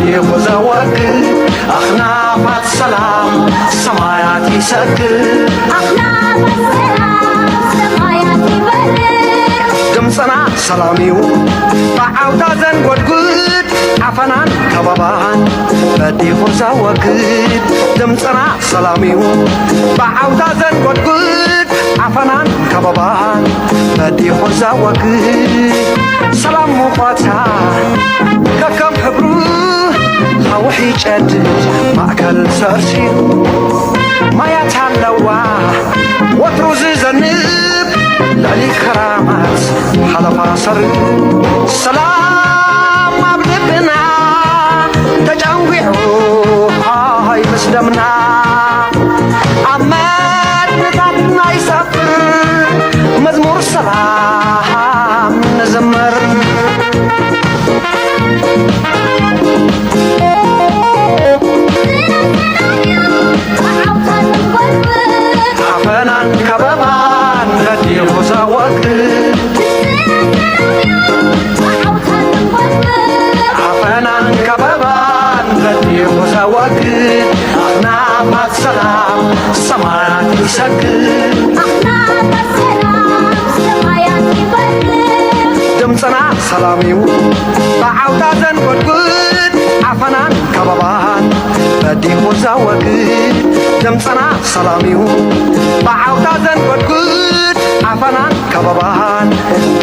بدي وزوج أخنا فات سلام سماياتي سكر أخنا فات سلام سماياتي برر دمسنا سلاميو بعودا زنقود قد عفنان كبابان بدي وزوج دمسنا سلاميو بعودا زنقود قد عفنان كبابان بدي وزوج سلام مقاطع كم حبرو هوحي جدد مأكل سرسيو ما يتعلوا وتروز زنب لعلي كرامات حلفا صر سلام مبلبنا تجاوعو هاي مسلمنا عماد نتاتنا يسافر مزمور سلام نزمر عفنان كبابان بدي وزوج عفنان كبابان بدي وزوج أخنا مات سلام سمايات يسكر أخنا مات سلام سمايات يبرر دمسنا سلاميو بعودا زنقود قد عفنان كبابان بدي وزوج دمسنا سلاميو بعودا زنقود قد عفنان كبابان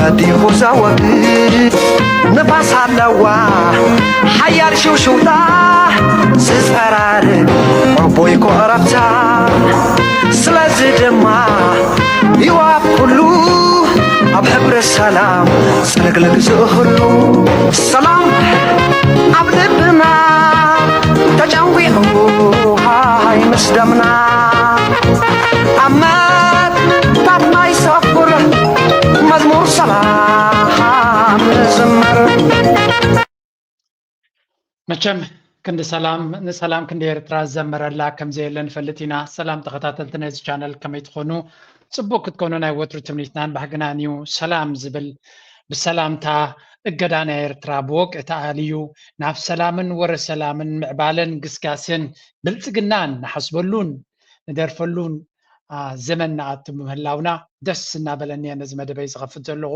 بدي وزوج نفاس هلوا حيال شوشوتا سسرار عبوي كوربتا سلازي دما يواب كلو أب حبر السلام سلقلق زهلو السلام أب لبنا تجاويعو هاي مسدمنا أمات تابنا يسافر مزمور سلام زمر መቸም ክንዲ ሰላም ንሰላም ክንዲ ኤርትራ ዘመረላ ከም ዘየለን ፈለቲና ሰላም ተኸታተልቲ ነዚ ቻነል ከመይ ትኾኑ ጽቡቅ ክትኮኑ ናይ ወትሩ ትምኒትናን ባህግናን እዩ ሰላም ዝብል ብሰላምታ እገዳ ናይ ኤርትራ ብወቅቲ ኣልዩ ናብ ሰላምን ወረ ሰላምን ምዕባለን ግስጋስን ብልጽግናን ናሓስበሉን ንደርፈሉን ዘመን ንኣቱ ምህላውና ደስ እናበለኒ ነዚ መደበይ ዝኸፍት ዘለኹ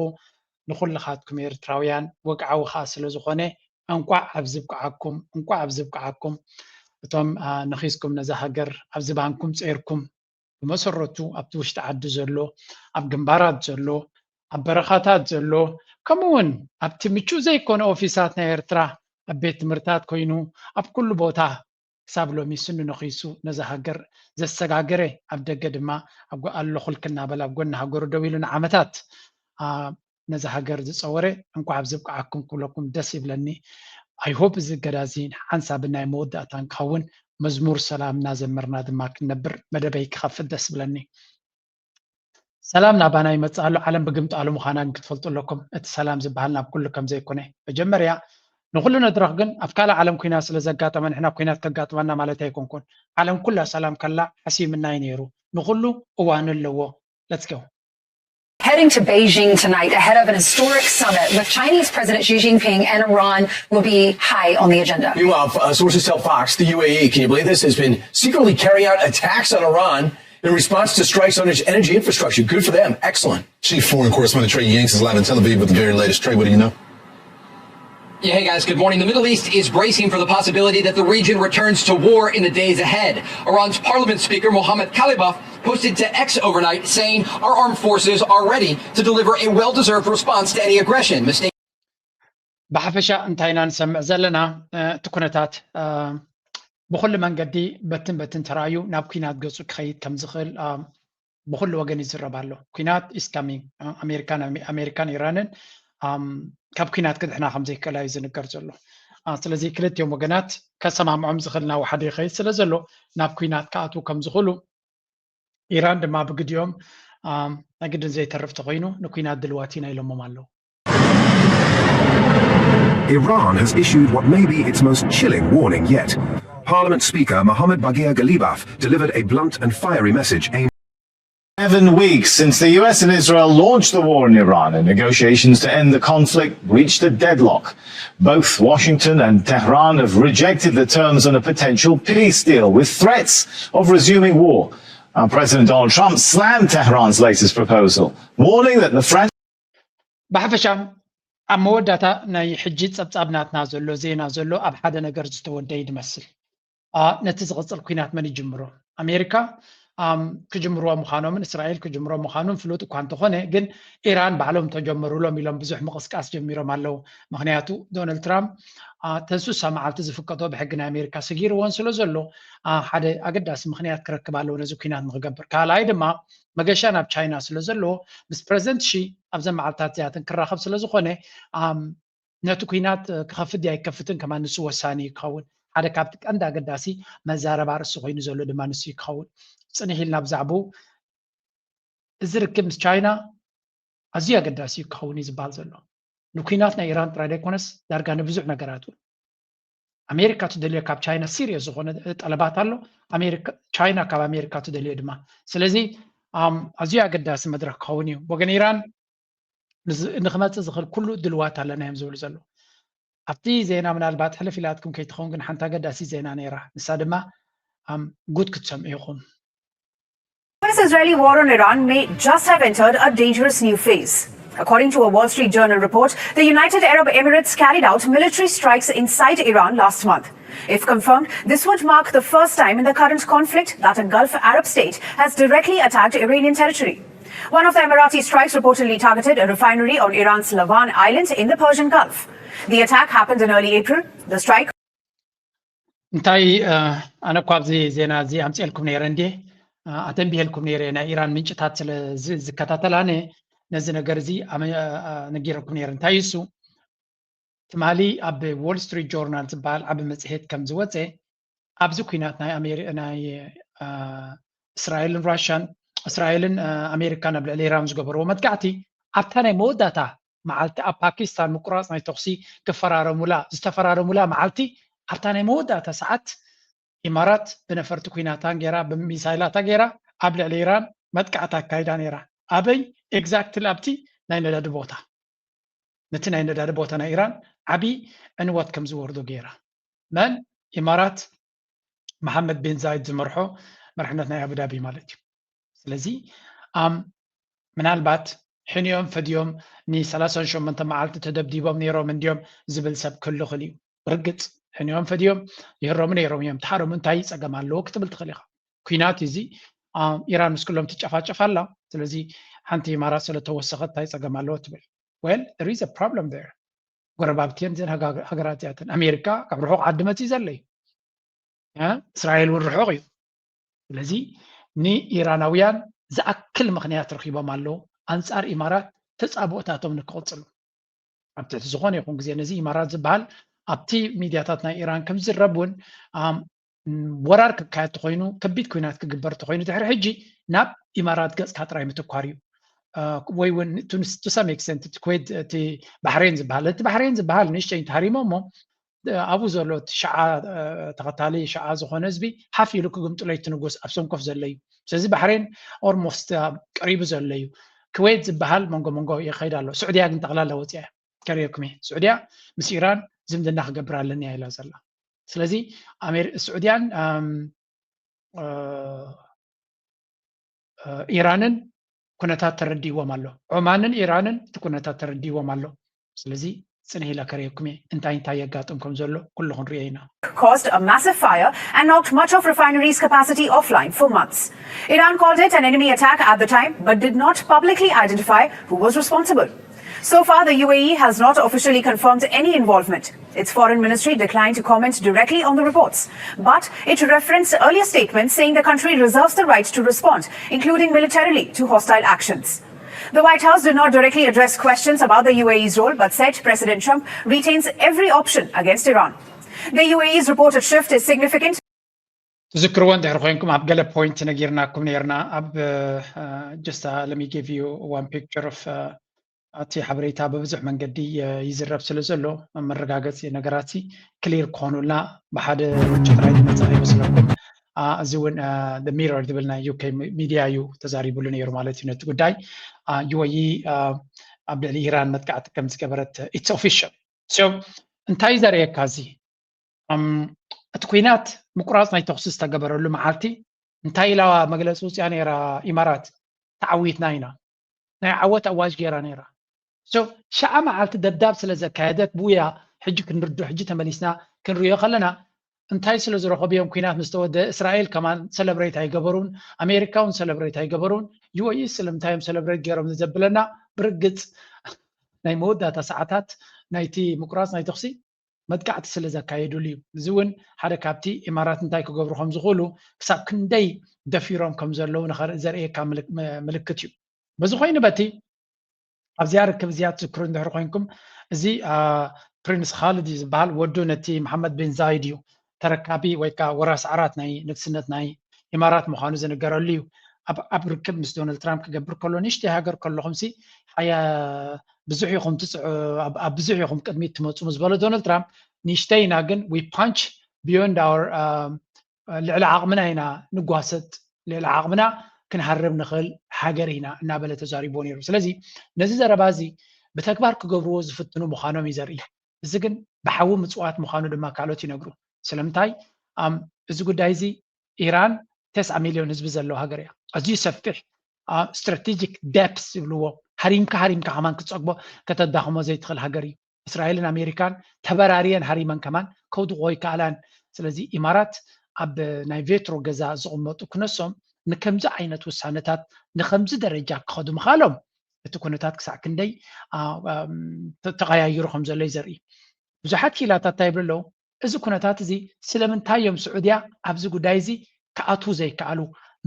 ንኹልኻትኩም ኤርትራውያን ወግዓዊ ኸ ስለ ዝኾነ እንቋዕ ኣብ ዝብቅዓኩም እቶም ንኺስኩም ነዛ ሃገር ኣብ ዝባንኩም ፀርኩም ብመሰረቱ ኣብቲ ውሽጢ ዓዲ ዘሎ ኣብ ግንባራት ዘሎ ኣብ በረኻታት ዘሎ ከምኡውን ኣብቲ ምቹእ ዘይኮነ ኦፊሳት ናይ ኤርትራ ኣብ ቤት ትምህርታት ኮይኑ ኣብ ኩሉ ቦታ ክሳብ ሎሚ ስኑ ንኺሱ ነዛ ሃገር ዘሰጋገረ ኣብ ደገ ድማ ኣለኹልክና በላ ኣብ ጎኒ ሃገሩ ደው ኢሉ ንዓመታት ነዛ ሃገር ዝፀወረ እንኳዕ ኣብ ዝብቅዓኩም ኩለኩም ደስ ይብለኒ ኣይሆፕ እዚ ገዳዚ ሓንሳብ ናይ መወዳእታ ክኸውን መዝሙር ሰላም እናዘመርና ድማ ክንነብር መደበይ ክኸፍት ደስ ይብለኒ ሰላም ናባና ይመፅእ ኣሎ ዓለም ብግምጣሉ ምዃና ክትፈልጡ ኣለኩም እቲ ሰላም ዝበሃል ናብ ኩሉ ከም ዘይኮነ መጀመርያ ንኩሉ ነድረኽ ግን ኣብ ካልእ ዓለም ኩናት ስለ ዘጋጠመ ንሕና ኩናት ከጋጥመና ማለት ኣይኮንኩን ዓለም ኩላ ሰላም ከላ ሓሲብና እዩ ነይሩ ንኩሉ እዋኑ ኣለዎ ሌትስ ጎ Heading to Beijing tonight ahead of an historic summit with Chinese President Xi Jinping and Iran will be high on the agenda. Meanwhile, sources tell Fox the UAE, can you believe this, has been secretly carrying out attacks on Iran in response to strikes on its energy infrastructure. Good for them. Excellent. Chief Foreign Correspondent Trey Yanks is live in Tel Aviv with the very latest. Trey, what do you know? Yeah, hey guys, good morning. The Middle East is bracing for the possibility that the region returns to war in the days ahead. Iran's parliament speaker Mohammad Khalibaf posted to X overnight saying our armed forces are ready to deliver a well-deserved response to any aggression. ብሓፈሻ እንታይና ንሰምዕ ዘለና እቲ ኩነታት ብኩሉ መንገዲ በትን ተራዩ ናብ ኩናት ገጹ ክኸይድ ከም ዝኽእል ብኩሉ ወገን ይዝረብ ኣሎ ኩናት ኢስ ካሚንግ ኣሜሪካን ኢራንን ካብ ኩናት ክድሕና ከም ዘይከላ እዩ ዝንገር ዘሎ ስለዚ ክልቲኦም ወገናት ከሰማምዖም ዝኽእልና ሓደ ይኸይድ ስለ ዘሎ ናብ ኩናት ከኣትዉ ከም ዝኽእሉ ኢራን ድማ ብግዲኦም ንግድን ዘይተርፍ ተኮይኑ ንኩናት ድልዋት ኢና ኢሎሞም ኣለዉ Iran has issued what may be its most chilling warning yet. Parliament Speaker Mohammad Baghir Ghalibaf delivered a blunt and fiery message aimed 7 weeks since the US and Israel launched the war in Iran and negotiations to end the conflict reached a deadlock. Both Washington and Tehran have rejected the terms on a potential peace deal with threats of resuming war. President Donald Trump slammed Tehran's latest proposal, warning that the French بحفشام ኣብ መወዳታ ናይ ሕጂ ፀብፃብናትና ዘሎ ዜና ዘሎ ኣብ ሓደ ነገር ዝተወደደ ይመስል ነቲ ዝቕፅል ኩናት መን ይጅምሮ ኣሜሪካ ክጅምርዎ ምዃኖምን እስራኤል ክጅምርዎ ምዃኖም ፍሉጥ እኳ እንተኾነ ግን ኢራን ባዕሎም ተጀመሩሎም ኢሎም ብዙሕ ምቕስቃስ ጀሚሮም ኣለው ምክንያቱ ዶናልድ ትራምፕ ተንሱሳ መዓልቲ ዝፍቀዶ ብሕጊ ናይ ኣሜሪካ ሰጊርዎን ስለ ዘሎ ሓደ ኣገዳሲ ምክንያት ክረክብ ኣለዎ ነዚ ኩናት ንክገብር ካልኣይ ድማ መገሻ ናብ ቻይና ስለ ዘሎ ምስ ፕረዚደንት ሺ ኣብዘ መዓልትታት እዚኣትን ክራኸብ ስለ ዝኾነ ነቲ ኩናት ክኸፍት ኣይከፍትን ከማ ንሱ ወሳኒ ይኸውን ሓደ ካብቲ ቀንዲ ኣገዳሲ መዛረባ ርእሲ ኮይኑ ዘሎ ድማ ንሱ ይኸውን ፅንሕ ኢልና ብዛዕባኡ እዚ ርክብ ምስ ቻይና ኣዝዩ ኣገዳሲ ክኸውን እዩ ዝበሃል ዘሎ ንኩናት ናይ ኢራን ጥራይ ዘይኮነስ ዳርጋ ንብዙሕ ነገራት እውን ኣሜሪካ ትደልዮ ካብ ቻይና ሲሪየስ ዝኾነ ጠለባት ኣሎ ቻይና ካብ ኣሜሪካ ትደልዮ ድማ ስለዚ ኣዝዩ ኣገዳሲ መድረክ ክኸውን እዩ ወገን ኢራን ንክመፅእ ዝኽእል ኩሉ ድልዋት ኣለና እዮም ዝብሉ ዘሎ ኣብቲ ዜና ምናልባት ሕልፍ ኢላትኩም ከይትኸውን ግን ሓንቲ ኣገዳሲ ዜና ነይራ ንሳ ድማ ጉድ ክትሰምዑ ኢኹም This Israeli war on Iran may just have entered a dangerous new phase. According to a Wall Street Journal report, the United Arab Emirates carried out military strikes inside Iran last month. If confirmed, this would mark the first time in the current conflict that a Gulf Arab state has directly attacked Iranian territory. One of the Emirati strikes reportedly targeted a refinery on Iran's Lavan Island in the Persian Gulf. The attack happened in early April. The strike እንታይ ኣነ እኳ ኣብዚ ዜና እዚ ኣምፂልኩም ነይረ እንዴ ኣተንቢሄልኩም ነይረ ናይ ኢራን ምንጭታት ስለ ዝከታተላነ ነዚ ነገር እዚ ነጊረኩም ነይረ እንታይ እሱ ትማሊ ኣብ ዎል ስትሪት ጆርናል ዝበሃል ዓብ መፅሄት ከም ዝወፀ ኣብዚ ኩናት ናይ እስራኤልን ራሽያን እስራኤልን ኣሜሪካን ኣብ ልዕሊ ኢራን ዝገበርዎ መጥቃዕቲ ኣብታ ናይ መወዳእታ መዓልቲ ኣብ ፓኪስታን ምቁራፅ ናይ ተኽሲ ዝተፈራረሙላ መዓልቲ ኣብታ ናይ መወዳእታ ሰዓት ኢማራት ብነፈርቲ ኩናታን ጌራ ብሚሳይላታ ጌራ ኣብ ልዕሊ ኢራን መጥቃዕቲ ኣካይዳ ነይራ ኣበይ ኤግዛክትሊ ኣብቲ ናይ ነዳዲ ቦታ ነቲ ናይ ነዳዲ ቦታ ናይ ኢራን ዓብይ ዕንወት ከም ዝወርዶ ጌራ መን ኢማራት መሐመድ ቤን ዛይድ ዝመርሖ መርሕነት ናይ አቡዳቢ ማለት እዩ ስለዚ ምናልባት ሕኒዮም ፈድዮም ን38 መዓልቲ ተደብዲቦም ነይሮም እንዲዮም ዝብል ሰብ ክህሉ ክእል እዩ ርግፅ ሕኒዮም ፈድዮም ይህሮም ነይሮም እዮም ተሓሮም እንታይ ፀገም ኣለዎ ክትብል ትኽእል ኢኻ ኩናት እዚ ኢራን ምስ ኩሎም ትጨፋጨፍ ኣላ ስለዚ ሓንቲ ኢማራት ስለተወሰኸት እንታይ ፀገም ኣለዎ ትብል well there is a problem there ጎረባብትየን ዘን ሃገራት እዚኣተን ኣሜሪካ ካብ ርሑቕ ዓዲ መፅኡ ዘሎ እዩ እስራኤል እውን ርሑቕ እዩ ስለዚ ንኢራናውያን ዝኣክል ምክንያት ረኪቦም ኣለዉ ኣንፃር ኢማራት ተፃብኦታቶም ንክቕፅሉ ኣብ ትሕቲ ዝኾነ ይኹን ግዜ ነዚ ኢማራት ዝበሃል ኣብቲ ሚድያታት ናይ ኢራን ከም ዝረብ እውን ወራር ክካየድ ተኮይኑ ከቢድ ኩናት ክግበር ተኮይኑ ድሕሪ ሕጂ ናብ ኢማራት ገፅካ ጥራይ ምትኳር እዩ ወይ እውን ቱ ሰም ኤክስተንት እቲ ኩዌት እቲ ባህሬን ዝበሃል ንእሽተይ እንተሃሪሞ እሞ ኣብኡ ዘሎ እቲ ሸዓ ተኸታሊ ሸዓ ዝኾነ ህዝቢ ሓፍ ኢሉ ክግምጥሎ ይትንጉስ ኣብ ሰንኮፍ ዘሎ እዩ ስለዚ ባህሬን ኦልሞስት ቀሪቡ ዘሎ እዩ ኩዌት ዝበሃል መንጎ ይኸይድ ኣሎ ስዑድያ ግን ጠቕላላ ወፅያ ከሪአኩም እየ ስዑድያ ምስ ኢራን ዝምድና ክገብር ኣለኒ ኢላ ዘላ ስለዚ ስዑድያን ኢራንን ኩነታት ተረዲእዎም ኣሎ ዑማንን ኢራንን እቲ ኩነታት ተረዲእዎም ኣሎ ስለዚ ፅንሕ ኢላ ከሪአኩም እየ እንታይ የጋጥምኩም ዘሎ ኩሉ ክንሪኦ ኢና caused a massive fire and knocked much of refinery's capacity offline for months. Iran called it an enemy attack at the time but did not publicly identify who was responsible. So far, the UAE has not officially confirmed any involvement. Its foreign ministry declined to comment directly on the reports, but it referenced earlier statements saying the country reserves the right to respond, including militarily, to hostile actions. The White House did not directly address questions about the UAE's role, but said President Trump retains every option against Iran. The UAE's reported shift is significant. تذكروا أن تحرقينكم أب جل point نجيرنا كم نيرنا أب just let me give you one picture of أتي حبريتها ببزح من قدي يزرب سلسلو مرقاقت نجاراتي كلير كونو لا بحد جترايد متاعي بسلكم እዚ እውን the mirror ዝብል ናይ UK ሚድያ እዩ ተዛሪቡሉ ነይሩ ማለት እዩ ነቲ ጉዳይ UAE ኣብ ልዕሊ ኢራን መጥቃዕቲ ከም ዝገበረት it's official so እንታይ ዘርእየካ እዚ እቲ ኩናት ምቁራፅ ናይ ተኽሲ ዝተገበረሉ መዓልቲ እንታይ ኢላ መግለፂ ውፅያ ነይራ ኢማራት ተዓዊትና ኢና ናይ ዓወት ኣዋጅ ገይራ ነይራ so ሻዓ መዓልቲ ደብዳብ ስለ ዘካየደት ብውያ ሕጂ ክንርድኦ ሕጂ ተመሊስና ክንሪኦ ከለና እንታይ ስለ ዝረኸብዮም ኩናት ምስ ተወደአ እስራኤል ከማን ሰለብሬት ኣይገበሩን ኣሜሪካውን ሰለብሬት ኣይገበሩን UAE ስለምንታይም ሰለብሬት ገይሮም ዘብለና ብርግፅ ናይ መወዳእታ ሰዓታት ናይቲ ምቁራፅ ናይ ተኽሲ መጥቃዕቲ ስለ ዘካየዱሉ እዩ እዚ እውን ሓደ ካብቲ ኢማራት እንታይ ክገብሩ ከም ዝኽእሉ ክሳብ ክንደይ ደፊሮም ከም ዘለዉ ዘርእየካ ምልክት እዩ በዚ ኮይኑ በቲ ኣብዚያ ርክብ እዚኣ ትዝክሩ እንድሕር ኮይንኩም እዚ ፕሪንስ ካሊድ ዝበሃል ወዱ ነቲ መሐመድ ቤን ዛይድ እዩ ተረካቢ ወይ ከዓ ወራስ ዓራት ናይ ንግስነት ናይ ኢማራት ምዃኑ ዝነገረሉ እዩ ኣብ ርክብ ምስ ዶናልድ ትራምፕ ክገብር ከሎ ንእሽተይ ሃገር ከለኹም ሲ ሓያ ብዙሕ ኢኹም ኣብ ብዙሕ ኢኹም ቅድሚት ትመፁ ምስ በሎ ዶናልድ ትራምፕ ንእሽተይ ኢና ግን ዊ ፓንች ቢዮንድ ኣወር ልዕሊ ዓቕምና ኢና ንጓሰጥ ልዕሊ ዓቕምና ክንሃርብ ንኽእል ሃገር ኢና እናበለ ተዛሪቦ ነይሩ ስለዚ ነዚ ዘረባ እዚ ብተግባር ክገብርዎ ዝፍትኑ ምዃኖም እዩ ዘርኢ እዚ ግን ብሓዊ ምፅዋት ምዃኑ ድማ ካልኦት ይነግሩ ስለምንታይ እዚ ጉዳይ እዚ ኢራን 9 ሚልዮን ህዝቢ ዘለዎ ሃገር እያ ኣዝዩ ሰፊሕ ስትራቴጂክ ዴፕስ ይብልዎ ሃሪምካ ከማን ክትፀግቦ ከተዳኽሞ ዘይትኽእል ሃገር እዩ እስራኤልን ኣሜሪካን ተበራርየን ሃሪመን ከማን ከውድቆ ይከኣላን ስለዚ ኢማራት ኣብ ናይ ቬትሮ ገዛ ዝቕመጡ ክነሶም ንከምዚ ዓይነት ውሳነታት ንከምዚ ደረጃ ክኸዱ ምኻሎም እቲ ኩነታት ክሳዕ ክንደይ ተቀያይሩ ከም ዘሎ ዘርኢ ብዙሓት ኪላታት ታይብሉ ኣለዉ እዚ ኩነታት እዚ ስለምንታይ እዮም ስዑድያ ኣብዚ ጉዳይ እዚ ክኣትዉ ዘይከኣሉ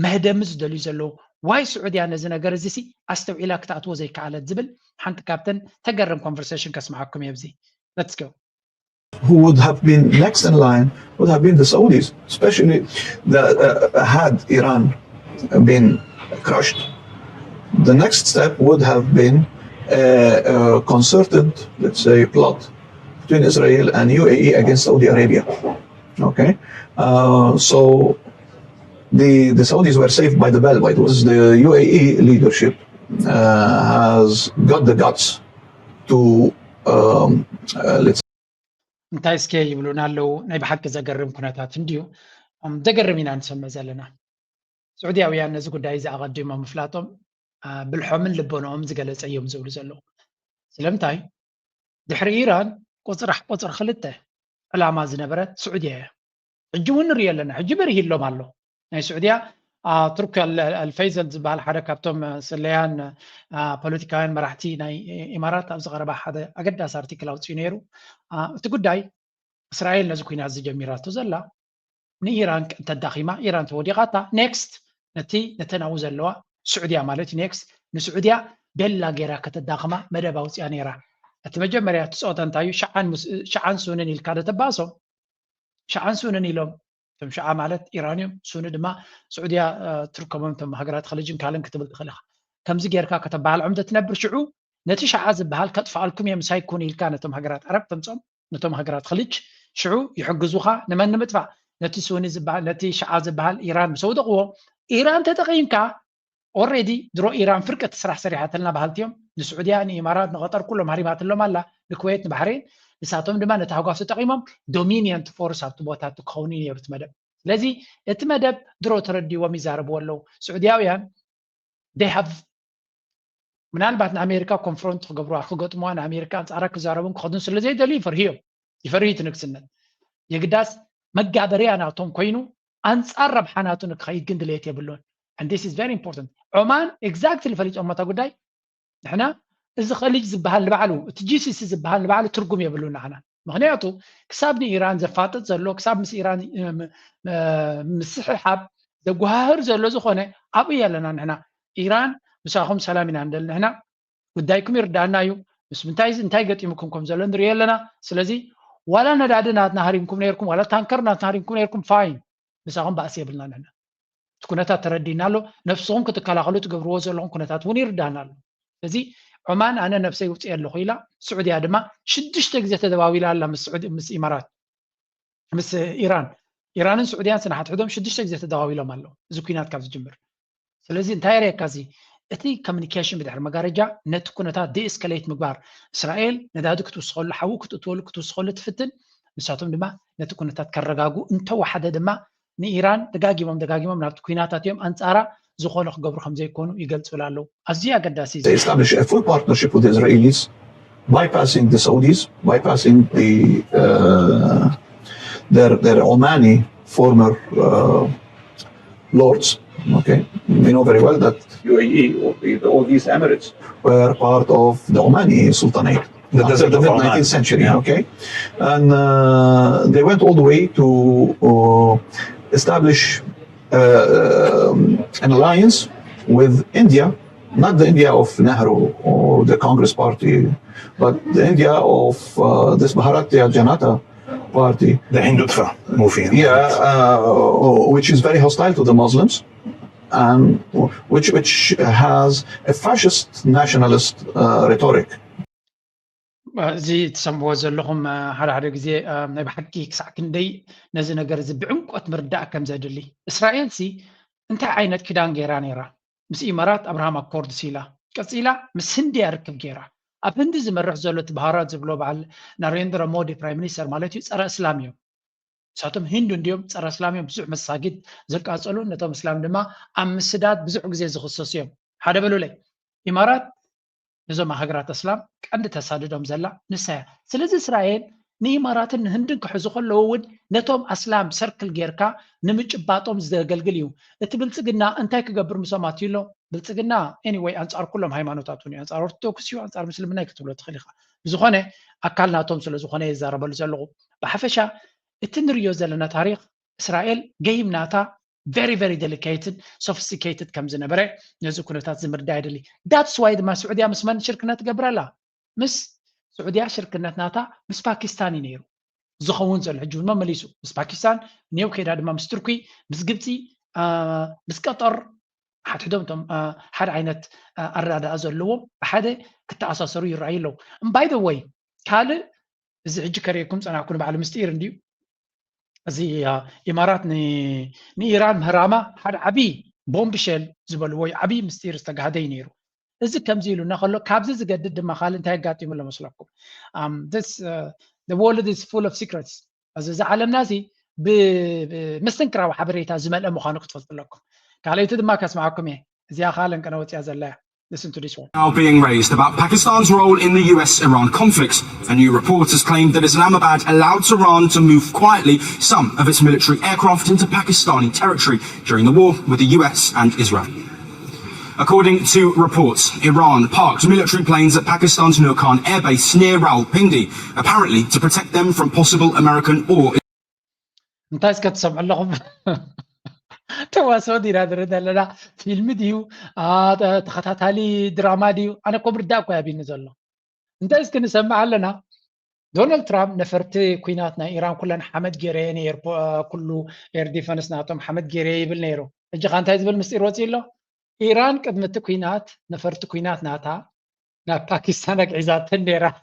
መህደሚ ዝደልዩ ዘለዉ ዋይ ስዑድያ ነዚ ነገር እዚ ኣስተውዒላ ክትኣትዎ ዘይከኣለት ዝብል ሓንቲ ካብተን ተገርም ኮንቨርሴሽን ከስማዓኩም እየ ብዚ let's go who would have been next in line would have been the Saudis, especially had Iran been crushed. The next step would have been a concerted, let's say, plot between Israel and UAE against Saudi Arabia. Okay, so the Saudis were saved by the bell. It was the UAE leadership has got the guts to let's እንታይ እስከ ይብሉና ኣለዉ ናይ ብሓቂ ዘገርም ኩነታት እንድዩ ዘገርም ኢና ንሰምዕ ዘለና ስዑድያውያን ነዚ ጉዳይ እዚ ኣቐዲሞም ምፍላጦም ብልሖምን ልቦንኦም ዝገለፀ እዮም ዝብሉ ዘለዉ ስለምንታይ ድሕሪ ኢራን ቁፅሪ 2 ዕላማ ዝነበረት ስዑድያ እያ ሕጂ እውን ንሪኦ ኣለና ሕጂ በርሂሎም ኣሎ ናይ ስዑድያ ቱርክ አልፈይዘል ዝበሃል ሓደ ካብቶም ሰለያን ፖለቲካውያን መራሕቲ ናይ ኢማራት ኣብ ዝቐረባ ሓደ ኣገዳሲ ኣርቲክል ኣውፅኡ ነይሩ እቲ ጉዳይ እስራኤል ነዚ ኩናት ዝጀሚራቶ ዘላ ንኢራን ተዳኺማ ኢራን ተወዲቓታ ኔክስት ነቲ ነተናው ዘለዋ ስዑድያ ማለት እዩ ኔክስት ንስዑድያ ቤላ ጌራ ከተዳኽማ መደብ ኣውፅያ ነይራ እቲ መጀመርያ ትፅወታ እንታይ እዩ ሸዓን ሱንን ኢልካ ደተባሶም ሸዓን ሱንን ኢሎም ቶም ሸዓ ማለት ኢራን እዮም ሱኒ ድማ ስዑድያ ትርከቦም ቶም ሃገራት ኸሊጅን ካልን ክትብል ትኽእል ኢኻ ከምዚ ጌርካ ከተበሃል ዑምደ ትነብር ሽዑ ነቲ ሸዓ ዝበሃል ከጥፍኣልኩም እዮም ሳይኮን ኢልካ ነቶም ሃገራት ዓረብ ተምፆም ነቶም ሃገራት ኸሊጅ ሽዑ ይሕግዙኻ ንመን ንምጥፋእ ነቲ ሱኒ ዝበሃል ነቲ ሸዓ ዝበሃል ኢራን ምስ ወደቕዎ ኢራን ተጠቒምካ ኦልሬዲ ድሮ ኢራን ፍርቀት ስራሕ ሰሪሓተልና ባህልትዮም ንስዑድያ ንኢማራት ንቀጠር ኩሎም ሃሪማትሎም ኣላ ንኩዌት ንባሕሬን ንሳቶም ድማ ነቲ ሃጓፍ ተጠቒሞም ዶሚኒየንት ፎርስ ኣብቲ ቦታት ክኸውን ነይሩ እቲ መደብ ስለዚ እቲ መደብ ድሮ ተረዲዎም ይዛረብዎ ኣለዉ ስዑድያውያን they have ምናልባት ንኣሜሪካ ኮንፍሮንት ክገብርዋ ክገጥምዋ ንኣሜሪካ ኣንፃራ ክዛረቡን ክኸዱን ስለዘይደልዩ ይፈርህዮም ይፈርዩ እቲ ንግስነት የግዳስ መጋበርያ ናቶም ኮይኑ ኣንፃር ረብሓናቱ ንክኸይድ ግን ድሌት የብሉን and this is very important ዑማን ኤግዛክትሊ ፈሊፆም መታ ጉዳይ ንሕና እዚ ኸሊጅ ዝበሃል ንባዕሉ እቲ ጂሲሲ ዝበሃል ንባዕሉ ትርጉም የብሉን ንዓና ምክንያቱ ክሳብ ንኢራን ዘፋጥጥ ዘሎ ክሳብ ምስ ኢራን ምስሕሓብ ዘጓሃህር ዘሎ ዝኾነ ኣብኡ ኣለና ንሕና ኢራን ምሳኹም ሰላም ኢና ንደል ንሕና ጉዳይኩም ይርዳእና እዩ ምስ እንታይ ገጢሙኩም ከም ዘሎ ንሪኦ ኣለና ስለዚ ዋላ ነዳዲ ናትና ሃሪምኩም ነርኩም ዋላ ታንከር ናትና ሃሪምኩም ነርኩም ፋይን ምሳኹም ባእሲ የብልና ንሕና እቲ ኩነታት ተረዲና ኣሎ ነፍስኹም ክትከላኸሉ ትገብርዎ ዘለኹም ኩነታት እውን ይርዳእና ኣሎ ስለዚ ዑማን ኣነ ነፍሰይ ውፅእ ኣለኹ ኢላ ስዑድያ ድማ 6 ግዜ ተደባቢላ ኣላ ምስ ኢማራት ምስ ኢራን ኢራንን ስዑድያን ስናሓት ሕዶም 6 ግዜ ተደዋዊሎም ኣለዉ እዚ ኩናት ካብ ዝጅምር ስለዚ እንታይ ርየካዚ እቲ ኮሚኒኬሽን ብድሕሪ መጋረጃ ነቲ ኩነታት ዲኤስካሌት ምግባር እስራኤል ነዳዲ ክትውስኸሉ ሓዊ ክትውስኸሉ ትፍትን ንሳቶም ድማ ነቲ ኩነታት ከረጋጉ እንተወሓደ ድማ ንኢራን ደጋጊሞም ናብቲ ኩናታት እዮም አንፃራ ዝኾነ ክገብሩ ከም ዘይኮኑ ይገልጹሉ ኣለዉ ኣዝዩ ኣገዳሲ They established a full partnership with the Israelis, bypassing the Saudis, bypassing their Omani former lords. Okay, we know very well that UAE, all these emirates, were part of the Omani Sultanate, the mid-19th century. Yeah. Okay, and they went all the way to establish an alliance with India, not the India of Nehru or the Congress Party, but the India of this Bharatiya Janata Party, the Hindutva movement. Yeah, which is very hostile to the Muslims, and which has a fascist nationalist rhetoric. እዚ ትሰምዕዎ ዘለኹም ሓደ ግዜ ናይ ብሓቂ ክሳዕ ክንደይ ነዚ ነገር እዚ ብዕምቆት ምርዳእ ከም ዘድሊ እስራኤል ሲ እንታይ ዓይነት ክዳን ጌራ ነይራ ምስ ኢማራት አብርሃም አኮርድ ሲላ ቀፂላ ምስ ህንዲ ያርክብ ጌራ ኣብ ህንዲ ዝመርሕ ዘሎ እቲ ባህራት ዝብሎ በዓል ናሬንድራ ሞዲ ፕራይም ሚኒስተር ማለት እዩ ፀረ እስላም እዮም ንሳቶም ሂንዱ እንዲኦም ፀረ እስላም እዮም ብዙሕ መሳጊድ ዘቃፀሉ ነቶም እስላም ድማ ኣብ ምስዳድ ብዙሕ ግዜ ዝኽሰሱ እዮም ሓደ በሉለይ ኢማራት እዞም ሃገራት እስላም ቀንዲ ተሳድዶም ዘላ ንሳያ ስለዚ እስራኤል ንኢማራትን ህንድን ክሕዙ ከለዉ እውን ነቶም እስላም ሰርክል ጌርካ ንምጭባጦም ዘገልግል እዩ እቲ ብልጽግና እንታይ ክገብር ምሶማት ይሎ ብልጽግና anyway አንጻር ኩሎም ሃይማኖታት እውን አንጻር ኦርቶዶክስ እዩ አንጻር ሙስሊምና ይክትብሎ ትኽእል ኢኻ ብዝኾነ አካል ናቶም ስለ ዝኾነ ይዛረበሉ ዘለኹ ብሓፈሻ እቲ ንሪዮ ዘለና ታሪክ እስራኤል ገይም ናታ very very delicate sophisticated ከም ዝነበረ ነዚ ኩነታት ዝምርዳ ይደሊ that's why ድማ ስዑድያ ምስ መን ሽርክነት ገብራላ ምስ سعودية شركة ناتا مس باكستاني نيرو زخون زل حجون ما مليسو مس باكستان نيو كيدا دما مس تركي مس قبطي مس قطر حد حدومتهم حد عينت الرادة أزلوهم بحد كنت أساسرو يرعي له by the way كالي إذا حج كريكم أنا أكون بعلم مستير نديو زي إمارات ني إيران مهرامة حد عبي بومبشل زبلوي عبي مستير استقعدي نيرو إذا كم زيلو نخلو كابز زجدد ما خال انتهى قاتي ولا مسلكم the world is full of secrets إذا على النازي بمستنكرة وحبريتها زملاء مخانق تفضل لكم قالوا تد ما كاس معكم إيه زي خالن كانوا وتيازلا listen to this one now being raised about Pakistan's role in the US-Iran conflict. A new report has claimed that Islamabad allowed Iran to move quietly some of its military aircraft into Pakistani territory during the war with the US and Israel. According to reports, Iran parked military planes at Pakistan's Nurkan airbase near Rawalpindi, apparently to protect them from possible American or انتاز كتسمع لهم تواصل دي هذا لا فيلم ديو تخطاتالي دراما ديو انا كبر داكو يا بي نزلنا انتاز كنسمع لنا دونالد ترامب نفرت كويناتنا ايران كلنا حمد جيرين كله اير ديفنس ناتهم حمد جيري بالنيرو اجي خانتا يزبل مستير وصيله إيران قدمت كوينات نفرت كوينات ناتا نا باكستان عزات النيرة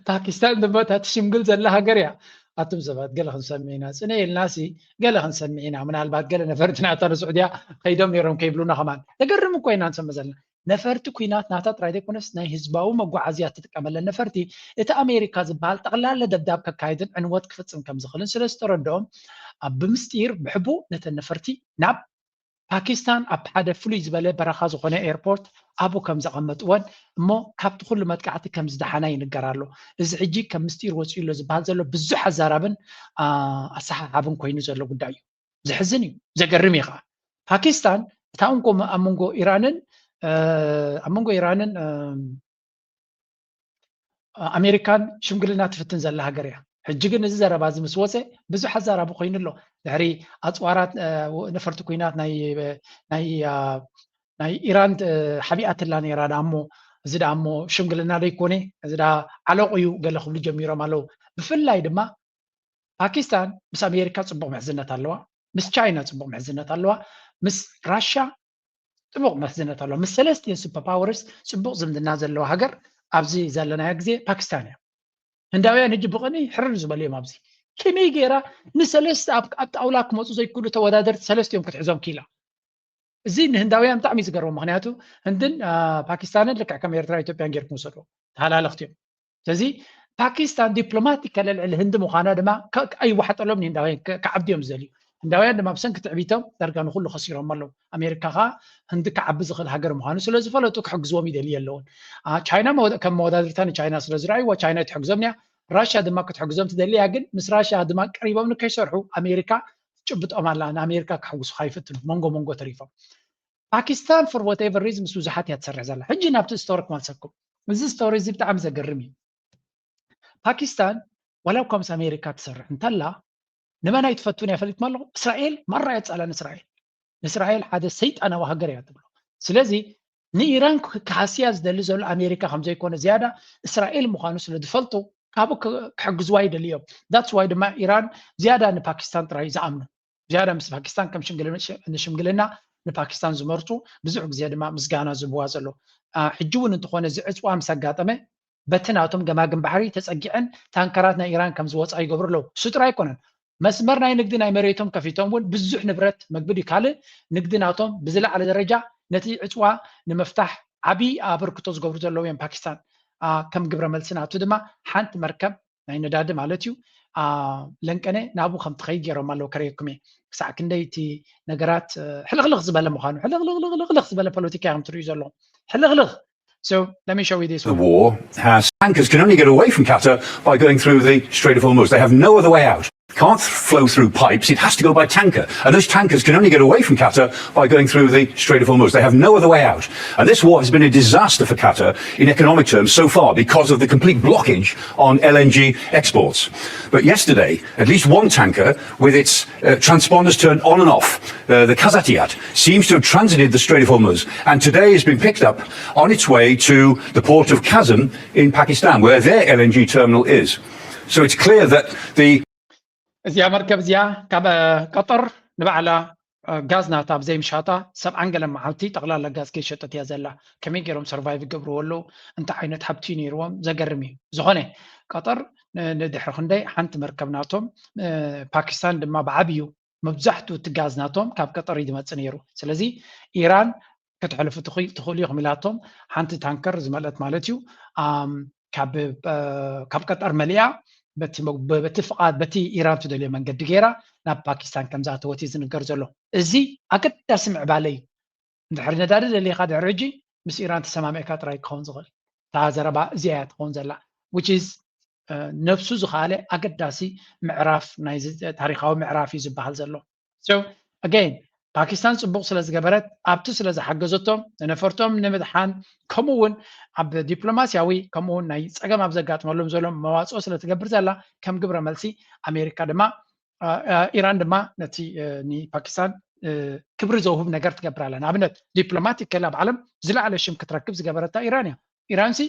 باكستان دمتها تشمقل زلها قرية أتم زباد قال خن سمعنا سنة الناسي قال خن سمعنا من هالبعد قال نفرت ناتا السعودية خيدهم يرون كيبلونا كمان تقرم كوينات سمزلنا نفرت كوينات ناتا ترايدي كونس ناي هزباو مقو عزيات تتكمل نفرتي إتا أمريكا زبال تغلال لدبداب كايدن عنوات كفتسم كم زخلن سلستردهم بمستير بحبو نتنفرتي ناب باكستان أب حدا فلوي زبالة برخا زخونة ايربورت أبو كم زغمتوان مو كابت كل ما تقعتي كم زدحانا ينقرارلو إذا عجي كم مستير وسيلو زبال زلو بزوحة زاربن أصحا عبن كوينو زلو قدايو زحزنيو زقرمي خا باكستان تاونكو أمونغو إيرانن أمريكان شمقلنا تفتن زلها قريها حجيجن الزرا باز مسوسه بزو حزار ابو قين له دحري اصوارات نفرت كوينات ناي ايران حبيئه الله نيرا دامو زي دامو شمغلنا ديكوني زي دا علقيو قالهم لجميرو مالو بفلاي دما باكستان مس امريكا صبو محزنات الله مس تشاينا صبو محزنات الله مس راشا صبو محزنات الله مس سلستين سوبر باورز صبو زمدنا زلو هاجر ابزي زلنا غزي باكستان هنداويان يجي بقني حرر زبالي مابزي كمي غيرا نسلست اب طاولا كمصو زيكلو تودادرت سلستيوم كتحزوم كيلا زين هنداويان طعمي زغرو مخنياتو هندن باكستان لك كم ايرترا ايثيوبيان غير كمسلو تحلالختيم ስለዚህ ፓኪስታን ዲፕሎማቲካሊ الهند مخانا دما اي واحد طلب من هنداويان كعبديهم زليو هنداويان دما بسنك تعبيتهم درغانو كله خسيرهم مالو امريكا خا هند كعب زخل هاجر مخانو ስለዚህ ፈለጡ كحجزوم يدلي يلون چاينا كم مودادرتان چاينا ስለዚህ راي وچاينا تحجزومنيا راشا دما كتحجزوم تدلي ግን ምስ راشا دما قريبهم كيسرحو امريكا ጭብጦም አላ አሜሪካ كحجز خايفت مونغو تريفهم باكستان for whatever reason ምስ ብዙሓት ያትሰርሕ ዘላ ሕጂ ናብቲ ስቶሪክ ማልሰኩም እዚ ስቶሪ እዚ ብጣዕሚ ዘገርም እዩ باكستان ولو كمس أمريكا تسرح انتلا نمنا يتفتون يا فليت مالو إسرائيل مرة يتسألن إسرائيل هذا سيد أنا وهجر يعتبره سلازي نيران كحسياز دلزول أمريكا خمسة يكون زيادة إسرائيل مخانوس اللي دفلتو كابو كحجز وايد اليوم that's why دما إيران زيادة أن باكستان ترى يزعمنا زيادة مس باكستان كم شمقلنا نباكستان زمرتو بزعق زيادة ما مسجانا زبوازلو حجون انتخون زعز وام سجاتمه بتناتهم جماعة بحري تسجعن تانكراتنا إيران كم زوج أي قبر له سترا يكونن مسمرنا نقدنا مريتهم كفيتهم بزح نبرت مقبلي كاله نقدناتهم بزلع على درجة نتيجة عتوا نمفتح عبي أبركتوز قبر له وين باكستان كم قبر ملسنا تدما حنت مركب يعني نداد مالتيو لنكنه نابو خم تخيجر مالو كريكمي ساكن ديتي نجارات حلغلغ زبالة مخانو حلغلغ زبالة بوليتيكا عم تريزلهم حلغلغ. So let me show you this. The war has tankers can only get away from Qatar by going through the Strait of Hormuz. They have no other way out. Can't flow through pipes. It has to go by tanker. And those tankers can only get away from Qatar by going through the Strait of Hormuz. They have no other way out. And this war has been a disaster for Qatar in economic terms so far because of the complete blockage on LNG exports. But yesterday, at least one tanker with its transponders turned on and off, the Kazatiyat, seems to have transited the Strait of Hormuz. And today has been picked up on its way to the port of Kazan in Pakistan, where their LNG terminal is. So it's clear that the زي مركب زيا قطر نبعلا غازنا تاب زي مشاطا سب انجل معلتي تغلا غاز كي شتت يا زلا كمي غيرهم سرفايف قبروا ولو انت عينت حبتي نيروم زغرمي زخونه قطر ندحر خندي حنت مركبناتهم باكستان دما بعبيو مبزحتو تغازناتهم كاب قطر يدمص نيرو سلازي ايران كتحلف تخولي خملاتهم حنت تانكر زملت مالتيو كاب قطر مليا باتفاقات بتي ايران تدلي من قد غيره ناب باكستان كم ذات وتي زنقر زلو ازي اكد اسمع بالي ندحر ندار اللي قاد رجي مس ايران تسمع كاتراي كون زغل تازربا زيات كون زلا which is نفسه زخاله اكداسي معراف نايز تاريخاوي معرافي زبحال زلو so again باكستان صبوق ስለዝገበረት ኣብቲ ስለዝሓገዘቶም ነፈርቶም ንምድሓን ከምኡውን ኣብ ዲፕሎማሲያዊ ከምኡውን ናይ ፀገም ኣብ ዘጋጥመሎም ዘሎም መዋፅኦ ስለትገብር ዘላ ከም ግብረ መልሲ ኣሜሪካ ድማ ኢራን ድማ ነቲ ንፓኪስታን ክብሪ ዘውህብ ነገር ትገብር ኣላ ንኣብነት ዲፕሎማቲክ ከላ ብዓለም ዝለዓለ ሽም ክትረክብ ዝገበረታ ኢራን እያ ኢራንሲ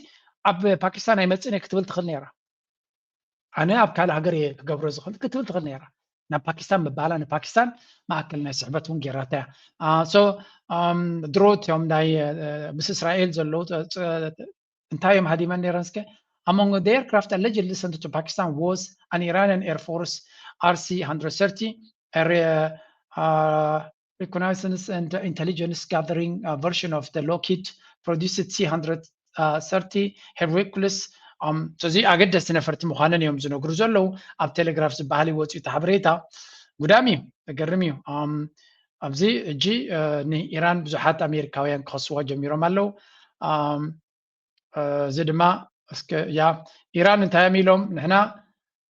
ኣብ ፓኪስታን ኣይመፅን እየ ክትብል ትኽእል ነይራ ኣነ ኣብ ካልእ ሃገር እየ ክገብሮ ዝኽእል ክትብል ትኽእል ነይራ نا باكستان ببالا نا باكستان ما أكلنا سحبتهم جراتا so دروت يوم داي بس إسرائيل زلوا انتايم هذه من إيرانسكه among the aircraft allegedly sent to Pakistan was an Iranian Air Force RC-130 reconnaissance and intelligence gathering version of the Lockheed produced C-130 Hercules so زي أقدس نفرت مخانن يوم زنو جروزلو أب تلغراف زبالي وتي تحبريتا قدامي تقرميو أبزي جي ني إيران بزحات أمريكاويان قصوا جميرو مالو زد ما يا إيران انتهى ميلهم نحنا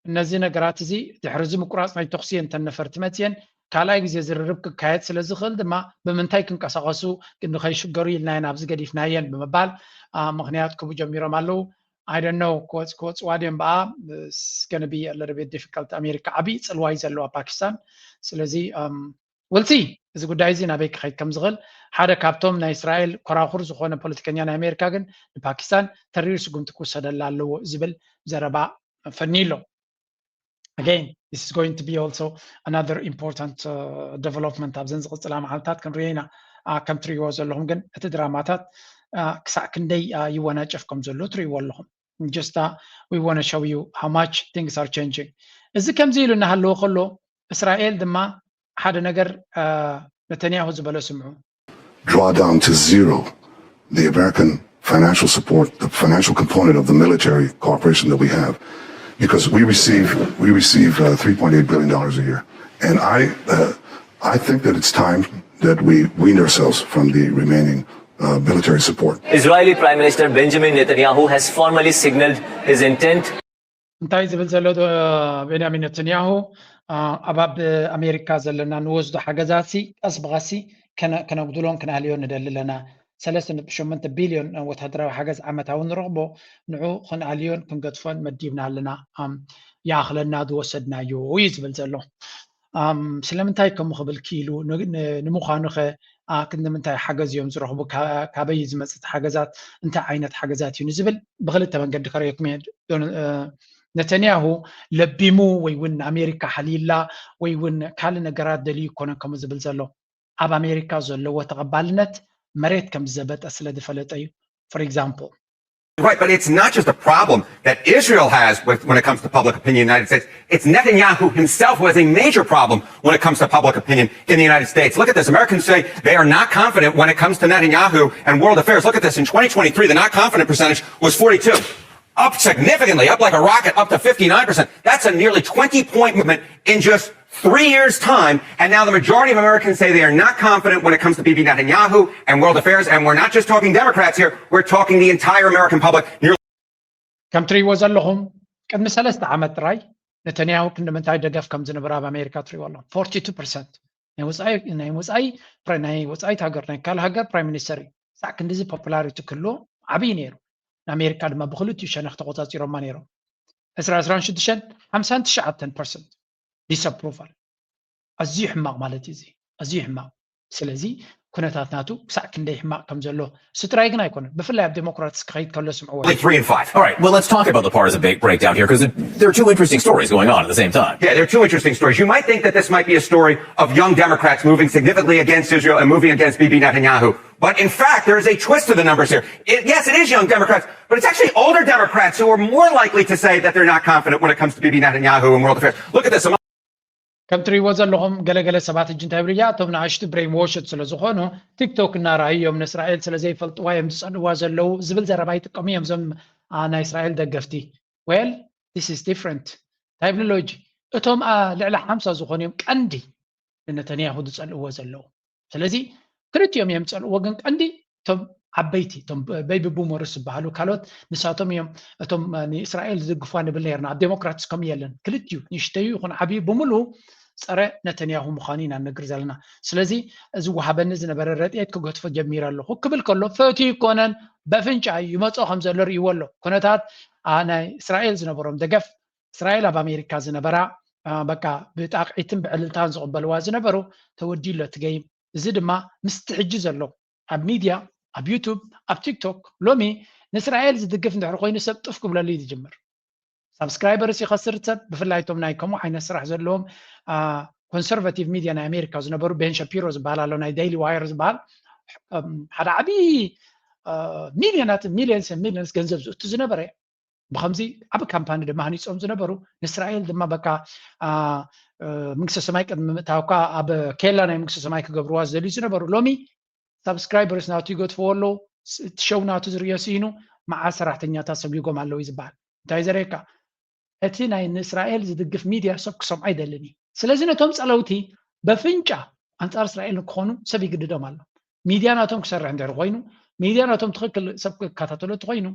نزينا قراتزي تحرزي مقراص ما يتخسي انت نفرت متين كالاي زي زرربك كايت سلازخل دما بمنتاي كنقسقسو كنو خيشغري لنا نابز قديف نايان بمبال مغنيات كبو جميرو مالو I don't know quotes وادين بقى it's going to be a little bit difficult أمريكا عبيد الوايز اللي هو باكستان سلازي we'll see إذا قد عايزين أبيك خيط كم زغل هذا كابتوم نا إسرائيل كراخور زخونا بوليتيكانيان أمريكا جن باكستان ترير سقوم تكوس هذا اللي زبل زربا فنيلو again this is going to be also another important development أبزن زغل سلام حالتات كم رينا كم تريوز اللهم جن الدراماتات كساكن دي يوانا جفكم زلو تري واللهم just we want to show you how much things are changing. እዚ ከምዚ ኢሉ እናሃለዎ ከሎ እስራኤል ድማ ሓደ ነገር ነተንያሁ ዝበሎ ስምዑ draw down to zero the American financial support, the financial component of the military cooperation that we have, because we receive $3.8 billion a year, and I think that it's time that we wean ourselves from the remaining military support. Israeli Prime Minister Benjamin Netanyahu has formally signaled his intent. እንታይ ዝብል ዘሎ ቤንያሚን ነተንያሁ ኣብ ኣሜሪካ ዘለና ንወስዶ ሓገዛሲ ቀስ ብቐሲ ከነጉድሎን ክነህልዮን ንደሊ ኣለና 3.8 ቢልዮን ወታደራዊ ሓገዝ ዓመታዊ ንረኽቦ ንዑ ክንኣልዮን ክንገድፎን መዲብና ኣለና ያኽለና ዝወሰድናዮ እዩ ዝብል ዘሎ ስለምንታይ ከምኡ ክብል ክኢሉ ንምዃኑ ኸ ንምንታይ ሓገዝ እዮም ዝረኽቡ ካበይ ዝመፅት ሓገዛት እንታይ ዓይነት ሓገዛት እዩ ንዝብል ብክልተ መንገዲ ከረየኩም ነተንያሁ ለቢሙ ወይ እውን ኣሜሪካ ሓሊላ ወይ እውን ካልእ ነገራት ደልዩ ይኮነን ከምኡ ዝብል ዘሎ ኣብ ኣሜሪካ ዘለዎ ተቐባልነት መሬት ከም ዘበጠ ስለ ዝፈለጠ እዩ for example. Right, but it's not just a problem that Israel has when it comes to public opinion in the United States. It's Netanyahu himself who has a major problem when it comes to public opinion in the United States. Look at this. Americans say they are not confident when it comes to Netanyahu and world affairs. Look at this. In 2023, the not confident percentage was 42. Up significantly, up like a rocket, up to 59%. That's a nearly 20-point movement in just 3 years' time. And now the majority of Americans say they are not confident when it comes to Bibi Netanyahu and world affairs. And we're not just talking Democrats here. We're talking the entire American public. ከም ትሪእዎ ዘለኹም ቅድሚ 3 ዓመት ጥራይ ነተንያሁ ክንምንታይ ደገፍ ከም ዝነበረ ኣብ ኣሜሪካ ትሪእዎ ኣለኹም 42% ናይ ወፃኢት ሃገር ናይ ካልእ ሃገር ፕራይም ሚኒስተር እዩ ሳዕ ክንዲዚ ፖፑላሪቲ ክህልዎ ዓብዪ ነይሩ ንኣሜሪካ ድማ ብክልቲኡ ሸነኽ ተቆፃፂሮማ ነይሮም 2026 59% disapproval ኣዝዩ ሕማቕ ማለት እዩ እዚ ኣዝዩ ሕማቕ ስለዚ ኩነታት ናቱ ክሳዕ ክንደይ ሕማቕ ከም ዘሎ ስትራይ ግን ኣይኮነን ብፍላይ ኣብ ዴሞክራትስ ክኸይድ ከሎ ስምዕዎ 3 and 5. All right, well, let's talk about the partisan breakdown here because there are two interesting stories going on at the same time. Yeah, there are two interesting stories. You might think that this might be a story of young Democrats moving significantly against Israel and moving against Bibi Netanyahu. But in fact, there is a twist to the numbers here. Yes, it is young Democrats, but it's actually older Democrats who are more likely to say that they're not confident when it comes to Bibi Netanyahu and world affairs. Look at this. ከም ትሪእዎ ዘለኹም ገለገለ ሰባት እጅ እንታይ ብልያ እቶም ንኣሽቱ ብሬን ዎሽድ ስለ ዝኾኑ ቲክቶክ እናረኣዮም ንእስራኤል ስለ ዘይፈልጥዋ እዮም ዝፀልዋ ዘለው ዝብል ዘረባ ይጥቀሙ እዮም እዞም ናይ እስራኤል ደገፍቲ ዌል ዲስ ኢዝ ዲፍረንት ታይብሎጂ እቶም ልዕሊ 50 ዝኾኑ እዮም ቀንዲ ንነተንያሁ ዝፀልእዎ ዘለው ስለዚ ክልቲኦም እዮም ዝፀልእዎ ግን ቀንዲ እቶም ዓበይቲ እቶም ቤቢ ቡመርስ ዝበሃሉ ካልኦት ንሳቶም እዮም እቶም ንእስራኤል ዝድግፏ ንብል ነርና ኣብ ዴሞክራትስ ከም የለን ክልቲኡ ንእሽተዩ ይኹን ዓብዪ ብምሉእ ፀረ ነተንያሁ ምዃኑ ኢና ንነግር ዘለና ስለዚ እዚ ወሃበኒ ዝነበረ ረድኤት ክገድፎ ጀሚረ ኣለኹ ክብል ከሎ ፈትዩ ይኮነን በፍንጫ ይመፆ ከም ዘሎ ርእይዎ ኣሎ ኩነታት ናይ እስራኤል ዝነበሮም ደገፍ እስራኤል ኣብ ኣሜሪካ ዝነበራ በቃ ብጣቕዒትን ብዕልልታን ዝቕበልዋ ዝነበሩ ተወዲሉ ትገይም እዚ ድማ ምስቲ ሕጂ ዘሎ ኣብ ሚድያ ኣብ ዩቱብ ኣብ ቲክቶክ ሎሚ ንእስራኤል ዝድግፍ እንድሕር ኮይኑ ሰብ ጥፍ ክብለሉ እዩ ዝጅምር ሳብስክራይበርስ ይኸስር ሰብ ብፍላይ እቶም ናይ ከምኡ ዓይነት ስራሕ ዘለዎም ኮንሰርቫቲቭ ሚድያ ናይ ኣሜሪካ ዝነበሩ ቤን ሻፒሮ ዝበሃል ኣሎ ናይ ዴይሊ ዋየር ዝበሃል ሓደ ዓብዪ ሚሊየንስ ገንዘብ ዝእቱ ዝነበረ ብከምዚ ዓብ ካምፓኒ ድማ ሃኒፆም ዝነበሩ ንእስራኤል ድማ በቃ መንግስቲ ሰማይ ቅድሚ ምእታውካ ኣብ ኬላ ናይ መንግስቲ ሰማይ ክገብርዋ ዝደልዩ ዝነበሩ ሎሚ ሳብስክራይበርስ ናቱ ይገድፍዎ ኣለዉ እቲ ሸው ናቱ ዝርዮ ሲኑ መዓል ሰራሕተኛታት ሰብይጎም ኣለዉ እዩ ዝበሃል እንታይ ዘርእየካ እቲ ናይ ንእስራኤል ዝድግፍ ሚድያ ሰብ ክሰምዖ ኣይደልን እዩ ስለዚ ነቶም ፀለውቲ በፍንጫ ኣንፃር እስራኤል ንክኾኑ ሰብ ይግድዶም ኣሎ ሚድያ ናቶም ክሰርሕ እንድሕር ኮይኑ ሚድያ ናቶም ትኽክል ሰብ ክከታተሎ እንተኮይኑ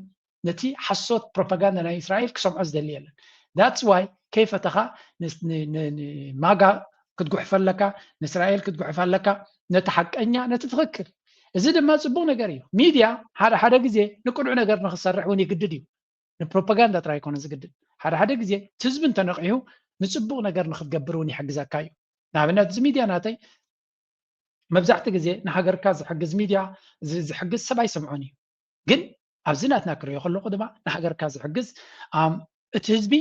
ነቲ ሓሶት ፕሮፓጋንዳ ናይ እስራኤል ክሰምዖ ዝደሊ የለን ዳትስ ዋይ ከይፈተኻ ንማጋ ክትጉሕፍ ኣለካ ንእስራኤል ክትጉሕፍ ኣለካ ነቲ ሓቀኛ ነቲ ትኽክል እዚ ድማ ፅቡቅ ነገር እዩ ሚድያ ሓደ ግዜ ንቅኑዕ ነገር ንክሰርሕ እውን ይግድድ እዩ ንፕሮፓጋንዳ ጥራይ ኮነ ዝግድድ ሓደ ግዜ ህዝቢ እንተነቂሑ ንፅቡቅ ነገር ንክትገብር እውን ይሕግዘካ እዩ ንኣብነት እዚ ሚድያ ናተይ መብዛሕቲ ግዜ ንሃገርካ ዝሕግዝ ሚድያ ዝሕግዝ ሰብ ኣይሰምዖን እዩ ግን ኣብዚ ናትና ክሪኦ ከለኹ ድማ ንሃገርካ ዝሕግዝ እቲ ህዝቢ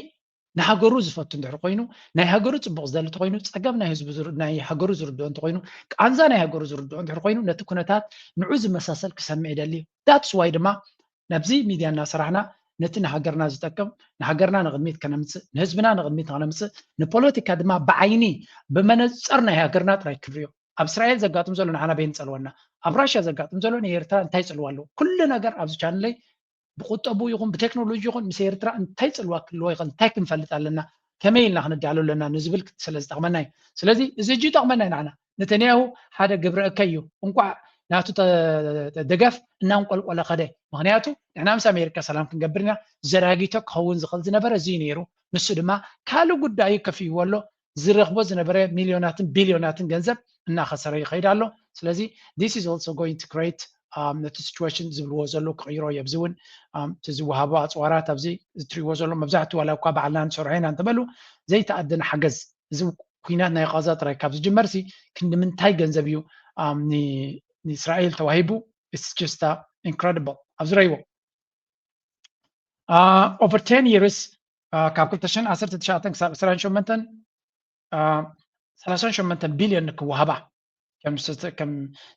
ንሃገሩ ዝፈቱ እንድሕር ኮይኑ ናይ ሃገሩ ፅቡቅ ዝደሊ እንተኮይኑ ፀገም ናይ ሃገሩ ዝርድኦ እንተኮይኑ ቃንዛ ናይ ሃገሩ ዝርድኦ እንድሕር ኮይኑ ነቲ ኩነታት ንዑ ዝመሳሰል ክሰምዕ ይደሊ እዩ ዳትስ ዋይ ድማ ናብዚ ሚድያ እናሰራሕና ነቲ ንሃገርና ዝጠቅም ንሃገርና ንቕድሚት ከነምፅእ ንህዝብና ንቕድሚት ከነምፅእ ንፖለቲካ ድማ ብዓይኒ ብመነፅር ናይ ሃገርና ጥራይ ክብርዮ ኣብ እስራኤል ዘጋጥም ዘሎ ንሓና ቤን ፀልወና ኣብ ራሽያ ዘጋጥም ዘሎ ንኤርትራ እንታይ ፅልዋ ኣለዎ ኩሉ ነገር ኣብዚ ቻነለይ ብቁጠቡ ይኹን ብቴክኖሎጂ ይኹን ምስ ኤርትራ እንታይ ፅልዋ ክልዎ ይኽእል እንታይ ክንፈልጥ ኣለና ከመይ ኢልና ክንዳሎ ኣለና ንዝብል ስለ ዝጠቕመና እዩ ስለዚ እዚ እጅ ይጠቕመና ንዓና ነተንያሁ ሓደ ግብረ እከይ እዩ እንኳዕ ናቱ ደገፍ እናንቆልቆለ ኸደ ምክንያቱ ንሕና ምስ ኣሜሪካ ሰላም ክንገብር ኢና ዘራጊቶ ክኸውን ዝኽእል ዝነበረ እዚ ነይሩ ንሱ ድማ ካልእ ጉዳዩ ከፍይዎ ኣሎ ዝረኽቦ ዝነበረ ሚልዮናትን ቢልዮናትን ገንዘብ እናኸሰረ ይኸይድ ኣሎ ስለዚ this is also going to create ነቲ ሲቹዌሽን ዝብልዎ ዘሎ ክቕይሮ የብዚ እውን እቲ ዝወሃቦ ኣፅዋራት ኣብዚ እትሪእዎ ዘሎ መብዛሕትኡ ዋላ እኳ ባዕልና ንሰርሖ ኢና እንትበሉ ዘይተኣደነ ሓገዝ እዚ ኩናት ናይ ቃዛ ጥራይ ካብ ዝጅመር ሲ ክንምንታይ ገንዘብ እዩ ንእስራኤል ተዋሂቡ it's just incredible ኣብዚ ረይዎ over 10 years ካብ 2019 ክሳብ 38 ቢልዮን ክወሃባ ከም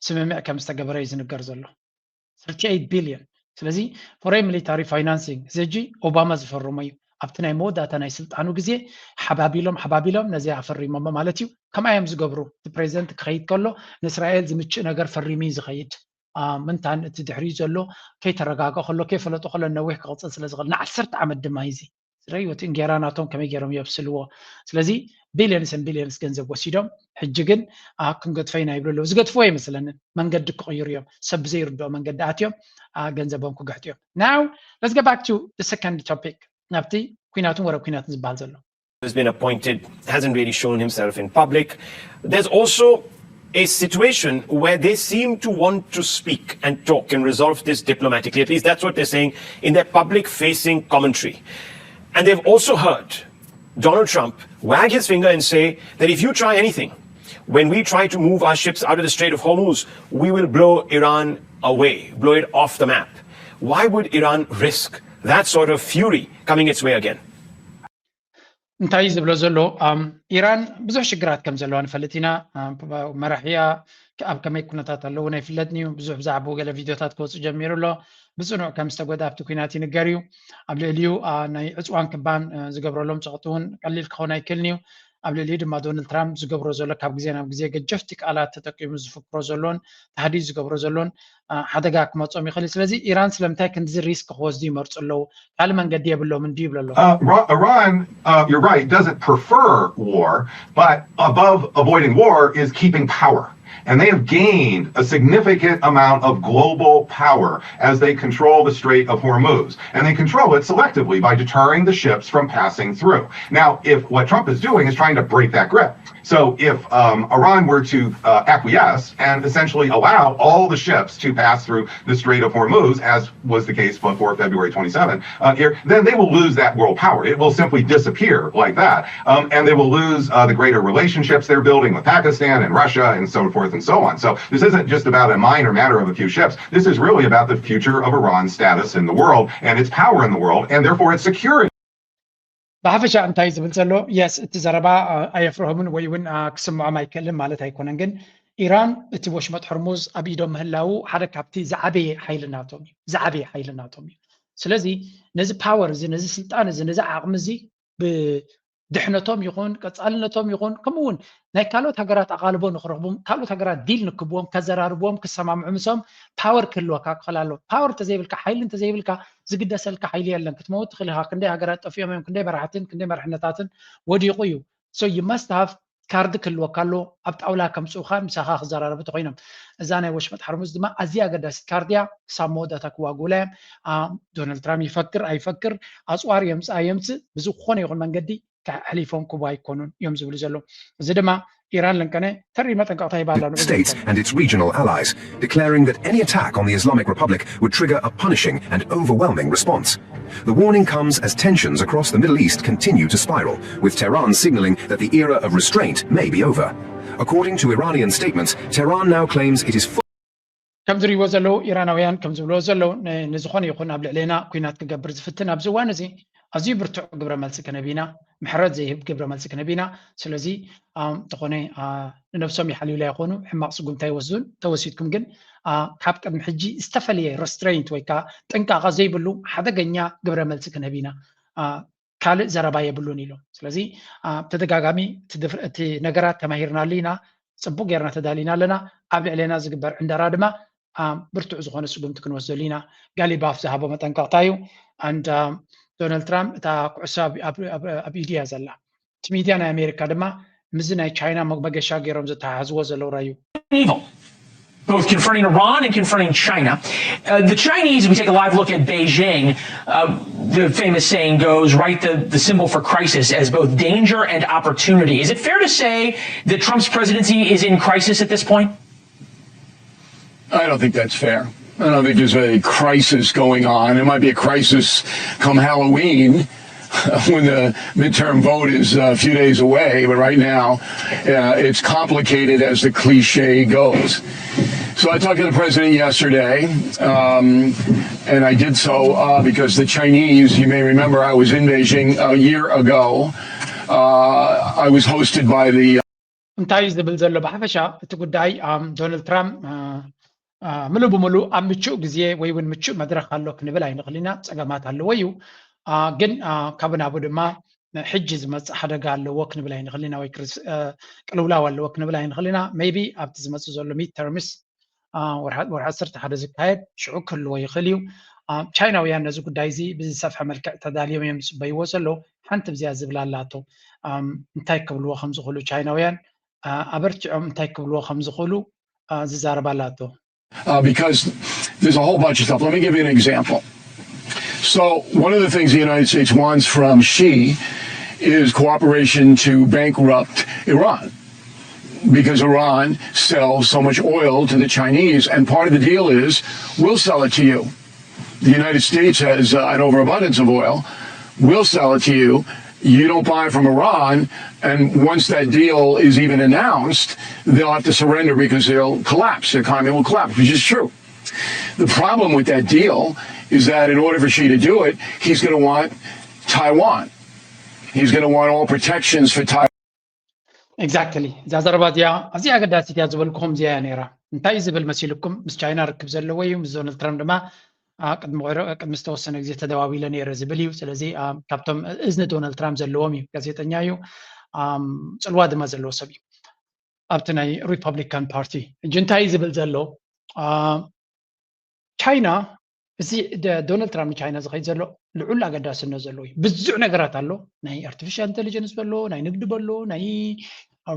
ስምምዕ ከም ዝተገበረ እዩ ዝንገር ዘሎ 38 ቢልዮን ስለዚ ፎሬን ሚሊታሪ ፋይናንሲንግ ዘጂ ኦባማ ዝፈርሞ እዩ ኣብቲ ናይ መወዳእታ ናይ ስልጣኑ ግዜ ሓባቢሎም ነዚ ኣፈሪሞሞ ማለት እዩ ከመይ ዝገብሩ እቲ ፕሬዚደንት ክኸይድ ከሎ ንእስራኤል ዝምችእ ነገር ፈሪሚ ዝኸይድ ምንታን እቲ ድሕሪ ዘሎ ከይተረጋግኦ ከሎ ከይፈለጦ ከሎ ነዊሕ ክቕፅል ስለ ዝኽእል ን10 ዓመት ድማ እዩ ስለይወት እንጌራናቶም ከመይ ገይሮም የብስልዎ ስለዚ ቢልዮንስ ገንዘብ ወሲዶም ሕጂ ግን ክንገድፈይና ይብሉ ዝገድፍዎ ይመስለንን መንገዲ ክቕይሩ እዮም ሰብ ዘይርድኦ መንገዲ ኣትዮም ገንዘቦም ክገሕጡ እዮም now let's go back to the second topic ናብቲ ኩናቱን ወረብ ኩናትን ዝበሃል ዘሎ has been appointed hasn't really shown himself in public there's also a situation where they seem to want to speak and talk and resolve this diplomatically at least that's what they're saying in their public facing commentary and they've also heard Donald Trump wag his finger and say that if you try anything, when we try to move our ships out of the Strait of Hormuz, we will blow Iran away, blow it off the map. Why would Iran risk that sort of fury coming its way again? እንታይ ዝብሎ ዘሎ ኢራን ብዙሕ ሽግራት ከም ዘለዋ ንፈልጥ ኢና መራሕያ ኣብ ከመይ ኩነታት ኣለዎ ናይ ፍለጥኒ ብዙሕ ብዛዕባ ገለ ቪድዮታት ክወፅእ ጀሚሩ ኣሎ ብፅኑዕ ከም ዝተጎዳ ኣብቲ ኩናት ይንገር እዩ ኣብ ልዕሊኡ ናይ ዕፅዋን ክባን ዝገብረሎም ፀቕጢ እውን ቀሊል ክኸውን ኣይክእልን እዩ ኣብ ልዕሊኡ ድማ ዶናልድ ትራምፕ ዝገብሮ ዘሎ ካብ ግዜ ናብ ግዜ ገጀፍቲ ቃላት ተጠቂሙ ዝፍክሮ ዘሎን ተሃዲድ ዝገብሮ ዘሎን ሓደጋ ክመፆም ይኽእል ስለዚ ኢራን ስለምንታይ ክንዚ ሪስክ ክወስዱ ይመርፁ ኣለዉ ካልእ መንገዲ የብሎም እንዲ ይብሎ ኣለዉ Iran, you're right, doesn't prefer war, but above avoiding war is keeping power. And they have gained a significant amount of global power as they control the Strait of Hormuz. And they control it selectively by deterring the ships from passing through. Now, if what Trump is doing is trying to break that grip. So if Iran were to acquiesce and essentially allow all the ships to pass through the Strait of Hormuz, as was the case before February 27, then they will lose that world power. It will simply disappear like that. And they will lose the greater relationships they're building with Pakistan and Russia and so forth and so on. So this isn't just about a minor matter of a few ships. This is really about the future of Iran's status in the world and its power in the world and therefore its security. ብሓፈሻ እንታይ ዝብል ዘሎ የስ እቲ ዘረባ ኣየፍርሆምን ወይ እውን ክስምዖም ኣይክእልን ማለት ኣይኮነን ግን ኢራን እቲ ወሽመጥ ሕርሙዝ ኣብ ኢዶም ምህላው ሓደ ካብቲ ዝዓበየ ሓይሊ ናቶም እዩ ስለዚ ነዚ ፓወር እዚ ነዚ ስልጣን እዚ ነዚ ዓቕሚ እዚ ብድሕነቶም ይኹን ቀፃልነቶም ይኹን ከምኡውን ናይ ካልኦት ሃገራት ኣቓልቦ ንክረኽቦም ካልኦት ሃገራት ዲል ንክብዎም ከዘራርብዎም ክሰማምዑ ምሶም ፓወር ክህልወካ ክኽእል ኣሎ ፓወር እንተዘይብልካ ሓይሊ እንተዘይብልካ ዝግደሰልካ ሓይሊ የለን ክትመውት ትኽእል ኢኻ ክንደይ ሃገራት ጠፊኦም እዮም ክንደይ መራሕትን ክንደይ መራሕነታትን ወዲቑ እዩ so you must have ካርድ ክህልወካ ኣሎ ኣብ ጣውላ ከምፅኡኻ ምሳኻ ክዘራረቡ ተኮይኖም እዛ ናይ ወሽመጥ ሕርሙዝ ድማ ኣዝያ ኣገዳሲት ካርድ እያ ክሳብ መወዳእታ ክዋግኡላ እዮም ዶናልድ ትራምፕ ይፈክር ኣይፈክር ኣፅዋር የምፅእ ብዝኾነ ይኹን መንገዲ ሕሊፎም ክቡ ኣይኮኑን እዮም ዝብሉ ዘሎ እዚ ድማ ኢራን ለንቀነ ተሪ መጠንቀቕታ ይባላ States and its regional allies, declaring that any attack on the Islamic Republic would trigger a punishing and overwhelming response. The warning comes as tensions across the Middle East continue to spiral, with Tehran signaling that the era of restraint may be over. According to Iranian statements, Tehran now claims it is ከም ዝሪእዎ ዘለዉ ኢራናውያን ከም ዝብልዎ ዘለዉ ንዝኾነ ይኹን ኣብ ልዕልና ኩናት ክገብር ዝፍትን ኣብዚ እዋን እዚ أزي برتع قبر ملسك كنبينا محرد زي هب قبر ملسك كنبينا سلزي تقوني نفسهم يحلوا لا يكونوا حما قصقون تايوزون توسيتكم جن كاب قد محجي استفليه رسترينت ويكا تنكا غزي بلو حدا جنيا قبر ملسك كنبينا ካልእ ዘረባ የብሉን ኢሎም ስለዚ ተደጋጋሚ ነገራት ተማሂርና ኣለና ጽቡቅ ጌርና ተዳሊና ኣለና ኣብ ልዕለና ዝግበር ዕንደራ ድማ ብርቱዕ ዝኾነ ስጉምቲ ክንወስደሉ ኢና ጋሊባፍ ዝሃቦ መጠንቀቕታ እዩ and ዶናልድ ትራምፕ እታ ኩዕሶ ኣብ ኢድያ ዘላ እቲ ሚድያ ናይ ኣሜሪካ ድማ ምዝ ናይ ቻይና መገሻ ገይሮም ዝተሓዝዎ ዘለዉ ራዩ both confronting Iran and confronting China. The Chinese, if we take a live look at Beijing, the famous saying goes, write the symbol for crisis as both danger and opportunity. Is it fair to say that Trump's presidency is in crisis at this point? I don't think that's fair. I don't think there's a crisis going on. It might be a crisis come Halloween when the midterm vote is a few days away, but right now it's complicated as the cliche goes. So I talked to the president yesterday, and I did so because the Chinese, you may remember, I was in Beijing a year ago. I was hosted by the... እንታይ ዝብል ዘሎ ብሓፈሻ እቲ ጉዳይ ዶናልድ ትራምፕ ምሉእ ብምሉእ ኣብ ምቹእ ግዜ ወይ እውን ምቹእ መድረክ ኣሎ ክንብል ኣይንኽእል ኢና ፀገማት ኣለዎ እዩ ግን ካብ ናቡ ድማ ሕጂ ዝመፅእ ሓደጋ ኣለዎ ክንብል ኣይንኽእል ኢና ወይ ቅልውላው ኣለዎ ክንብል ኣይንኽእል ኢና ሜይቢ ኣብቲ ዝመፅእ ዘሎ ሚድ ተርምስ ወርሓት 11 ዝካየድ ሽዑ ክህልዎ ይኽእል እዩ ቻይናውያን ነዚ ጉዳይ እዚ ብዝሰፍሐ መልክዕ ተዳልዮም እዮም ዝፅበይዎ ዘለዉ ሓንቲ ብዝያ ዝብላ ኣላቶ እንታይ ክብልዎ ከም ዝኽእሉ ቻይናውያን ኣበርቲዖም እንታይ ክብልዎ ከም ዝኽእሉ ዝዛረባ ኣላቶ because there's a whole bunch of stuff. Let me give you an example. So one of the things the United States wants from Xi is cooperation to bankrupt Iran because Iran sells so much oil to the Chinese, and part of the deal is we'll sell it to you. The United States has an overabundance of oil. We'll sell it to you. You don't buy from Iran, and once that deal is even announced, they'll have to surrender because they'll collapse. The economy will collapse, which is true. The problem with that deal is that in order for Xi to do it, he's going to want Taiwan. He's going to want all protections for Taiwan. Exactly. Zazarbadia, as I got that ዝብልኩም እዚኣ ነይራ እንታይ ዝብል መሲልኩም ምስ ቻይና ርክብ ዘለዎ እዩ ምስ ዶናልድ ትራምፕ ድማ ቅድሚ ዝተወሰነ ግዜ ተደዋዊለ ነይረ ዝብል እዩ ስለዚ ካብቶም እዝኒ ዶናልድ ትራምፕ ዘለዎም እዩ ጋዜጠኛ እዩ ፅልዋ ድማ ዘለዎ ሰብ እዩ ኣብቲ ናይ ሪፐብሊካን ፓርቲ እጂ እንታይ ዝብል ዘሎ ቻይና እዚ ዶናልድ ትራምፕ ንቻይና ዝኸይድ ዘሎ ልዑል ኣገዳስነት ዘለዎ እዩ ብዙሕ ነገራት ኣሎ ናይ ኣርቲፊሻል ኢንቴሊጀንስ በሎ ናይ ንግዲ በሎ ናይ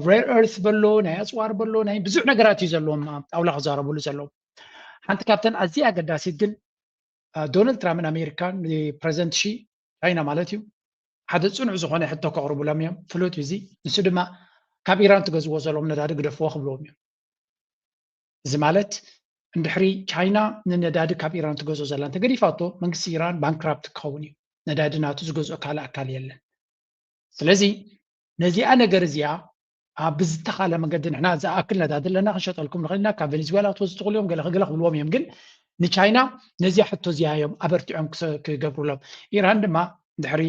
ሬር ኤርት በሎ ናይ ኣፅዋር በሎ ናይ ብዙሕ ነገራት እዩ ዘለዎም ጣውላ ክዛረብሉ ዘለዎም ሓንቲ ካብተን ኣዝያ ኣገዳሲት ግን ዶናልድ ትራምፕ ኣሜሪካን ፕሬዚደንት ሺ ቻይና ማለት እዩ ሓደ ፅኑዕ ዝኾነ ሕቶ ከቕርቡሎም እዮም ፍሉጥ እዩ እዚ ንሱ ድማ ካብ ኢራን ትገዝዎ ዘለዎም ነዳዲ ግደፍዎ ክብልዎም እዮም እዚ ማለት እንድሕሪ ቻይና ንነዳዲ ካብ ኢራን ትገዝኦ ዘላ እንተገዲፋቶ መንግስቲ ኢራን ባንክራፕት ክኸውን እዩ ነዳዲ ናቱ ዝገዝኦ ካልእ ኣካል የለን ስለዚ ነዚኣ ነገር እዚኣ ብዝተኻለ መንገዲ ንሕና ዝኣክል ነዳዲ ኣለና ክንሸጠልኩም ንኽእል ኢና ካብ ቬኔዙዌላ ክትወስዱ ትኽእሉ እዮም ገለ ክብልዎም እዮም ግን ንቻይና ነዚኣ ሕቶ እዚኣ እዮም ኣበርቲዖም ክገብሩሎም ኢራን ድማ ድሕሪ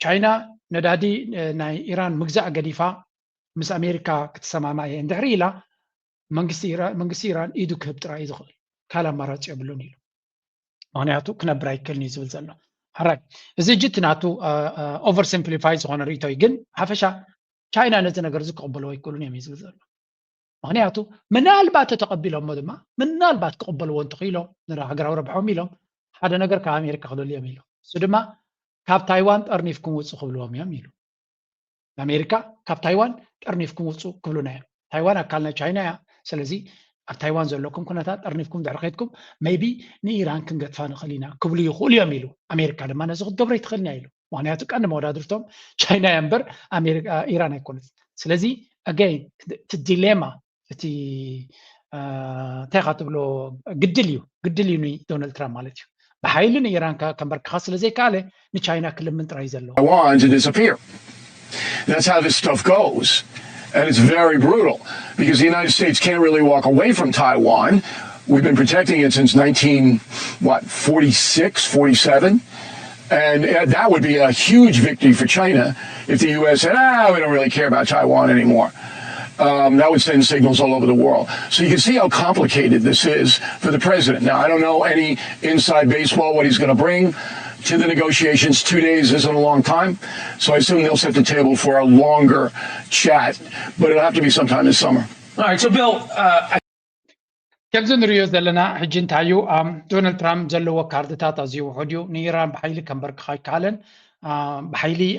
ቻይና ነዳዲ ናይ ኢራን ምግዛእ ገዲፋ ምስ ኣሜሪካ ክትሰማማዕ እየ እንድሕሪ ኢላ መንግስቲ ኢራን ኢዱ ክህብ ጥራይ እዩ ዝኽእል ካልእ ኣማራፂ የብሉን ኢሉ ምክንያቱ ክነብር ኣይክእልን እዩ ዝብል ዘሎ ሓራይ እዚ እጅ ናቱ ኦቨር ሲምፕሊፋይ ዝኾነ ርእቶ እዩ ግን ሓፈሻ ቻይና ነዚ ነገር እዚ ክቕበልዎ ኣይክእሉን እዮም እዩ ዝብል ዘሎ ምክንያቱ ምናልባት ተተቐቢሎሞ ድማ ምናልባት ክቕበልዎ እንተኽኢሎም ንሃገራዊ ረብሖም ኢሎም ሓደ ነገር ካብ ኣሜሪካ ክደልዩ እዮም ኢሉ እሱ ድማ ካብ ታይዋን ጠርኒፍኩም ውፁ ክብልዎም እዮም ኢሉ ኣሜሪካ ካብ ታይዋን ጠርኒፍኩም ውፁ ክብሉና እዮም ታይዋን ኣካል ናይ ቻይና እያ ስለዚ ኣብ ታይዋን ዘለኩም ኩነታት ጠርኒፍኩም ድሕሪ ከይድኩም ሜይቢ ንኢራን ክንገጥፋ ንኽእል ኢና ክብሉ ይኽእሉ እዮም ኢሉ ኣሜሪካ ድማ ነዚ ክትገብሮ ይትኽእልና ኢሉ ምክንያቱ ቀንዲ መወዳድርቶም ቻይና እያ እምበር ኢራን ኣይኮነት ስለዚ ኣገይን እቲ ዲሌማ እቲ እንታይ ኢኻ ትብሎ ግድል እዩ ዶናልድ ትራምፕ ማለት እዩ ብሓይሊ ንኢራን ከንበርክኻ ስለ ዘይከኣለ ንቻይና ክልምን ጥራይ ዘለዎ That's how this stuff goes. And it's very brutal because the United States can't really walk away from Taiwan. We've been protecting it since 47. And that would be a huge victory for China if the U.S. said, we don't really care about Taiwan anymore. That would send signals all over the world. So you can see how complicated this is for the president. Now, I don't know any inside baseball what he's going to bring to the negotiations. 2 days isn't a long time. So I assume they'll set the table for a longer chat, but it'll have to be sometime this summer. All right, so Bill, كم زنريو زلنا حجين تايو دونالد ترامب زلوا كاردتات أزيو وحديو نيران بحيلي كم برك خاي كالن بحيلي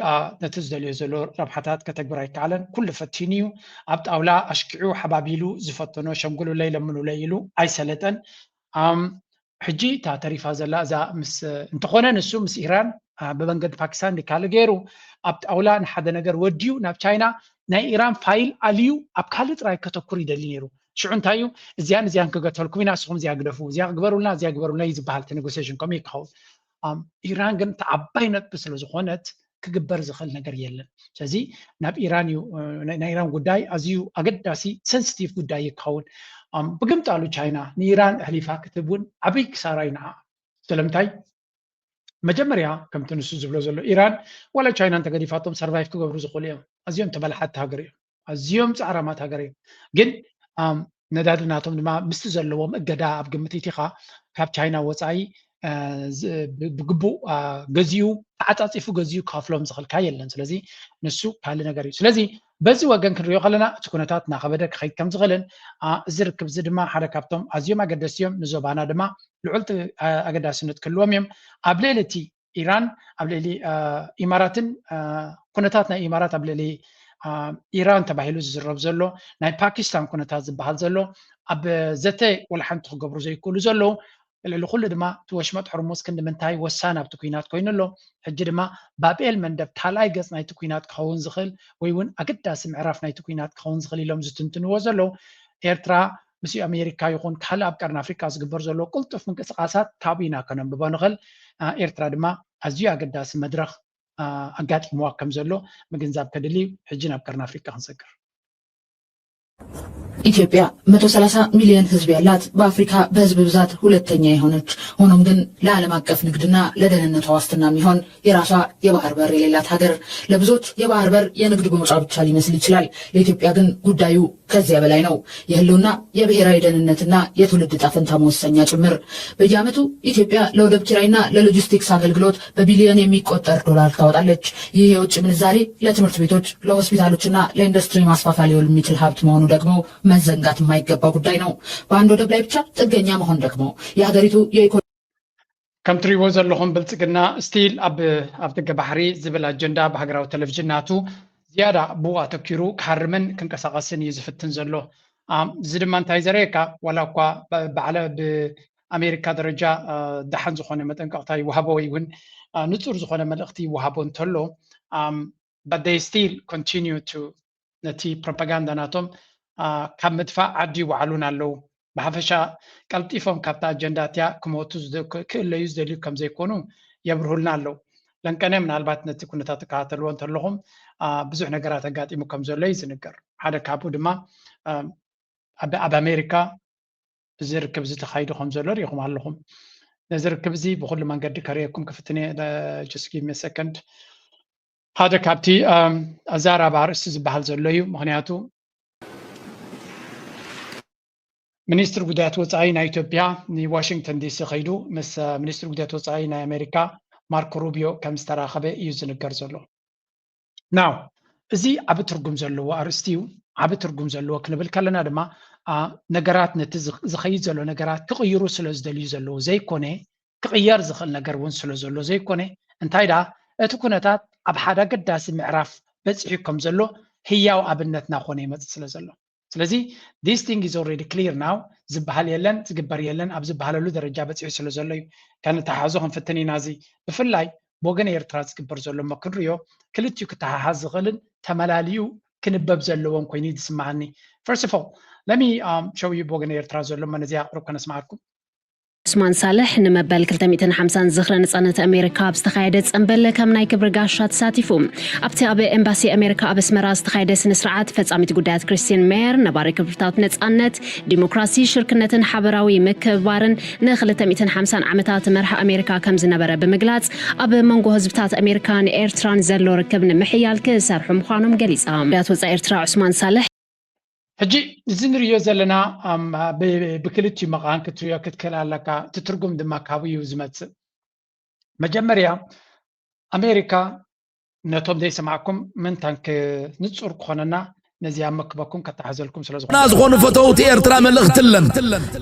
نتزدل يزلو ربحتات كتكبراي كالن كل فتينيو عبد أولا أشكعو حبابيلو زفتنو شمقلو ليلة منو ليلو أي سلتن حجي تا تعريف هذا لا زا مس انتخونا نسو مس إيران ببنجد باكستان دي كالجيرو عبد أولا نحدا نجر وديو ناب تشاينا نا إيران فايل أليو أب كالت راي كتكوري دلينيرو شو انتايو زيان كغتلكم ناسهم زيا غدفو زيا غبرولنا يزبحال تنيغوسيشن كوم يكحو إيران ግን ተዓባይነት ብስለ ዝኾነት ክግበር ዝኽእል ነገር የለን ስለዚ ናብ ኢራን ናይ ኢራን ጉዳይ ኣዝዩ ኣገዳሲ ሴንሲቲቭ ጉዳይ ይከውን ብግምጣሉ ቻይና ንኢራን ሕሊፋ ክትቡን ዓብይ ክሳራ ይንዓ ስለምታይ መጀመርያ ከምቲ ንሱ ዝብሎ ዘሎ ኢራን ወላ ቻይና እንተገዲፋቶም ሰርቫይቭ ክገብሩ ዝኽእሉ እዮም ኣዝዮም ተበላሓት ሃገር እዮም ኣዝዮም ፃዕራማት ሃገር እዮም ግን ነዳድናቶም ድማ ምስቲ ዘለዎም እገዳ ኣብ ግምት ኢቲኻ ካብ ቻይና ወፃኢ ብግቡእ ገዚኡ ተዓፃፂፉ ገዚኡ ካፍሎም ዝኽእልካ የለን ስለዚ ንሱ ካልእ ነገር እዩ ስለዚ በዚ ወገን ክንሪኦ ከለና እቲ ኩነታት እናኸበደ ክኸይድ ከም ዝኽእልን እዚ ርክብ እዚ ድማ ሓደ ካብቶም ኣዝዮም ኣገደስቲ እዮም ንዞባና ድማ ልዑል ኣገዳስነት ክህልዎም እዮም ኣብ ልዕሊ እቲ ኢራን ኣብ ልዕሊ ኢማራትን ኩነታት ናይ ኢማራት ኣብ ልዕሊ ኢራን ተባሂሉ ዝዝረብ ዘሎ ናይ ፓኪስታን ኩነታት ዝበሃል ዘሎ ኣብ ዘተ ወላሓንቲ ክገብሩ ዘይክእሉ ዘለዉ ልዕሊ ኩሉ ድማ እቲ ወሽመጥ ሕርሙዝ ክንዲ ምንታይ ወሳን ኣብቲ ኩናት ኮይኑ ኣሎ ሕጂ ድማ ባብኤል መንደብ ካልኣይ ገፅ ናይቲ ኩናት ክኸውን ዝኽእል ወይ እውን ኣገዳሲ ምዕራፍ ናይቲ ኩናት ክኸውን ዝኽእል ኢሎም ዝትንትንዎ ዘለዉ ኤርትራ ምስ ኣሜሪካ ይኹን ካልእ ኣብ ቀርኒ ኣፍሪካ ዝግበር ዘሎ ቅልጡፍ ምንቅስቃሳት ካብኡ ኢና ከነንብቦ ንኽእል ኤርትራ ድማ ኣዝዩ ኣገዳሲ መድረኽ ኣጋጢምዋ ከም ዘሎ ምግንዛብ ከድሊ ሕጂ ናብ ቀርኒ ኣፍሪካ ክንሰግር ኢትዮጵያ 130 ሚሊዮን ህዝብ ያላት በአፍሪካ በህዝብ ብዛት ሁለተኛ የሆነች ሆኖም ግን ለዓለም አቀፍ ንግድና ለደህንነቷ ዋስትና የሚሆን የራሷ የባህር በር የሌላት ሀገር ለብዙዎች የባህር በር የንግድ መውጫ ብቻ ሊመስል ይችላል። ለኢትዮጵያ ግን ጉዳዩ ከዚያ በላይ ነው። የህልውና የብሔራዊ ደህንነትና የትውልድ ዕጣ ፈንታ መወሰኛ ጭምር። በየዓመቱ ኢትዮጵያ ለወደብ ኪራይና ለሎጂስቲክስ አገልግሎት በቢሊዮን የሚቆጠር ዶላር ታወጣለች። ይህ የውጭ ምንዛሬ ለትምህርት ቤቶች፣ ለሆስፒታሎችና ለኢንዱስትሪ ማስፋፋት ሊውል የሚችል ሀብት መሆኑ ደግሞ መዘንጋት የማይገባ ጉዳይ ነው። በአንድ ወደብ ላይ ብቻ ጥገኛ መሆን ደግሞ የሀገሪቱ የኢኮኖሚ ከም ትሪእዎ ዘለኹም ብልፅግና ስቲል ኣብ ደገ ባሕሪ ዝብል ኣጀንዳ ብሃገራዊ ቴሌቭዥን ናቱ ዝያዳ ብኡ ኣተኪሩ ክሃርምን ክንቀሳቐስን እዩ ዝፍትን ዘሎ እዚ ድማ እንታይ ዘርእየካ ዋላ እኳ ባዕለ ብኣሜሪካ ደረጃ ደሓን ዝኾነ መጠንቀቕታ ይወሃቦ ወይ እውን ንፁር ዝኾነ መልእኽቲ ይወሃቦ እንተሎ but they still continue to ነቲ ፕሮፓጋንዳ ናቶም ካብ ምድፋዕ ዓዲ ይወዓሉን ኣለዉ ብሓፈሻ ቀልጢፎም ካብታ ኣጀንዳ እትያ ክመቱ ክእለዩ ዝደልዩ ከም ዘይኮኑ የብርሁልና ኣለዉ ለንቀነ ምናልባት ነቲ ኩነታት ተከታተልዎ እንተለኹም ብዙሕ ነገራት ኣጋጢሙ ከም ዘሎ እዩ ዝንገር ሓደ ካብኡ ድማ ኣብ ኣሜሪካ እዚ ርክብ እዚ ተኻይዱ ከም ዘሎ ሪኢኹም ኣለኹም ነዚ ርክብ እዚ ብኩሉ መንገዲ ከርእየኩም ክፍትነ just give me a second ሓደ ካብቲ ኣዛራባ ኣርእስቲ ዝበሃል ዘሎ እዩ ምክንያቱ ሚኒስትር ጉዳያት ወፃኢ ናይ ኢትዮጵያ ንዋሽንግተን ዲሲ ኸይዱ ምስ ሚኒስትር ጉዳያት ወፃኢ ናይ ኣሜሪካ ማርኮ ሩቢዮ ከም ዝተራኸበ እዩ ዝንገር ዘሎ ናው እዚ ዓብ ትርጉም ዘለዎ ኣርእስቲ እዩ ዓብ ትርጉም ዘለዎ ክንብል ከለና ድማ ነገራት ነቲ ዝኸይድ ዘሎ ነገራት ክቕይሩ ስለ ዝደልዩ ዘለዉ ዘይኮነ ክቕየር ዝኽእል ነገር እውን ስለ ዘሎ ዘይኮነ እንታይ ዳ እቲ ኩነታት ኣብ ሓደ ኣገዳሲ ምዕራፍ በፂሑ ከም ዘሎ ህያው ኣብነት ናኾነ ይመፅእ ስለ ዘሎ ስለዚ this thing is already clear now ዝበሃል የለን ዝግበር የለን ኣብ ዝበሃለሉ ደረጃ በፂሑ ስለ ዘሎ እዩ ከንተሓሓዞ ክንፍትን ኢና እዚ ብፍላይ ብወገን ኤርትራ ዝግበር ዘሎ እሞ ክንሪኦ ክልቲኡ ክተሓሓዝ ዝኽእልን ተመላልዩ ክንበብ ዘለዎም ኮይኑ ዝስማዓኒ first of all let me show you ብወገን ኤርትራ ዘሎ መ ነዚያ ኣቕርብ ከነስማዓኩም عثمان صالح نمبل 250 زخرة نصنة أمريكا بستخايدة تنبل كم ناي كبر قاشات ساتفهم أبتي أبي إمباسي أمريكا أبسمرا استخايدة سنسرعات فتسامي قدات كريستيان مير نباري كبرتات نتصنت ديمقراسي شركنة حبراوي مكبارن نخلة 250 عمتات مرح أمريكا كم زنبرة بمقلات أبي منقو هزبتات أمريكان إيرتران زلو ركبن محيال كسر حمخانم قليس بيات وزا إيرترا عثمان صالح ሕጂ ዝንሪዮ ዘለና ብክልቲኡ መቃን ክትሪዮ ክትከላለካ ትትርጉም ድማ ካብዩ ዝመጽእ መጀመርያ ኣሜሪካ ነቶም ዘይሰማዕኩም ምንታን ንጹር ክኾነና نزيا مكبكم كتحزلكم سلازم ناس غون فتوت إيرترا ملغتلن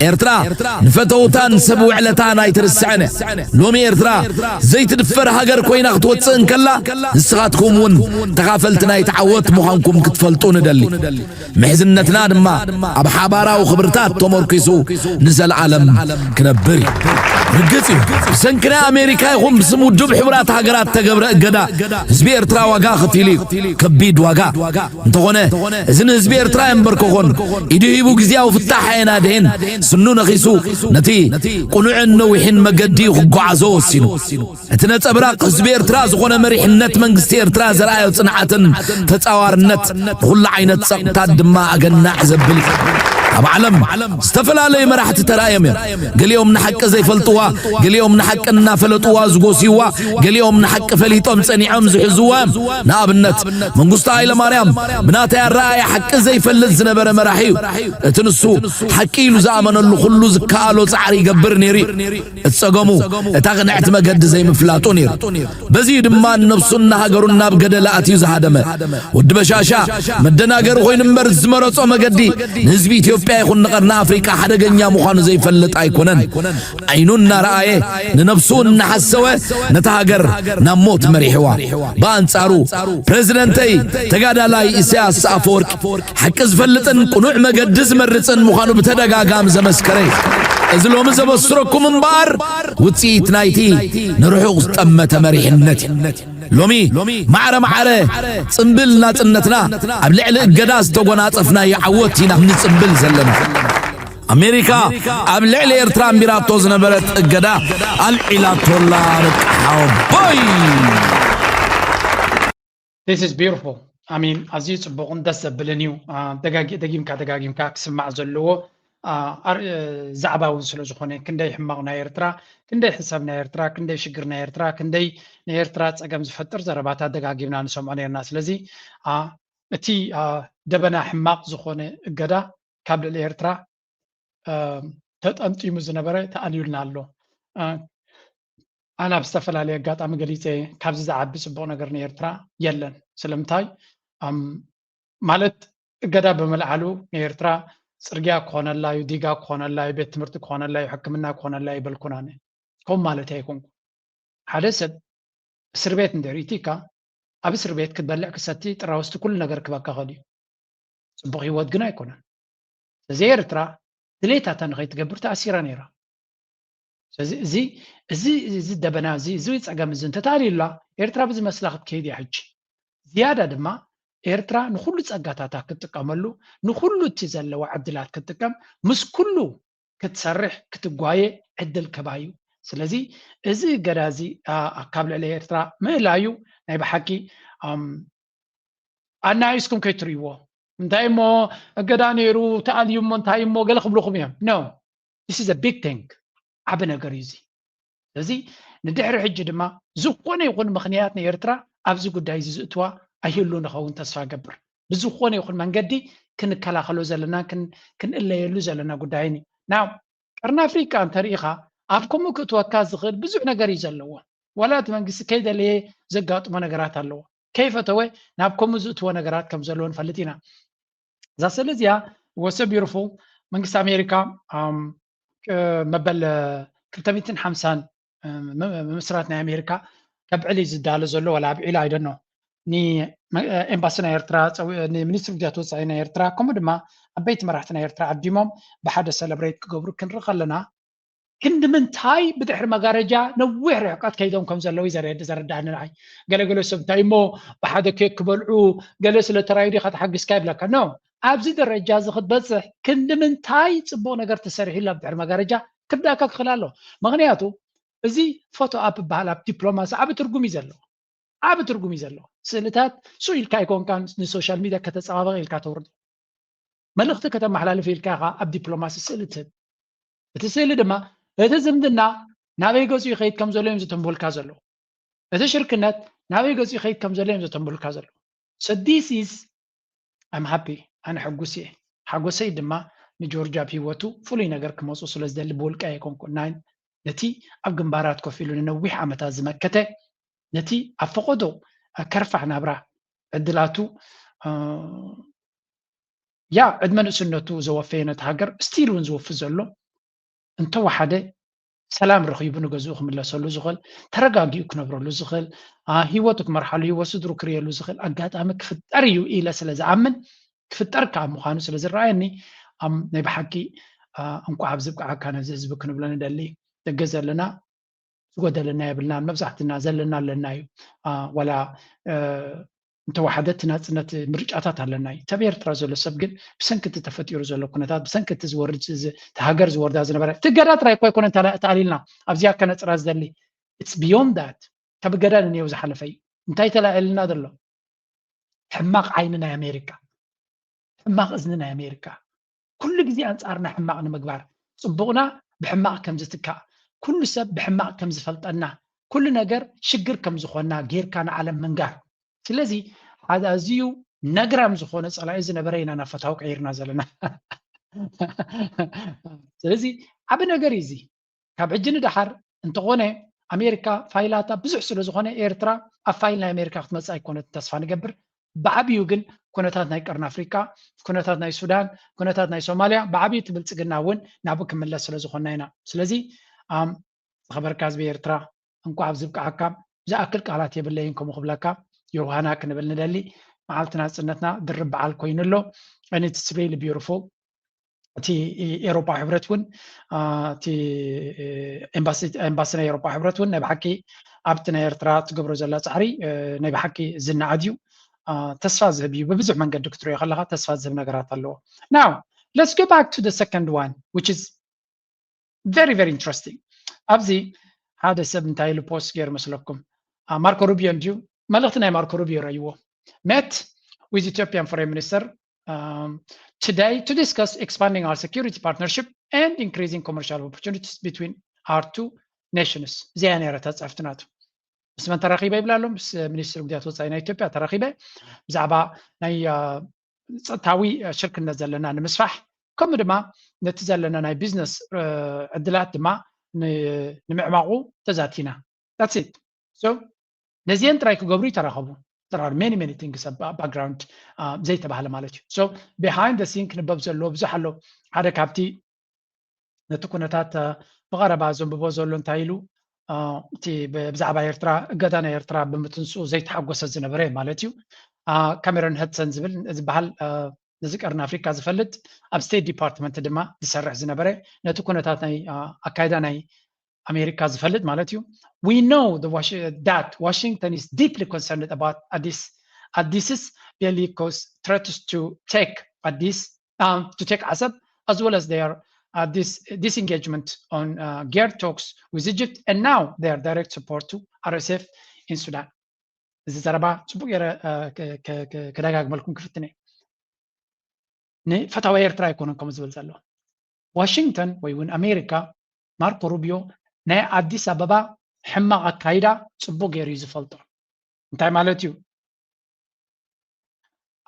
إيرترا نفتوتان سبو علتانا يترسعنا لومي إيرترا زي تدفر هاجر كوين أخطوتسن كلا نسخاتكم ون تغافلتنا يتعوت مخانكم كتفلتون دلي محزنتنا دما أب حبارا وخبرتات تومر كيسو نزل عالم كنبري رجتي سنكنا أمريكا يقوم بسمو دب حبرات هاجرات تجبر جدا زبي إيرترا وجا ختيلي كبيد وجا انتغونه إذن زبي إيرترا ينبركون يديه بوجزيا وفتح عينا دهن سنون خيسو نتي قنوع النوحين مجدي وقعزو سينو اتنات أبراق زبي إيرترا زغونه مريح النت من قستي إيرترا زراعي وصنعة تتصور النت كل عينة سقطات دماء جناح زبلي أبو علم استفل علي مرحت ترايم قال يوم نحك زي فلطوا قال يوم نحك إننا فلطوا زقوسيوا قال يوم نحك فليتهم سني عمز حزوام ناب النت من قصة إلى مريم بنات الرأي حك زي فلز نبر مراحيو تنسو حكي له زامن اللي خلو زكالو سعري قبر نيري اتسقمو اتغنعت مقد زي مفلاتو نير بزيد ما نفسنا هقرنا بقد لا أتيوز هادمه ودبشاشا مدنا قروين مرز مرصو مقدي نزبي بيخون نقرنا أفريقيا حدا جنيا مخانو زي فلت أيكونن عينونا رأيه ننفسون نحسوه نتهاجر نموت مريحوا بانصارو بريزيدنتي تقادا لاي إسياس أفورك حكز فلتن قنوع مقدس مرسن مخانو بتدقا قام زمسكري إذلهم زبصركم منبار وتسيت نايتي نروحو استمت مريح النتي لومي معره صنبلنا تنتنا أبلع القداس توقنا طفنا يعوتنا من صنبل زلنا أمريكا أبلع لإيرترا ميراتوز نبرت القدا العلاط الله ركحاو باي This is beautiful. I mean عزيز بقول دس بلنيو دقاقيم كسمع زلوا زعباون سلو زخونه كندي حماقنا إيرترا كندي حسابنا إيرترا كندي شجرنا إيرترا كندي نيرترا تسقم زفتر زرباتها دقاقيمنا نسمعنا الناس لذي اتي دبنا حماق زخونه قدا كابل الإيرترا تأنتي مزنبرة تأنيلنا له أنا بستفل عليه قاط أم قليتي كابز زعب بسبونا قرن إيرترا يلن سلمتاي مالت قدا بملعلو إيرترا صرجع كون الله يديجا كون الله يبيت مرت كون الله يحكمنا كون الله يبلكونانه كم مالته يكون حدث سربيت ندريتيكا أبي سربيت كتبلع كساتي تراوست كل نجار كباكا غادي بغي ودقنا يكونن زير ترى دليتا تنغي تقبر تأثيرا نيرا زي دبنا زي تسقم زين تتالي الله إيرترا بزي مسلاخت كيدي حج زيادة دما إيرترا نخلو تسقاتاتا كتقاملو نخلو تزل وعدلات كتقام مس كله كتسرح كتقواي عدل كبايو سلازي ازي قرازي قابل على إيرترا ما لايو ناي بحكي أنا عايزكم كيتريوه دايمو قدانيرو تعاليو من تايمو قال خبلوكم يهم no this is a big thing عبنا قريزي سلازي ندحر حج دما زقوني يكون مخنياتنا إيرترا أبزي قداي زيزتوا أهيلو نخون تسفى قبر بزخوني يخون من قدي كن كلا خلو زلنا كن إلا يلو زلنا قدايني ناو قرنا أفريقيا عن تاريخها أفكم كتوا كاز غير بزوع نقري زلوا ولا تمنقس كيدا ليه زقات ما نقرات اللوا كيف توي نابكم زوتوا نقرات كم زلون فلتينا ذا سلزيا was so beautiful منقس أمريكا مبل 350 مسراتنا أمريكا كبعلي زدال زلوا ولا بعلي I don't know ني إمباسنا إيرترا ني منستر بدياتو صعينا إيرترا كم دما أبيت مرحتنا إيرترا عبديمهم بحد سلبريت كجبر كن رقلنا كند من تاي بدحر مغارجا نوير عقات كيدهم كم زلوا يزرد عنا العي قالوا سبتايمو بحد كيك بلعو قالوا سلترايدي خد حق سكايب لك نو أبزيد الرجال زخد بس كند من تاي صبو نقر تسرح إلا بدحر مغارجا ክዳካ ክኽላሎ ምክንያቱ እዚ ፎቶ አፕ በሃል ኣብ ዲፕሎማሲ ዓብ ትርጉም እዩ ዘለዎ ዓብ ትርጉም እዩ ዘለዎ ስእልታት ሱ ኢልካ ይኮንካ ንሶሻል ሚድያ ከተፀባበቕ ኢልካ ተውርዶ መልእኽቲ ከተመሓላልፍ ኢልካ ኣብ ዲፕሎማሲ ስእሊ ትህብ እቲ ስእሊ ድማ እቲ ዝምድና ናበይ ገፁ ይኸይድ ከም ዘሎ እዮም ዝተንብልካ ዘለዎ እቲ ሽርክነት ናበይ ገፁ ይኸይድ ከም ዘሎ እዮም ዝተንብልካ ዘለዎ so this is I'm happy ኣነ ሕጉስ እየ ሓጎሰይ ድማ ንጆርጅ ኣብ ሂወቱ ፍሉይ ነገር ክመፁ ስለ ዝደሊ ብውልቃ ይኮንኩ ነቲ ኣብ ግንባራት ኮፍ ኢሉ ንነዊሕ ዓመታት ዝመከተ ነቲ ኣብ ፈቆዶ ከርፋሕ ናብራ ዕድላቱ ያ ዕድመ ንእስነቱ ዘወፈየ ነቲ ሃገር ስቲል እውን ዝወፍእ ዘሎ እንተወሓደ ሰላም ረኺቡ ንገዝኡ ክምለሰሉ ዝኽእል ተረጋጊኡ ክነብረሉ ዝኽእል ሂወቱ ክመርሓሉ ሂወት ስድሩ ክርየሉ ዝኽእል ኣጋጣሚ ክፍጠር እዩ ኢለ ስለ ዝኣምን ክፍጠር ከዓ ምዃኑ ስለ ዝረኣየኒ ናይ ብሓቂ እንኳ ኣብ ዝብቃዓካ ነዚ ህዝቢ ክንብሎ ንደሊ ደገ ዘለና ዝጎደለና የብልና መብዛሕትና ዘለና ኣለና እዩ ወላ እንተወሓደ ናፅነት ምርጫታት ኣለና እዩ ተብ ኤርትራ ዘሎ ሰብ ግን ብሰንኪ ተፈጢሩ ዘሎ ኩነታት ብሰንኪ ዝወርድ ሃገር ዝወርዳ ዝነበረ ትገዳ ጥራይ እኳ ኣይኮነን ተኣሊልና ኣብዚኣ ከነፅራ ዝደሊ it's beyond that ካብ ገዳ ንኔው ዝሓለፈ እዩ እንታይ ተላዒልና ዘሎ ሕማቕ ዓይኒ ናይ ኣሜሪካ ሕማቕ እዝኒ ናይ ኣሜሪካ ኩሉ ግዜ ኣንጻርና ሕማቕ ንምግባር ፅቡቕና ብሕማቕ ከም ዝትካእ ኩሉ ሰብ ብሕማቕ ከም ዝፈልጠና ኩሉ ነገር ሽግር ከም ዝኾና ጌርካ ንዓለም ምንጋር ስለዚ ሓደ ኣዝዩ ነግራም ዝኾነ ፀላኢ ዝነበረ ኢና ናፈታው ቀይርና ዘለና ስለዚ ዓብ ነገር እዚ ካብ ሕጂ ንድሓር እንተኾነ ኣሜሪካ ፋይላታ ብዙሕ ስለ ዝኾነ ኤርትራ ኣብ ፋይል ናይ ኣሜሪካ ክትመፅእ ኣይኮነት ተስፋ ንገብር ብዓብዩ ግን ኩነታት ናይ ቀርኒ ኣፍሪካ ኩነታት ናይ ሱዳን ኩነታት ናይ ሶማልያ ብዓብዩ ትብልፅግና እውን ናብኡ ክምለስ ስለ ዝኾና ኢና ስለዚ ዝኸበርካ ህዝቢ ኤርትራ እንኳ ኣብ ዝብቃዓካ ዝኣክል ቃላት የብለይን ከምኡ ክብለካ ዮሃና ክንብል ንደሊ መዓልቲ ናፅነትና ድርብ በዓል ኮይኑ ኣሎ and it's really beautiful እቲ ኤሮፓ ሕብረት እውን እቲ ኤምባሲ ናይ ኤሮፓ ሕብረት እውን ናይ ብሓቂ ኣብቲ ናይ ኤርትራ ትገብሮ ዘላ ፃዕሪ ናይ ብሓቂ ዝናዓድ እዩ ተስፋ ዝህብ እዩ ብብዙሕ መንገዲ ክትሪኦ ከለካ ተስፋ ዝህብ ነገራት ኣለዎ now let's go back to the second one which is very very interesting ኣብዚ ሓደ ሰብ እንታይ ኢሉ ፖስት ገይሩ መስለኩም ማርኮ ሩቢዮ እንድዩ መልእኽቲ ናይ ማርኮ ሩቢዮ ረይዎ met with Ethiopian Foreign Minister today to discuss expanding our security partnership and increasing commercial opportunities between our two nations زي أنا رأيت أفتناته بس من تراخيبه يبلالهم بس منيستر بديات وصاينا إثيوبيا تراخيبه زعبا ناي تاوي شركة نزل لنا نمسفح كم دما نتزل لنا ناي بيزنس عدلات دما نمعمعو تزاتينا that's it so نزين ترايكو قبري تراخبو there are many things background زي تبعها مالتي so behind the scene كنبب زلو بزحلو هذا كابتي نتكونتات بغربا زنببو زلو انتايلو تي بزعبا ኤርትራ ገዳና ኤርትራ ብምትንሱ ዘይተሓጎሰ ዝነበረ ማለትዩ ካሜሮን ሄድሰን ዝበሃል ነዚ ቀርኒ ኣፍሪካ ዝፈልጥ ኣብ ስቴት ዲፓርትመንት ድማ ዝሰርሕ ዝነበረ ነቲ ኩነታት ናይ ኣካይዳ ናይ ኣሜሪካ ዝፈልጥ ማለትዩ we know that Washington is deeply concerned about Addis's bellicose threats to take Assad as well as their disengagement on geared talks with Egypt and now their direct support to RSF in Sudan. እዚ ዘረባ ጽቡቅ ከደጋግመልኩም ክፍትነ ንፈታዊ ኤርትራ ይኮነን ከም ዝብል ዘሎ ዋሽንግተን ወይ እውን ኣሜሪካ ማርኮ ሩቢዮ ናይ ኣዲስ ኣበባ ሕማቕ ኣካይዳ ጽቡቅ ገይሩ ዝፈልጦ እንታይ ማለት እዩ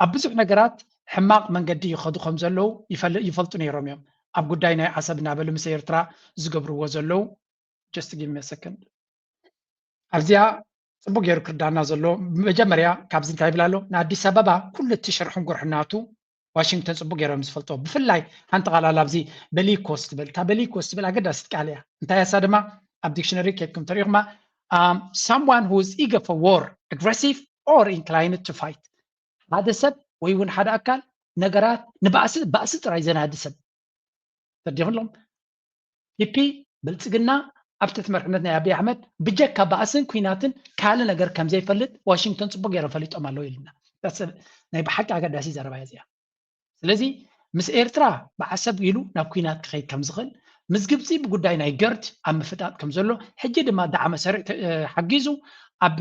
ኣብ ብዙሕ ነገራት ሕማቕ መንገዲ ይኸዱ ከም ዘለው ይፈልጡ ነይሮም እዮም ኣብ ጉዳይ ናይ ዓሰብ ናበሉ ምስ ኤርትራ ዝገብርዎ ዘለው just give me a second ኣብዚያ ጽቡቅ ገይሩ ክርዳና ዘሎ መጀመርያ ካብዚ እንታይ ይብላሎ ንኣዲስ ኣበባ ኩሉ እቲ ሽርሕን ጉርሕናቱ ዋሽንግተን ጽቡቅ ገይሮም ዝፈልጦ ብፍላይ ሓንቲ ቃል ኣላ ኣብዚ በሊኮስ ትብል እታ በሊኮስ ትብል ኣገዳሲት ቃል እያ እንታይ እሳ ድማ ኣብ ዲክሽነሪ ከይድኩም ተሪኢኹማ someone who is eager for war aggressive or inclined to fight ሓደ ሰብ ወይ እውን ሓደ ኣካል ነገራት ንባእሲ ጥራይ ዘናዲ ሰብ ተዲኹሎም ፒፒ ብልጽግና ኣብ ትመርሕነት ናይ ኣብይ ኣሕመድ ብጀካ ባእስን ኩናትን ካልእ ነገር ከም ዘይፈልጥ ዋሽንግተን ጽቡቅ ገይሮም ፈሊጦም ኣለዉ ኢልና ናይ ብሓቂ ኣገዳሲ ዘረባ እዚኣ ስለዚ ምስ ኤርትራ ብዓሰብ ኢሉ ናብ ኩናት ክኸይድ ከም ዝኽእል ምስ ግብፂ ብጉዳይ ናይ ገርድ ኣብ ምፍጣጥ ከም ዘሎ ሕጂ ድማ ዳዕመ ሰሪዕ ሓጊዙ ኣብ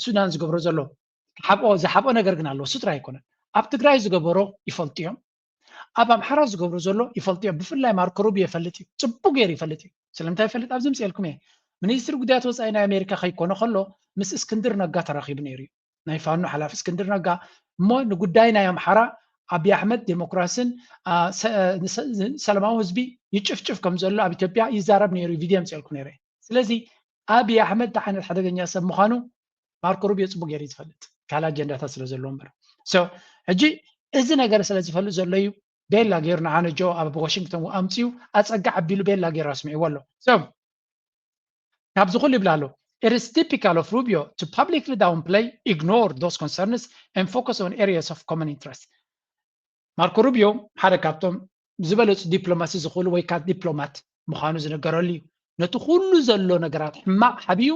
ሱዳን ዝገብሮ ዘሎ ዝሓብኦ ነገር ግን ኣሎ ስጥራ ኣይኮነን ኣብ ትግራይ ዝገበሮ ይፈልጡ እዮም ኣብ ኣምሓራ ዝገብሮ ዘሎ ይፈልጡ እዮም ብፍላይ ማርኮ ሩቢዮ ይፈልጥ እዩ ጽቡቕ ጌሩ ይፈልጥ እዩ ስለምንታይ ይፈልጥ ኣብዚ ምጽልኩም እየ ሚኒስትሪ ጉዳያት ወፃኢ ናይ ኣሜሪካ ከይኮነ ከሎ ምስ እስክንድር ነጋ ተራኺቡ ነይሩ እዩ ናይ ፋኖ ሓላፊ እስክንድር ነጋ እሞ ንጉዳይ ናይ ኣምሓራ አብይ አሕመድ ዴሞክራሲን ሰላማዊ ህዝቢ ይጭፍጭፍ ከም ዘሎ ኣብ ኢትዮጵያ ይዛረብ ነይሩ ቪድዮ ምጽልኩ ነይሩ ስለዚ አብይ አሕመድ ተሓነት ሓደገኛ ሰብ ምዃኑ ማርኮ ሩቢዮ ጽቡቕ ጌሩ ይፈልጥ ካላ አጀንዳታት ስለ ዘሎ እምበር ሶ ሕጂ እዚ ነገር ስለ ዝፈልጥ ዘሎ እዩ ቤላ ጌሩ ንዓነ ጆ ኣብ ዋሽንግተን ኣምፅኡ ኣጸጋ ዓቢሉ ቤላ ጌሩ ኣስሚዕዎ ኣሎ ሶ ካብ ዝኹሉ ይብላ ኣሎ It is typical of Rubio to publicly downplay, ignore those concerns, and focus on areas of common interest. ማርኮ ሩቢዮ ሓደ ካብቶም ዝበለፁ ዲፕሎማሲ ዝኽእሉ ወይ ከዓ ዲፕሎማት ምዃኑ ዝነገረሉ እዩ ነቲ ኩሉ ዘሎ ነገራት ሕማቕ ሓቢዩ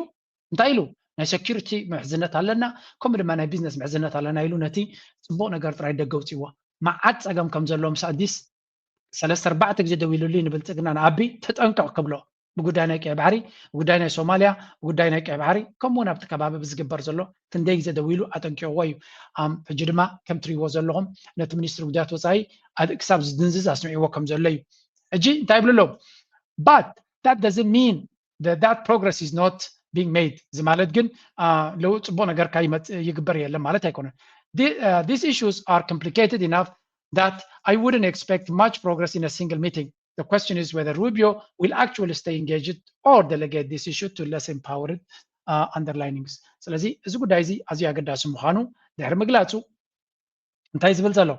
እንታይ ኢሉ ናይ ሴኩሪቲ ምሕዝነት ኣለና ከምኡ ድማ ናይ ቢዝነስ ምሕዝነት ኣለና ኢሉ ነቲ ጽቡቕ ነገር ጥራይ ደገውፅዎ መዓት ፀገም ከም ዘሎ ምስ ኣዲስ 3-4 ግዜ ደው ኢሉሉ ንብልጽግና ንኣቢ ተጠንቀቕ ክብሎ ብጉዳይ ናይ ቀይ ባሕሪ ብጉዳይ ናይ ሶማልያ ብጉዳይ ናይ ቀይ ባሕሪ ከምኡ ናብቲ ከባቢ ብዝግበር ዘሎ ክንደይ ግዜ ደው ኢሉ ኣጠንቂቕዎ እዩ ሕጂ ድማ ከም ትሪእዎ ዘለኹም ነቲ ሚኒስትሪ ጉዳያት ወፃኢ ክሳብ ዝድንዝዝ ኣስሚዕዎ ከም ዘሎ እዩ ሕጂ እንታይ ይብሉ ኣለዉ but that doesn't mean that progress is not being made እዚ ማለት ግን ለው ጽቡቕ ነገርካ ይግበር የለን ማለት ኣይኮነን these issues are complicated enough that I wouldn't expect much progress in a single meeting. The question is whether Rubio will actually stay engaged or delegate this issue to less empowered underlinings. ስለዚህ እዚ ጉዳይ እዚ ኣዝዩ ኣገዳሲ ምዃኑ ድሕሪ ምግላፁ እንታይ ዝብል ዘሎ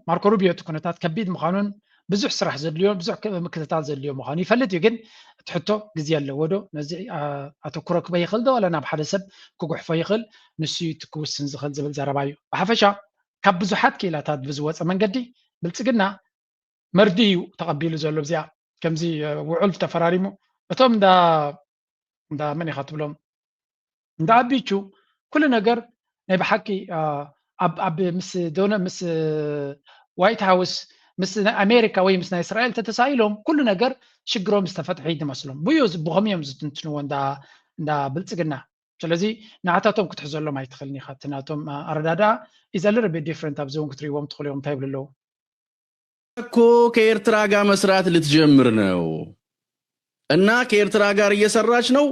ማርኮ ሩቢዮ እቲ ኩነታት ከቢድ ምዃኑን ብዙሕ ስራሕ ዘድልዮ ብዙሕ ምክትታል ዘድልዮ ምዃኑ ይፈልጥ እዩ ግን ትሕቶ ግዜ ኣለዎ ዶ ነዚ ኣተኩሮ ክበ ይኽእል ዶ ወላ ናብ ሓደ ሰብ ክጉሕፎ ይኽእል ንሱ ትክውስን ዝኽእል ዝብል ዘረባ እዩ ብሓፈሻ ካብ ብዙሓት ክኢላታት ብዝወፀ መንገዲ ብልጽግና መርዲ እዩ ተቐቢሉ ዘሎ ብዚኣ ከምዚ ውዑል ተፈራሪሙ እቶም እንዳ መን ኢኻ ትብሎም እንዳ ኣቢቹ ኩሉ ነገር ናይ ብሓቂ ኣብ ምስ ዋይት ሃውስ ምስ ኣሜሪካ ወይ ምስ ናይ እስራኤል ተተሳኢሎም ኩሉ ነገር ሽግሮም ዝተፈትሐ ይመስሎም ብዩ ብኸመይ እዮም ዝትንትንዎ እንዳ ብልጽግና ስለዚ ንዓታቶም ክትሕዘሎም ኣይትኽእልኒ ኢኻ እቲ ናቶም ኣረዳዳ is a little bit different ኣብዚ እውን ክትሪእዎም ትኽእሉ እዮም እንታይ ይብሉ ኣለዉ እኮ ከኤርትራ ጋር መስራት ልትጀምር ነው እና ከኤርትራ ጋር እየሰራች ነው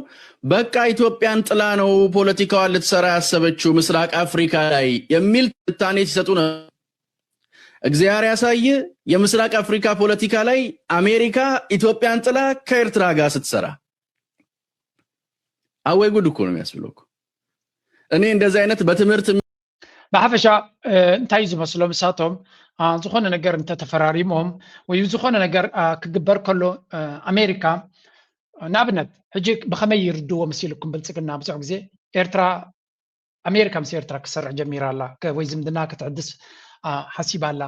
በቃ ኢትዮጵያን ጥላ ነው ፖለቲካዋን ልትሰራ ያሰበችው ምስራቅ አፍሪካ ላይ የሚል ትንታኔ ሲሰጡ ነው እግዚአብሔር ያሳየ የምስራቅ አፍሪካ ፖለቲካ ላይ አሜሪካ ኢትዮጵያን ጥላ ከኤርትራ ጋር ስትሰራ አወይ ጉድ እኮ ነው የሚያስብለው እኔ እንደዚህ አይነት በትምህርት ብሓፈሻ እንታይ ዝመስሎም እሳቶም ዝኾነ ነገር እንተተፈራሪሞም ወይ ዝኾነ ነገር ክግበር ከሎ ኣሜሪካ ንኣብነት ሕጂ ብኸመይ ይርድዎ መሲልኩም ብልጽግና ብዙሕ ግዜ ኤርትራ ኣሜሪካ ምስ ኤርትራ ክሰርሕ ጀሚራ ኣላ ወይ ዝምድና ክትዕድስ ሓሲባ ኣላ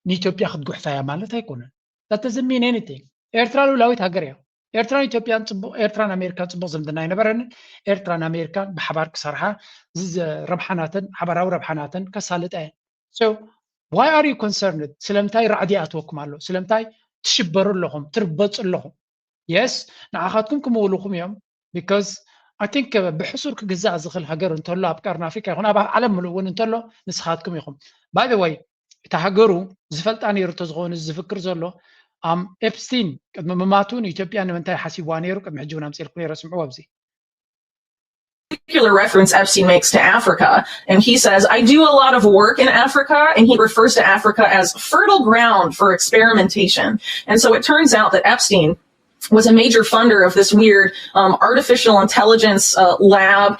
ንኢትዮጵያ ክትጉሕፋያ ማለት ኣይኮነን that doesn't mean anything ኤርትራ ሉላዊት ሃገር እያ ኤርትራን ኢትዮጵያን ጽቡቕ ኤርትራን ኣሜሪካን ጽቡቕ ዝምድና ኣይነበረን ኤርትራን ኣሜሪካን ብሓባር ክሰርሓ ረብሓናትን ሓባራዊ ረብሓናትን ከሳልጣ እየን so why are you concerned ስለምንታይ ራዕዲ ኣትወኩም ኣሎ ስለምንታይ ትሽበሩ ኣለኹም ትርበፁ ኣለኹም yes ንዓኻትኩም ክምውልኹም እዮም because I think ብሕሱር ክግዛእ ዝኽእል ሃገር እንተሎ ኣብ ቀርኒ ኣፍሪካ ይኹን ኣብ ዓለም ምሉእ እውን እንተሎ ንስኻትኩም ኢኹም by the way እቲ ሃገሩ ዝፈልጣ ነይሩ ተዝኾኑ ዝፍክር ዘሎ ኤፕስቲን ቅድሚ ምማቱ ንኢትዮጵያ ንምንታይ ሓሲብዋ ነይሩ ቅድሚ ሕጂ እውን ኣምፂልኩ ነይረ ስምዑ ኣብዚ particular reference Epstein makes to Africa, and he says, I do a lot of work in Africa, and he refers to Africa as fertile ground for experimentation. And so it turns out that Epstein was a major funder of this weird artificial intelligence lab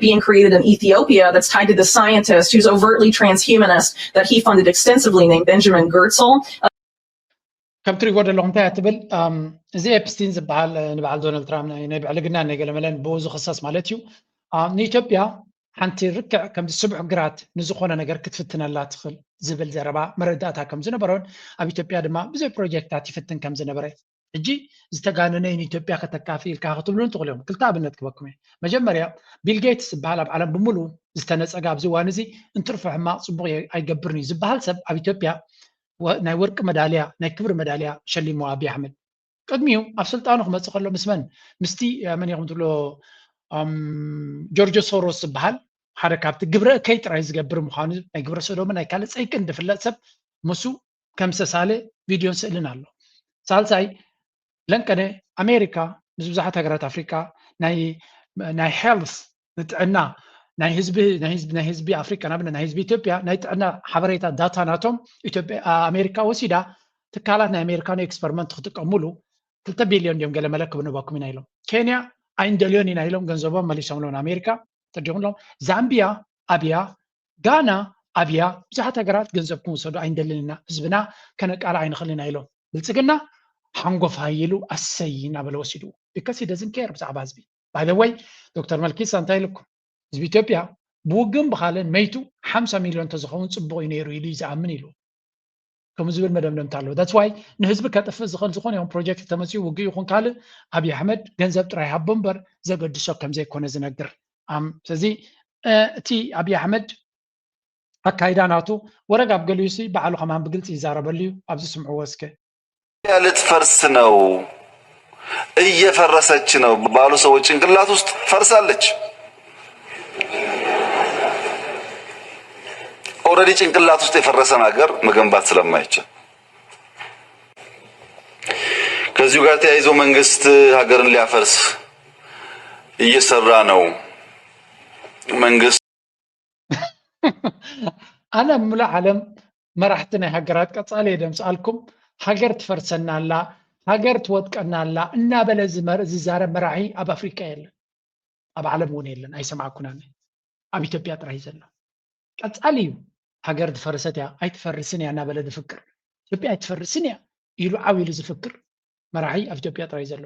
being created in Ethiopia that's tied to the scientist who's overtly transhumanist that he funded extensively named Benjamin Goertzel. ከም ትሪእዎ ዘለኹም እንታይ ትብል እዚ ኤፕስቲን ዝበሃል ንበዓል ዶናልድ ትራምፕ ናይ ብዕልግና ናይ ገለመለን ብኡ ዝኽሰስ ማለት እዩ ንኢትዮጵያ ሓንቲ ርክዕ ከምዚ ስቡሕ ግራት ንዝኾነ ነገር ክትፍትነላ ትኽእል ዝብል ዘረባ መረዳእታ ከም ዝነበረን ኣብ ኢትዮጵያ ድማ ብዙሕ ፕሮጀክታት ይፍትን ከም ዝነበረ ሕጂ ዝተጋነነ ንኢትዮጵያ ከተካፊ ኢልካ ክትብሉን ትኽእሉ እዮም ክልተ ኣብነት ክበኩም እየ መጀመርያ ቢል ጌትስ ዝበሃል ኣብ ዓለም ብምሉእ ዝተነፀጋ ኣብዚ እዋን እዚ እንትርፎ ሕማቕ ፅቡቕ ኣይገብርን እዩ ዝበሃል ሰብ ኣብ ኢትዮጵያ ናይ ወርቂ መዳልያ ናይ ክብሪ መዳልያ ሸሊሙ ኣብይ ኣሕመድ ቅድሚው ኣብ ስልጣኑ ክመጽእ ከሎ ምስ መን ምስቲ መን ይኹም ትብሎ ጆርጅ ሶሮስ ዝበሃል ሓደ ካብቲ ግብረ እከይ ጥራይ ዝገብር ምዃኑ ናይ ግብረ ሰዶምን ናይ ካልእ ፀይቅን ዝፍለጥ ሰብ ምሱ ከም ዝተሳለ ቪድዮን ስእልን ኣሎ ሳልሳይ ለንቀነ ኣሜሪካ ምስ ብዙሓት ሃገራት ኣፍሪካ ናይ ሄልት ንጥዕና ናይ ህዝቢ ኣፍሪካ ናብነት ናይ ህዝቢ ኢትዮጵያ ናይ ጥዕና ሓበሬታ ዳታ ናቶም ኢትዮጵያ ኣሜሪካ ወሲዳ ትካላት ናይ ኣሜሪካን ኤክስፐሪመንት ክትጥቀምሉ 2 ቢልዮን እዮም ገለ መለክብ ንባኩም ኢና ኢሎም ኬንያ ኣይንደልዮን ኢና ኢሎም ገንዘቦም መሊሶምሎም ኣሜሪካ ተዲቑሎም ዛምቢያ ኣብያ ጋና ኣብያ ብዙሓት ሃገራት ገንዘብኩም ውሰዱ ኣይንደልን ኢና ህዝብና ከነቃላ ኣይንኽእልና ኢሎም ብልፅግና ሓንጎፋ ኢሉ ኣሰይ እናበለ ወሲዱ because he doesn't care ብዛዕባ ህዝቢ by the way ዶክተር መልኪሳ እንታይ ኢልኩም ህዝቢ ኢትዮጵያ ብውግን ብኻልን መይቱ 50 ሚልዮን ተዝኸውን ፅቡቅ እዩ ነይሩ ኢሉ ይዝኣምን ኢሉ ከም ዝብል መደምደምታ ኣለዎ that's why ንህዝቢ ከጥፍእ ዝኽእል ዝኾነ ይኹን ፕሮጀክት ተመፅኡ ውግእ ይኹን ካልእ ኣብዪ ኣሕመድ ገንዘብ ጥራይ ሃቦ እምበር ዘገድሶ ከም ዘይኮነ ዝነግር ስለዚ እቲ ኣብዪ ኣሕመድ ኣካይዳ ናቱ ወረጋ ኣብ ገሊዩሲ በዓሉ ከማን ብግልፂ ይዛረበሉ እዩ ኣብዚ ስምዕዎ እስከ ልትፈርስ ነው እየፈረሰች ነው ባሉ ሰዎች ጭንቅላት ውስጥ ፈርሳለች ኦልሬዲ ጭንቅላት ውስጥ የፈረሰን ሀገር መገንባት ስለማይቻል ከዚሁ ጋር ተያይዞ መንግስት ሀገርን ሊያፈርስ እየሰራ ነው መንግስት ኣነ ሙሉእ ዓለም መራሕቲ ናይ ሃገራት ቀጻሊ ደምስኣልኩም ሃገር ትፈርሰና ኣላ ሃገር ትወጥቀና ኣላ እናበለ ዝዛረብ መራሒ ኣብ ኣፍሪካ የለን ኣብ ዓለም እውን የለን ኣይሰማዕኩናን ኣብ ኢትዮጵያ ጥራይ ዘሎ ቀጻሊ እዩ ሃገር ትፈርሰት እያ ኣይትፈርስን እያ እናበለ ዝፍክር ኢትዮጵያ ኣይትፈርስን እያ ኢሉ ዓዊሉ ዝፍክር መራሒ ኣብ ኢትዮጵያ ጥራይ ዘሎ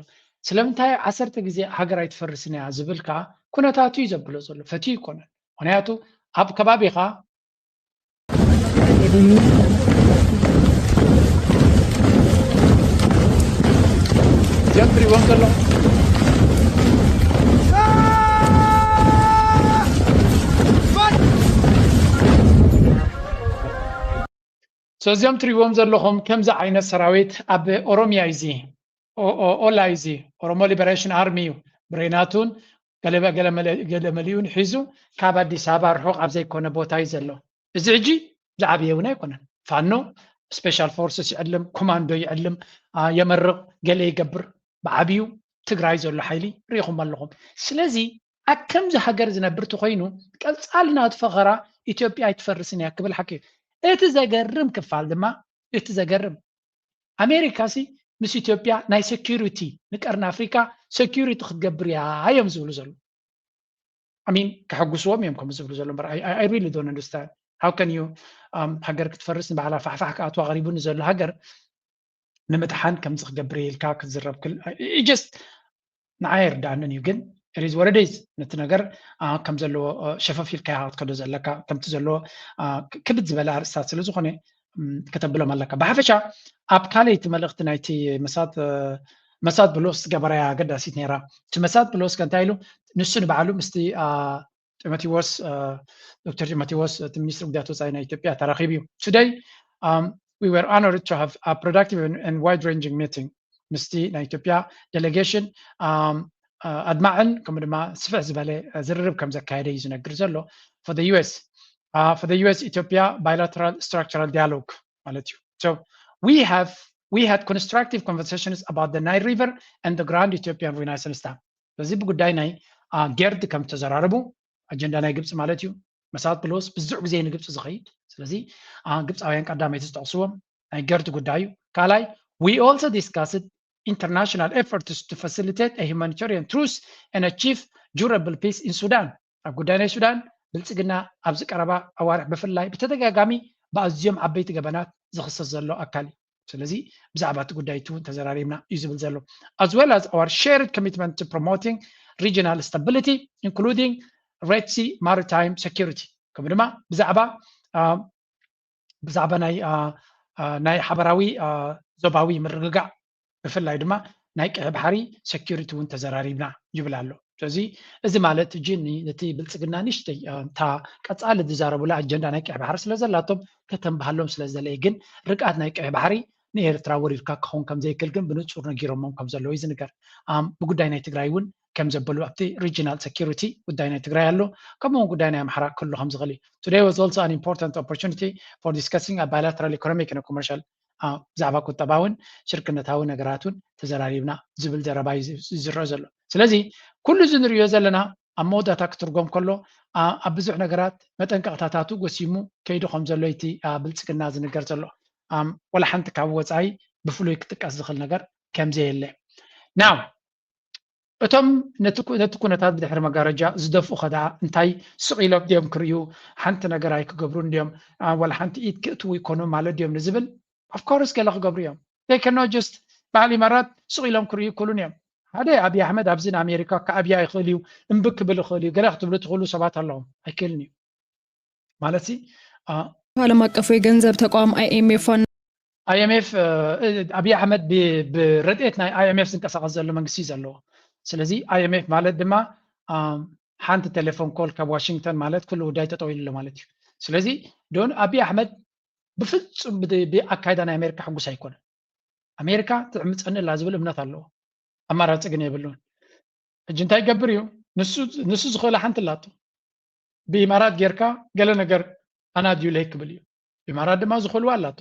ስለምንታይ 10 ግዜ ሃገር ኣይትፈርስን እያ ዝብል ከዓ ኩነታቱ እዩ ዘብሎ ዘሎ ፈትዩ ይኮነን ምክንያቱ ኣብ ከባቢኻ እዚኦም ትሪእዎም ዘለኹም እዚኦም ትሪእዎም ዘለኹም ከምዚ ዓይነት ሰራዊት ኣብ ኦሮሚያ እዩ ኦላ እዩ ኦሮሞ ሊበሬሽን ኣርሚ እዩ ብሬናቱን ገለመሊኡን ሒዙ ካብ ኣዲስ ኣበባ ርሑቕ ኣብ ዘይኮነ ቦታ እዩ ዘሎ እዚ ሕጂ ዝዓብየ እውን ኣይኮነን ፋኖ ስፔሻል ፎርስስ ይዕልም ኮማንዶ ይዕልም የመርቕ ገለ ይገብር ብዓብዩ ትግራይ ዘሎ ሓይሊ ሪኢኹም ኣለኹም ስለዚ ኣብ ከምዚ ሃገር ዝነብር ተኮይኑ ቀፃሊ ናቱ ፈኸራ ኢትዮጵያ ኣይትፈርስን እያ ክብል ሓቂ እቲ ዘገርም ክፋል ድማ እቲ ዘገርም ኣሜሪካሲ ምስ ኢትዮጵያ ናይ ሴኪሪቲ ንቀርኒ ኣፍሪካ ሴኪሪቲ ክትገብር እያ እዮም ዝብሉ ዘሎ ኣሚን ክሕጉስዎም እዮም ከም ዝብሉ ዘሎ I really don't understand how can you ሃገር ክትፈርስ ንባዕላ ፋሕፋሕ ክኣትዋ ቀሪቡ ንዘሎ ሃገር ንምትሓን ከምዚ ክገብር ኢልካ ክትዝረብ ክል just ንዓይ ይርዳእንን እዩ ግን it is what it is ነቲ ነገር ከም ዘለዎ ሸፈፍ ኢልካ ኢኻ ክትከዶ ዘለካ ከምቲ ዘለዎ ክብድ ዝበለ ኣርእስታት ስለ ዝኾነ ከተብሎም ኣለካ ብሓፈሻ ኣብ ካልእቲ መልእኽቲ ናይቲ መሳድ ብሎስ ገበራያ ገዳሲት ነይራ እቲ መሳድ ብሎስ ከንታይ ኢሉ ንሱ ንባዕሉ ምስቲ ጢሞቴዎስ ዶክተር ጢሞቴዎስ እቲ ሚኒስትር ጉዳያት ወፃኢ ናይ ኢትዮጵያ ተራኺቡ እዩ today we were honored to have a productive and wide-ranging meeting ምስቲ ናይ ኢትዮጵያ delegation ኣድማዕን ከምኡ ድማ ስፍሕ ዝበለ ዝርርብ ከም ዘካየደ እዩ ዝነግር ዘሎ for the US Ethiopia bilateral structural dialogue ማለት እዩ so we had constructive conversations about the Nile River and the Grand Ethiopian Renaissance Dam በዚህ ጉዳይ ናይ ጌርድ ከም ተዘራረቡ ኣጀንዳ ናይ ግብፂ ማለት እዩ መሳት ብሎስ ብዙሕ ግዜ ንግብፂ ዝኸይድ ስለዚ ግብፃውያን ቀዳመይቲ ዝጠቕስዎም ናይ ጌርድ ጉዳይ እዩ ካልኣይ we also discussed international efforts to facilitate a humanitarian truce and achieve durable peace in Sudan ኣብ ጉዳይ ናይ ሱዳን ብልፅግና ኣብዚ ቀረባ ኣዋርሕ ብፍላይ ብተደጋጋሚ ብኣዝዮም ዓበይቲ ገበናት ዝኽሰስ ዘሎ ኣካል ስለዚ ብዛዕባ እቲ ጉዳይ እውን ተዘራሪብና እዩ ዝብል ዘሎ as well as our shared commitment to promoting regional stability including Red Sea maritime security ከምኡ ድማ ብዛዕባ ናይ ሓበራዊ ዞባዊ ምርግጋዕ ብፍላይ ድማ ናይ ቀይ ባሕሪ ሴኪሪቲ እውን ተዘራሪብና ይብል ኣሎ ስለዚ እዚ ማለት ጅኒ ነቲ ብልፅግና ንሽተይ እታ ቀፃሊ ዝዛረቡላ ኣጀንዳ ናይ ቀይ ባሕሪ ስለ ዘላቶም ከተንባሃሎም ስለ ዘለየ ግን ርቃት ናይ ቀይ ባሕሪ ንኤርትራ ወሪድካ ክኸውን ከም ዘይክእል ግን ብንጹር ነጊሮሞም ከም ዘለዎ እዩ ዝንገር ብጉዳይ ናይ ትግራይ እውን ከም ዘበሉ ኣብቲ ሪጂናል ሴኪሪቲ ጉዳይ ናይ ትግራይ ኣሎ ከምኡውን ጉዳይ ናይ ኣምሓራ ክህሉ ከም ዝኽእል እዩ today was also an important opportunity for discussing a bilateral economic and commercial ብዛዕባ ቁጠባውን ሽርክነታዊ ነገራትን ተዘራሪብና ዝብል ዘረባ ዝረአ ዘሎ ስለዚ ኩሉ እዚ ንሪኦ ዘለና ኣብ መወዳእታ ክትርጎም ከሎ ኣብ ብዙሕ ነገራት መጠንቀቕታታቱ ጎሲሙ ከይዱ ከም ዘሎ እቲ ብልፅግና ዝንገር ዘሎ ወላ ሓንቲ ካብ ወፃኢ ብፍሉይ ክጥቀስ ዝኽእል ነገር ከምዘየለ ናው እቶም ነቲ ኩነታት ብድሕሪ መጋረጃ ዝደፍኡ ከደኣ እንታይ ስቂሎም ድዮም ክርዩ ሓንቲ ነገር ኣይክገብሩ ድዮም ወላ ሓንቲ ኢድ ክእትዉ ይኮኑ ማለት ድዮም ንዝብል of course ገለ ክገብሩ እዮም they cannot just በዓል ኢማራት ስቂሎም ክርዩ ይክእሉን እዮም ሓደ ኣብይ ኣሕመድ ኣብዚ ንኣሜሪካ ከኣብያ ይኽእል እዩ እምቢ ክብል ይኽእል እዩ ገለ ክትብሉ ትኽእሉ ሰባት ኣለዎም ኣይክእልን እዩ ማለት ዓለም አቀፉ የገንዘብ ተቋም IMF ኣብይ ኣሕመድ ብረድኤት ናይ IMF ዝንቀሳቐስ ዘሎ መንግስቲ ዘለዎ ስለዚ IMF ማለት ድማ ሓንቲ ቴሌፎን ኮል ካብ ዋሽንግተን ማለት ኩሉ ጉዳይ ጠጠው ኢሉ ማለት እዩ ስለዚ ዶን ኣብይ ኣሕመድ ብፍጹም ብኣካይዳ ናይ ኣሜሪካ ሕጉስ ኣይኮነን ኣሜሪካ ትዕምፀኒ ላ ዝብል እምነት ኣለዎ ኣማራፂ ግን የብሉን ሕጂ እንታይ ይገብር እዩ ንሱ ዝኽእላ ሓንቲ ላቶ ብኢማራት ጌርካ ገለ ነገር ኣና ድዩ ለይ ክብል እዩ ብኢማራት ድማ ዝኽእልዋ ኣላቶ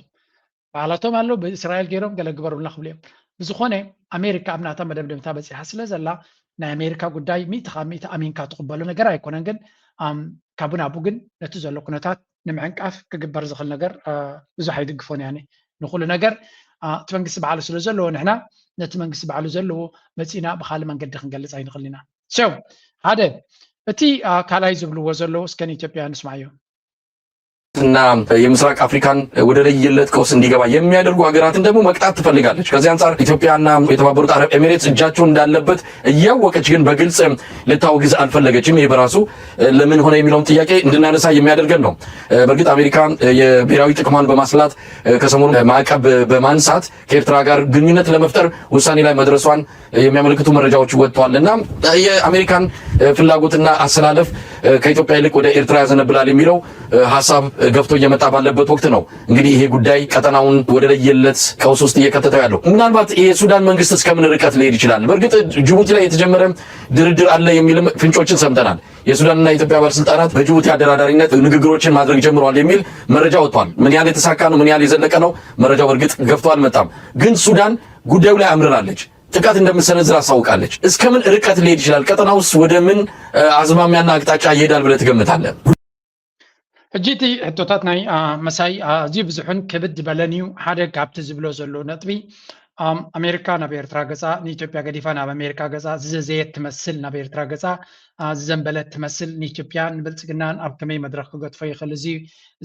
በዓላቶም ኣሎ ብእስራኤል ገይሮም ገለ ግበሩልና ክብሉ እዮም ብዝኾነ ኣሜሪካ ኣብ ናታ መደምደምታ በፂሓ ስለ ዘላ ናይ ኣሜሪካ ጉዳይ 100% ኣሚንካ ትቕበሉ ነገር ኣይኮነን ግን ካብኡ ናብኡ ግን ነቲ ዘሎ ኩነታት ንምዕንቃፍ ክግበር ዝኽእል ነገር ብዙሕ ኣይድግፎን ያኔ ንኩሉ ነገር እቲ መንግስቲ በዓሉ ስለ ዘለዎ ንሕና ነቲ መንግስቲ በዓሉ ዘለዎ መፂና ብካልእ መንገዲ ክንገልፅ ኣይንኽእል ኢና ሰው ሓደ እቲ ካልኣይ ዝብልዎ ዘለዎ እስከን ኢትዮጵያ ንስማዕ እዮም እና የምስራቅ አፍሪካን ወደ ለየለት ቀውስ እንዲገባ የሚያደርጉ ሀገራትን ደግሞ መቅጣት ትፈልጋለች። ከዚህ አንጻር ኢትዮጵያና የተባበሩት አረብ ኤሚሬትስ እጃቸው እንዳለበት እያወቀች ግን በግልጽ ልታወግዝ አልፈለገችም። ይሄ በራሱ ለምን ሆነ የሚለውን ጥያቄ እንድናነሳ የሚያደርገን ነው። በእርግጥ አሜሪካ የብሔራዊ ጥቅሟን በማስላት ከሰሞኑ ማዕቀብ በማንሳት ከኤርትራ ጋር ግንኙነት ለመፍጠር ውሳኔ ላይ መድረሷን የሚያመለክቱ መረጃዎች ወጥተዋልና የአሜሪካን ፍላጎትና አሰላለፍ ከኢትዮጵያ ይልቅ ወደ ኤርትራ ያዘነብላል የሚለው ሐሳብ ገፍቶ እየመጣ ባለበት ወቅት ነው እንግዲህ ይሄ ጉዳይ ቀጠናውን ወደ ለየለት ቀውስ ውስጥ እየከተተው ያለው። ምናልባት የሱዳን መንግስት እስከምን ርቀት ሊሄድ ይችላል? በእርግጥ ጅቡቲ ላይ የተጀመረ ድርድር አለ የሚልም ፍንጮችን ሰምተናል። የሱዳንና የኢትዮጵያ ባለስልጣናት በጅቡቲ አደራዳሪነት ንግግሮችን ማድረግ ጀምረዋል የሚል መረጃ ወጥቷል። ምን ያህል የተሳካ ነው፣ ምን ያህል የዘለቀ ነው መረጃው በእርግጥ ገፍቶ አልመጣም። ግን ሱዳን ጉዳዩ ላይ አምርራለች፣ ጥቃት እንደምትሰነዝር አሳውቃለች። እስከምን ርቀት ሊሄድ ይችላል? ቀጠና ውስጥ ወደ ምን አዝማሚያና አቅጣጫ ይሄዳል ብለህ ትገምታለህ? ሕጂቲ ሕቶታት ናይ መሳይ ኣዝዩ ብዙሕን ክብድ በለን እዩ ሓደ ካብቲ ዝብሎ ዘሎ ነጥቢ ኣሜሪካ ናብ ኤርትራ ገፃ ንኢትዮጵያ ገዲፋ ናብ ኣሜሪካ ገፃ ዝዘየት ትመስል ናብ ኤርትራ ገፃ ዝዘንበለት ትመስል ንኢትዮጵያ ንብልፅግናን ኣብ ከመይ መድረክ ክገጥፎ ይኽእል እዚ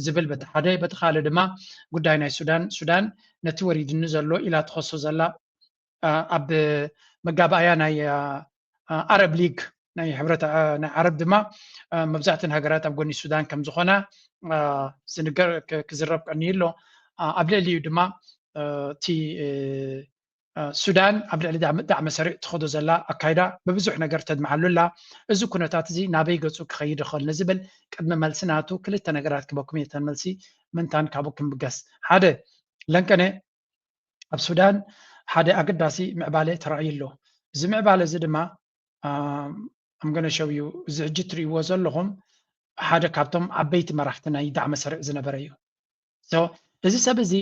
ዝብል በቲ ሓደ በቲ ካልእ ድማ ጉዳይ ናይ ሱዳን ነቲ ወሪድኒ ዘሎ ኢላ ትኸሶ ዘላ ኣብ መጋባእያ ናይ ኣረብ ሊግ ናይ ሕብረት ናይ ዓረብ ድማ መብዛሕትአን ሃገራት ኣብ ጎኒ ሱዳን ከም ዝኾነ ዝንገር ክዝረብ ቀኒ ኣሎ ኣብ ልዕሊኡ ድማ እቲ ሱዳን ኣብ ልዕሊ ዳዕመ ሰሪዕ ትኸዶ ዘላ ኣካይዳ ብብዙሕ ነገር ተድመዓሉላ እዚ ኩነታት እዚ ናበይ ገፁ ክኸይድ ይኽእል ንዝብል ቅድሚ መልሲ ናቱ ክልተ ነገራት ክበኩም እየ ተን መልሲ ምንታን ካብኡ ክምብገስ ሓደ ለንቀነ ኣብ ሱዳን ሓደ ኣገዳሲ ምዕባለ ተራእዩ ኣሎ እዚ ምዕባለ እዚ ድማ I'm going to show you እዚ ሕጂ ትሪእዎ ዘለኹም ሓደ ካብቶም ዓበይቲ መራሕቲ ናይ ዳዕመ ሰሪዕ ዝነበረ እዩ እዚ ሰብ እዚ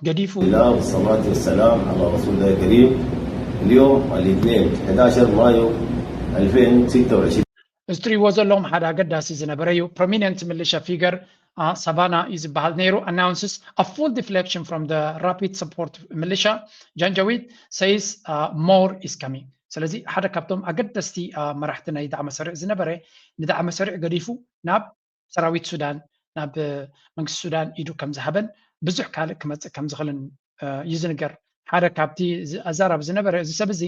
ገዲፉ والصلاة والسلام على رسولنا الكريم اليوم الاثنين 11 مايو 2026 እዚ ትሪእዎ ዘለኹም ሓደ ኣገዳሲ ዝነበረ እዩ prominent militia figure Savannah is bahal Nehru announces a full deflection from the rapid support militia. Janjaweed says more is coming. ስለዚ ሓደ ካብቶም ኣገደስቲ መራሕቲ ናይ ዳዕመ ሰሪዕ ዝነበረ ንዳዕመ ሰሪዕ ገዲፉ ናብ ሰራዊት ሱዳን ናብ መንግስቲ ሱዳን ኢዱ ከም ዝሃበን ብዙሕ ካልእ ክመፅእ ከም ዝኽእልን እዩ ዝንገር ሓደ ካብቲ ኣዛራብ ዝነበረ እዚ ሰብ እዚ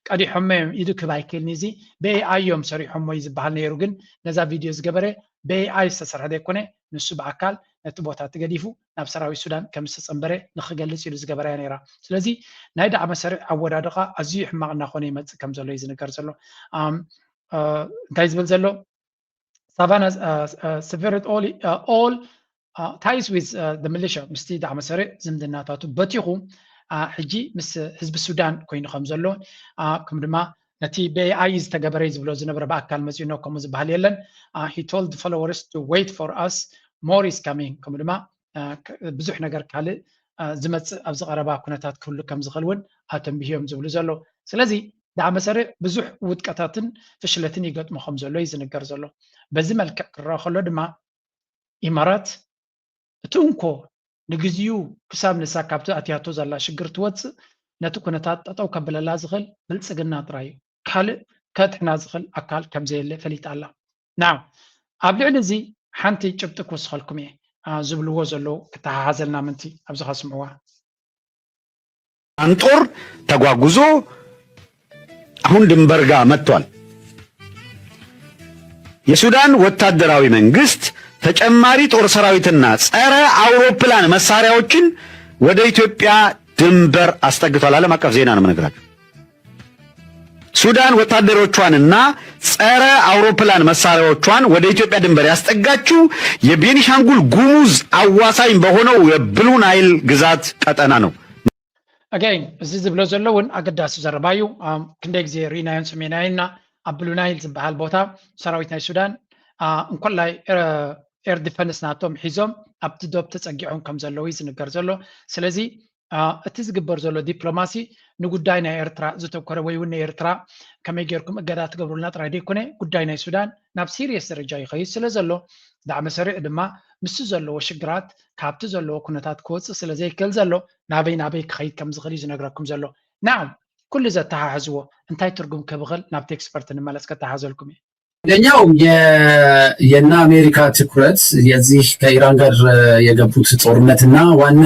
ቀዲሖሞ እዮም ኢዱ ክብ ኣይክእልኒ እዚ ብኤኣይ እዮም ሰሪሖሞ እዩ ዝበሃል ነይሩ ግን ነዛ ቪድዮ ዝገበረ ብኤኣይ ዝተሰርሐ ዘይኮነ ንሱ በኣካል ነቲ ቦታ ትገዲፉ ናብ ሰራዊት ሱዳን ከም ዝተፀንበረ ንክገልፅ ኢሉ ዝገበረ እያ ነይራ ስለዚ ናይ ዳዕመ ሰሪዕ ኣወዳድቃ ኣዝዩ ሕማቅ እናኾነ ይመፅእ ከም ዘሎ እዩ ዝንገር ዘሎ እንታይ ዝብል ዘሎ Savannah severed all ties with the militia مستي دعم سريع زمدناتاتو بتيخو حجي مس حزب السودان كوين خمزلو كم دما نتي بي ايز تجبريز بلو زنبر باكال مزينو كم زبهال يلن he told the followers to wait for us more is coming كم دما بزح نجار كالي زمت أبز غربا كنتات كل كم زغلون هاتم بيهم زبلو زلو سلازي دعم سريع بزح ودكتاتن فشلتني قد مخمزلو يزنجر زلو بزمل كراخلو دما إمارات تونكو نجزيو كسام نساكابتو أتياتو زلا شجرت واتس نتو كنتات أو كبل لازغل بلسجنا تراي كال كاتحنا زغل أكال كم زي اللي فليت الله نعم قبل عنزي حنتي جبتك وسخلكم إيه زبلو زلو كتعازلنا منتي أبزخ اسمعوها أنطر تجوزو هون دمبرجا متوال የሱዳን ወታደራዊ መንግስት ተጨማሪ ጦር ሰራዊትና ጸረ አውሮፕላን መሳሪያዎችን ወደ ኢትዮጵያ ድንበር አስጠግቷል። ዓለም አቀፍ ዜና ነው የምነግራችሁ። ሱዳን ወታደሮቿንና ጸረ አውሮፕላን መሳሪያዎቿን ወደ ኢትዮጵያ ድንበር ያስጠጋችው የቤኒሻንጉል ጉሙዝ አዋሳኝ በሆነው የብሉ ናይል ግዛት ቀጠና ነው። again እዚህ ዝብሎ ዘለውን አገዳስ ዘረባዩ ክንደ ጊዜ ሪናዮን ሰሜናዊና አብሉ ናይል ዝበሃል ቦታ ሰራዊት ናይ ሱዳን እንኳን ላይ ኤር ዲፈንስ ናቶም ሒዞም ኣብቲ ዶብ ተጸጊዖም ከም ዘለዉ ይዝንገር ዘሎ ስለዚ እቲ ዝግበር ዘሎ ዲፕሎማሲ ንጉዳይ ናይ ኤርትራ ዝተኮረ ወይ እውን ኤርትራ ከመይ ጌርኩም እገዳ ትገብሩልና ጥራይ ደይኮነ ጉዳይ ናይ ሱዳን ናብ ሲሪየስ ደረጃ ይኸይድ ስለ ዘሎ ዳዕመ ሰሪዕ ድማ ምስ ዘለዎ ሽግራት ካብቲ ዘለዎ ኩነታት ክወፅእ ስለ ዘይክእል ዘሎ ናበይ ክኸይድ ከም ዝኽእል እዩ ዝነግረኩም ዘሎ ናም ኩሉ ዘተሓሕዝዎ እንታይ ትርጉም ክብኽል ናብቲ ኤክስፐርት እንመለስ ከተሓዘልኩም እየ አንደኛው የና አሜሪካ ትኩረት የዚህ ከኢራን ጋር የገቡት ጦርነትና ዋና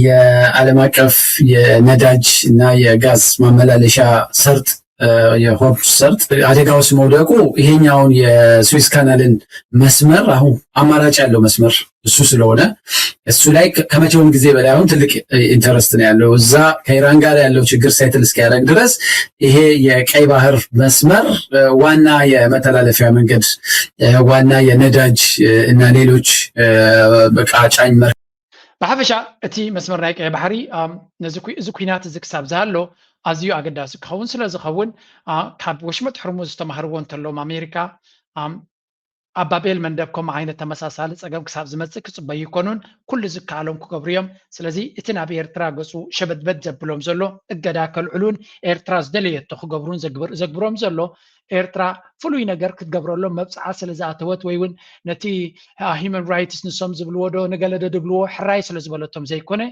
የዓለም አቀፍ የነዳጅ እና የጋዝ ማመላለሻ ሰርጥ የሆርሙዝ ሰርጥ አደጋ ውስጥ መውደቁ ይሄኛውን የስዊስ ካናልን መስመር አሁን አማራጭ ያለው መስመር እሱ ስለሆነ እሱ ላይ ከመቼውም ጊዜ በላይ አሁን ትልቅ ኢንተረስት ነው ያለው። እዛ ከኢራን ጋር ያለው ችግር ሳይትል እስኪያደርግ ድረስ ይሄ የቀይ ባህር መስመር ዋና የመተላለፊያ መንገድ፣ ዋና የነዳጅ እና ሌሎች በቃ ጫኝ ብሓፈሻ እቲ መስመር ናይ ቀይ ባህሪ እዚ ኩናት እዚ ክሳብ ዝሃሎ ኣዝዩ ኣገዳሲ ክኸውን ስለ ዝኸውን ካብ ወሽመጥ ሕርሙዝ ዝተማሃርዎ እንተለዎም ኣሜሪካ ኣብ ባቤል መንደብ ከምኡ ዓይነት ተመሳሳሊ ፀገም ክሳብ ዝመፅእ ክፅበዩ ይኮኑን ኩሉ ዝከኣሎም ክገብሩ እዮም ስለዚ እቲ ናብ ኤርትራ ገፁ ሸበድበድ ዘብሎም ዘሎ እገዳ ከልዕሉን ኤርትራ ዝደለየቶ ክገብሩን ዘግብሮም ዘሎ ኤርትራ ፍሉይ ነገር ክትገብረሎም መብፅዓ ስለ ዝኣተወት ወይ እውን ነቲ ሂማን ራይትስ ንሶም ዝብልዎ ዶ ንገለ ድብልዎ ሕራይ ስለ ዝበለቶም ዘይኮነ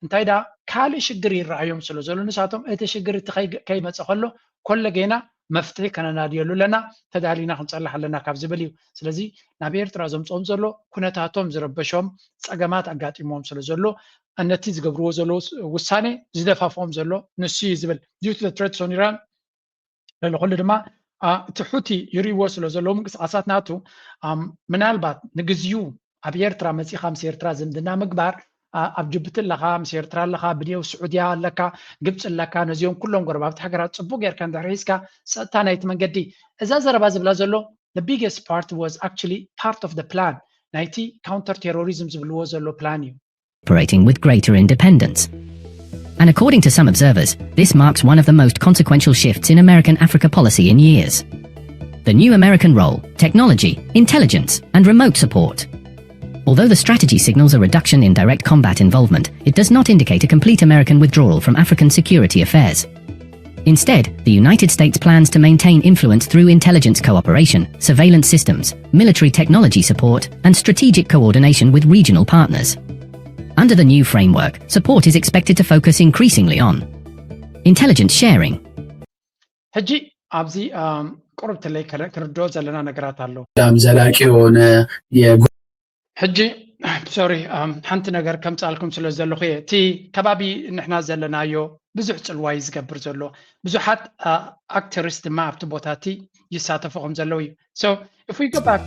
እንታይ ዳ ካልእ ሽግር ይረኣዮም ስለ ዘሎ ንሳቶም እቲ ሽግር እቲ ከይመፅእ ከሎ ኮለ ጌና መፍትሒ ከነናድየሉ ኣለና ተዳሊና ክንፀልሕ ኣለና ካብ ዝብል እዩ ስለዚ ናብ ኤርትራ ዘምፅኦም ዘሎ ኩነታቶም ዝረበሾም ፀገማት ኣጋጢሞም ስለ ዘሎ ነቲ ዝገብርዎ ዘሎ ውሳኔ ዝደፋፍኦም ዘሎ ንሱ እዩ ዝብል due to the threats on Iran ለኩሉ ድማ እቲ ሑቲ ይርእይዎ ስለ ዘለዎ ምንቅስቃሳት ናቱ ምናልባት ንግዚኡ ኣብ ኤርትራ መፂኻ ምስ ኤርትራ ዝምድና ምግባር ኣብ ጅቡቲ ኣለካ ምስ ኤርትራ ኣለካ ብኔው ስዑድያ ኣለካ ግብፂ ኣለካ ነዚኦም ኩሎም ጎረባብቲ ሃገራት ፅቡቅ ጌርካ እንድሕር ሒዝካ ፀጥታ ናይቲ መንገዲ እዛ ዘረባ ዝብላ ዘሎ the biggest part was actually part of the plan ናይቲ counter terrorism ዝብልዎ ዘሎ plan እዩ operating with greater independence. And according to some observers, this marks one of the most consequential shifts in American Africa policy in years. The new American role, technology, intelligence, and remote support. Although the strategy signals a reduction in direct combat involvement, it does not indicate a complete American withdrawal from African security affairs. Instead, the United States plans to maintain influence through intelligence cooperation, surveillance systems, military technology support, and strategic coordination with regional partners. Under the new framework, support is expected to focus increasingly on intelligence sharing. ሕጂ ኣብዚ ቁርብት ላይ ክርድኦ ዘለና ነገራት ኣሎ ዘላቂ የሆነ ሕጂ ሶሪ ሓንቲ ነገር ከም ፃልኩም ስለ ዘለኹ እቲ ከባቢ ንሕና ዘለናዮ ብዙሕ ፅልዋይ ዝገብር ዘሎ ብዙሓት ኣክተርስ ድማ ኣብቲ ቦታ እቲ ይሳተፉ ከም ዘለው እዩ so if we go back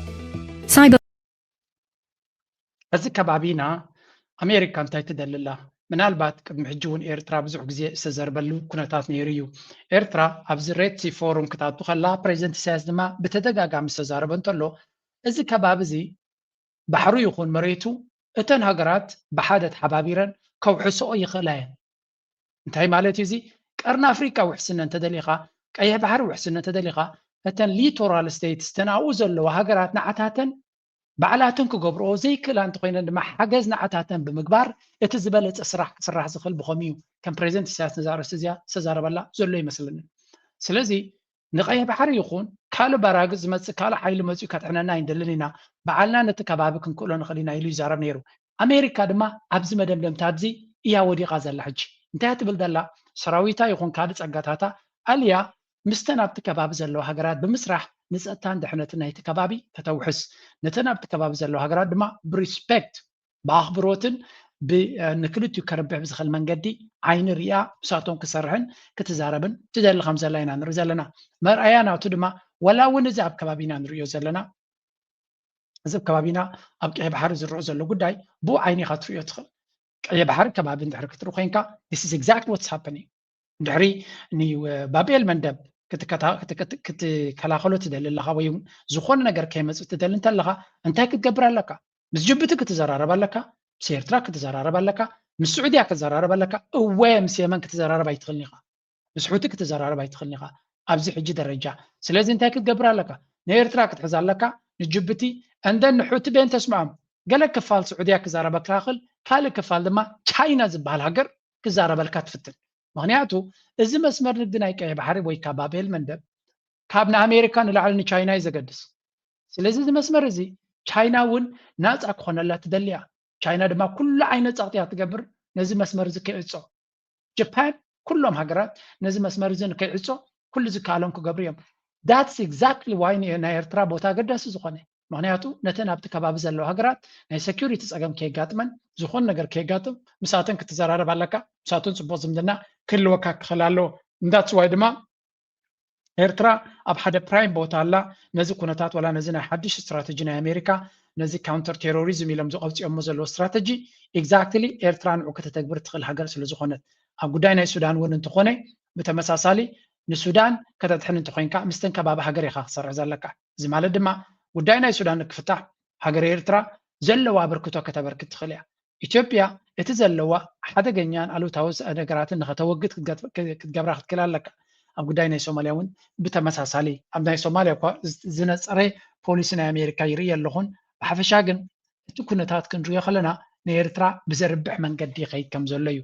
እዚ ከባቢና ኣሜሪካ እንታይ ትደልላ ምናልባት ቅድሚ ሕጂ እውን ኤርትራ ብዙሕ ግዜ ዝተዘርበሉ ኩነታት ነይሩ እዩ ኤርትራ ኣብዚ ሬድ ሲ ፎረም ክታቱ ከላ ፕሬዚደንት ኢሳያስ ድማ ብተደጋጋሚ ዝተዛረበ እንተሎ እዚ ከባቢ እዚ ባሕሩ ይኹን መሬቱ እተን ሃገራት ብሓደ ተሓባቢረን ከውሕስኦ ይኽእላ እየን እንታይ ማለት እዩ እዚ ቀርኒ ኣፍሪካ ውሕስነ እንተደሊኻ ቀይሕ ባሕሪ ውሕስነ እንተደሊኻ እተን ሊቶራል ስቴትስ ተናብኡ ዘለዋ ሃገራት ንዓታተን ባዕላትን ክገብርኦ ዘይክእላ እንተኮይነን ድማ ሓገዝ ንዓታተን ብምግባር እቲ ዝበለፀ ስራሕ ክስራሕ ዝኽእል ብኸምኡ ከም ፕሬዚደንት ኢሳያስ ነዛረስ እዚያ ዝተዛረበላ ዘሎ ይመስለኒ ስለዚ ንቀይሕ ባሕሪ ይኹን ካልእ ባራግዝ ዝመፅእ ካልእ ሓይሊ መፅኡ ከጥዕነና ይንደልን ኢና በዓልና ነቲ ከባቢ ክንክእሎ ንኽእል ኢና ኢሉ ይዛረብ ነይሩ ኣሜሪካ ድማ ኣብዚ መደምደምታ እዚ እያ ወዲቓ ዘላ ሕጂ እንታይ ትብል ዘላ ሰራዊታ ይኹን ካልእ ፀጋታታ ኣልያ ምስተን ኣብቲ ከባቢ ዘለዋ ሃገራት ብምስራሕ ንፀጥታን ድሕነትን ናይቲ ከባቢ ከተውሕስ ነተን ኣብቲ ከባቢ ዘለዋ ሃገራት ድማ ብሪስፔክት ብኣኽብሮትን ንክልትኡ ከርብሕ ብዝኽእል መንገዲ ዓይኒ ሪኣ ንሳቶም ክሰርሕን ክትዛረብን ትደሊ ከም ዘላ ኢና ንርኢ ዘለና መርኣያ ናቱ ድማ ወላ እውን እዚ ኣብ ከባቢና ንሪኦ ዘለና እዚ ኣብ ከባቢና ኣብ ቀይሕ ባሕሪ ዝርኦ ዘሎ ጉዳይ ብኡ ዓይኒ ኢኻ ትሪኦ ትኽእል ቀይሕ ባሕሪ ከባቢ እንድሕሪ ክትርኢ ኮንካ this is exactly what's happening ድሕሪ ንባቤል መንደብ ክትከላኸሎ ትደሊ ኣለኻ ወይ ዝኾነ ነገር ከይመፅእ ትደሊ እንተለኻ እንታይ ክትገብር ኣለካ ምስ ጅቡቲ ክትዘራረብ ኣለካ ምስ ኤርትራ ክትዘራረብ ኣለካ ምስ ስዑድያ ክትዘራረብ ኣለካ እወ ምስ የመን ክትዘራረብ ኣይትኽእልን ኢኻ ምስ ሕቲ ክትዘራረብ ኣይትኽእልን ኢኻ ኣብዚ ሕጂ ደረጃ ስለዚ እንታይ ክትገብር ኣለካ ንኤርትራ ክትሕዝ ኣለካ ንጅቡቲ እንደን ሕቲ ቤን ተስማዖም ገለ ክፋል ስዑድያ ክዛረበካ ይኽእል ካልእ ክፋል ድማ ቻይና ዝበሃል ሃገር ክዛረበልካ ትፍትን ምክንያቱ እዚ መስመር ንግዲ ናይ ቀይሕ ባሕሪ ወይ ካብ ባቤል መንደብ ካብ ንኣሜሪካ ንላዕሊ ንቻይና እዩ ዘገድስ ስለዚ እዚ መስመር እዚ ቻይና እውን ናፃ ክኾነላ ትደልያ ቻይና ድማ ኩሉ ዓይነት ፀቕጢያ ትገብር ነዚ መስመር እዚ ከይዕፆ ጃፓን ኩሎም ሃገራት ነዚ መስመር እዚ ንከይዕፆ ኩሉ ዝከኣሎም ክገብሩ እዮም that's exactly why ናይ ኤርትራ ቦታ ገዳሲ ዝኾነ ምክንያቱ ነተን ኣብቲ ከባቢ ዘለዋ ሃገራት ናይ ሴኩሪቲ ፀገም ከየጋጥመን ዝኾነ ነገር ከየጋጥም ምሳተን ክትዘራረብ ኣለካ ምሳተን ፅቡቅ ዝምድና ክህልወካ ክኽእል ኣለዎ እንዳፅዋይ ድማ ኤርትራ ኣብ ሓደ ፕራይም ቦታ ኣላ ነዚ ኩነታት ወላ ነዚ ናይ ሓድሽ ስትራቴጂ ናይ ኣሜሪካ ነዚ ካውንተር ቴሮሪዝም ኢሎም ዝቐውፅኦሞ ዘለዎ ስትራቴጂ ኤግዛክትሊ ኤርትራ ንዑ ከተተግብር ትኽእል ሃገር ስለ ዝኾነት ኣብ ጉዳይ ናይ ሱዳን እውን እንተኾነ ብተመሳሳሊ ንሱዳን ከተጥሕን እንተኮይንካ ምስተን ከባቢ ሃገር ኢኻ ክሰርሕ ዘለካ እዚ ማለት ድማ ጉዳይ ናይ ሱዳን ንክፍታሕ ሃገር ኤርትራ ዘለዋ ኣበርክቶ ከተበርክት ትኽእል እያ ኢትዮጵያ እቲ ዘለዋ ሓደገኛን ኣሉታዊ ነገራትን ንኸተወግድ ክትገብራ ክትክእል ኣለካ ኣብ ጉዳይ ናይ ሶማልያ እውን ብተመሳሳሊ ኣብ ናይ ሶማልያ እኳ ዝነፀረ ፖሊሲ ናይ ኣሜሪካ ይርኢ ኣለኹን ብሓፈሻ ግን እቲ ኩነታት ክንሪኦ ከለና ንኤርትራ ብዘርብሕ መንገዲ ይኸይድ ከም ዘሎ እዩ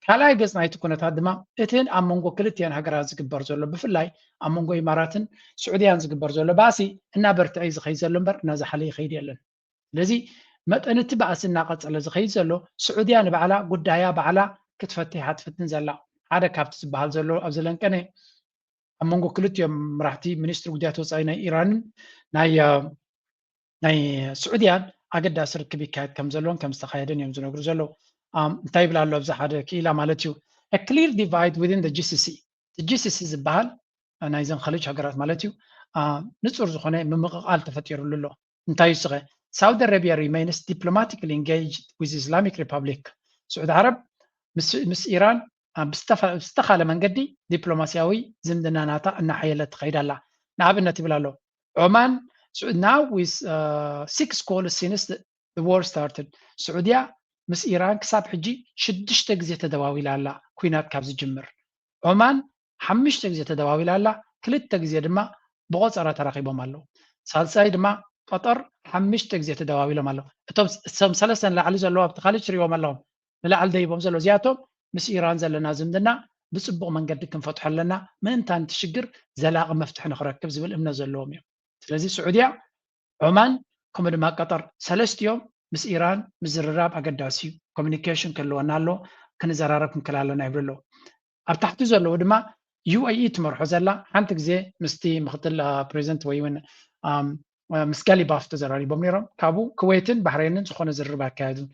ካልኣይ ገፅ ናይቲ ኩነታት ድማ እቲን ኣብ መንጎ ክልቲአን ሃገራት ዝግበር ዘሎ ብፍላይ ኣብ መንጎ ኢማራትን ስዑድያን ዝግበር ዘሎ ባእሲ እናበርትዐ ዝኸይድ ዘሎ እምበር እናዝሓለ ይኸይድ የለን ስለዚ መጠን እቲ ባእሲ እናቐፀለ ዝኸይድ ዘሎ ስዑድያ ንባዕላ ጉዳያ ባዕላ ክትፈትሕ ትፍትን ዘላ ሓደ ካብቲ ዝበሃል ዘሎ ኣብ ዘለንቀነ ኣብ መንጎ ክልቲኦም መራሕቲ ሚኒስትሪ ጉዳያት ወፃኢ ናይ ኢራንን ናይ ስዑድያን ኣገዳሲ ርክብ ይካየድ ከም ዘለዎን ከም ዝተኻየደን እዮም ዝነግሩ ዘለዉ እንታይ ይብላ ኣሎ ኣብዚ ሓደ ክኢላ ማለት እዩ a clear divide within the GCC ዝበሃል ናይዘን ኸልጅ ሃገራት ማለት እዩ ንፁር ዝኾነ ምምቕቓል ተፈጢሩሉ ኣሎ እንታይ ይስኸ Saudi Arabia remains diplomatically engaged with Islamic Republic سعود عرب مس إيران بستخال منقدي دبلوماسياوي زمدنا ناتا أن حيلة خير الله نعبنا تبلالو عمان now with 6 calls since the war started سعودية مس إيران كساب حجي شدش تجزية تدواوي لالا كوينات كابز جمر عمان حمش تجزية تدواوي لالا كلت تجزية دما بغض أرى تراقيبهم الله سالساي دما قطر حمش تجزية تدواوي لهم الله طب سلسلة لعلي زلوا بتخالج ريوم اللهم لعل ديبهم زلوا زياتهم مس إيران زلنا زمدنا بصبغ من قد كن فتح لنا من تان تشجر زلاق مفتح نخركب زبل إمنا زلوهم يوم ስለዚህ سعودية عمان كم ما قطر ثلاث يوم مس إيران مزرراب أقداسي communication كله نالو كنزراركم كلالنا يبرلو أبتحت زلوا دما UAE تمرحو زلا حنتك زي مستي مختل بريزنت ويون مسكالي بافت زراري بميرم كابو كويتن بحرينن سخون زرربا كايدون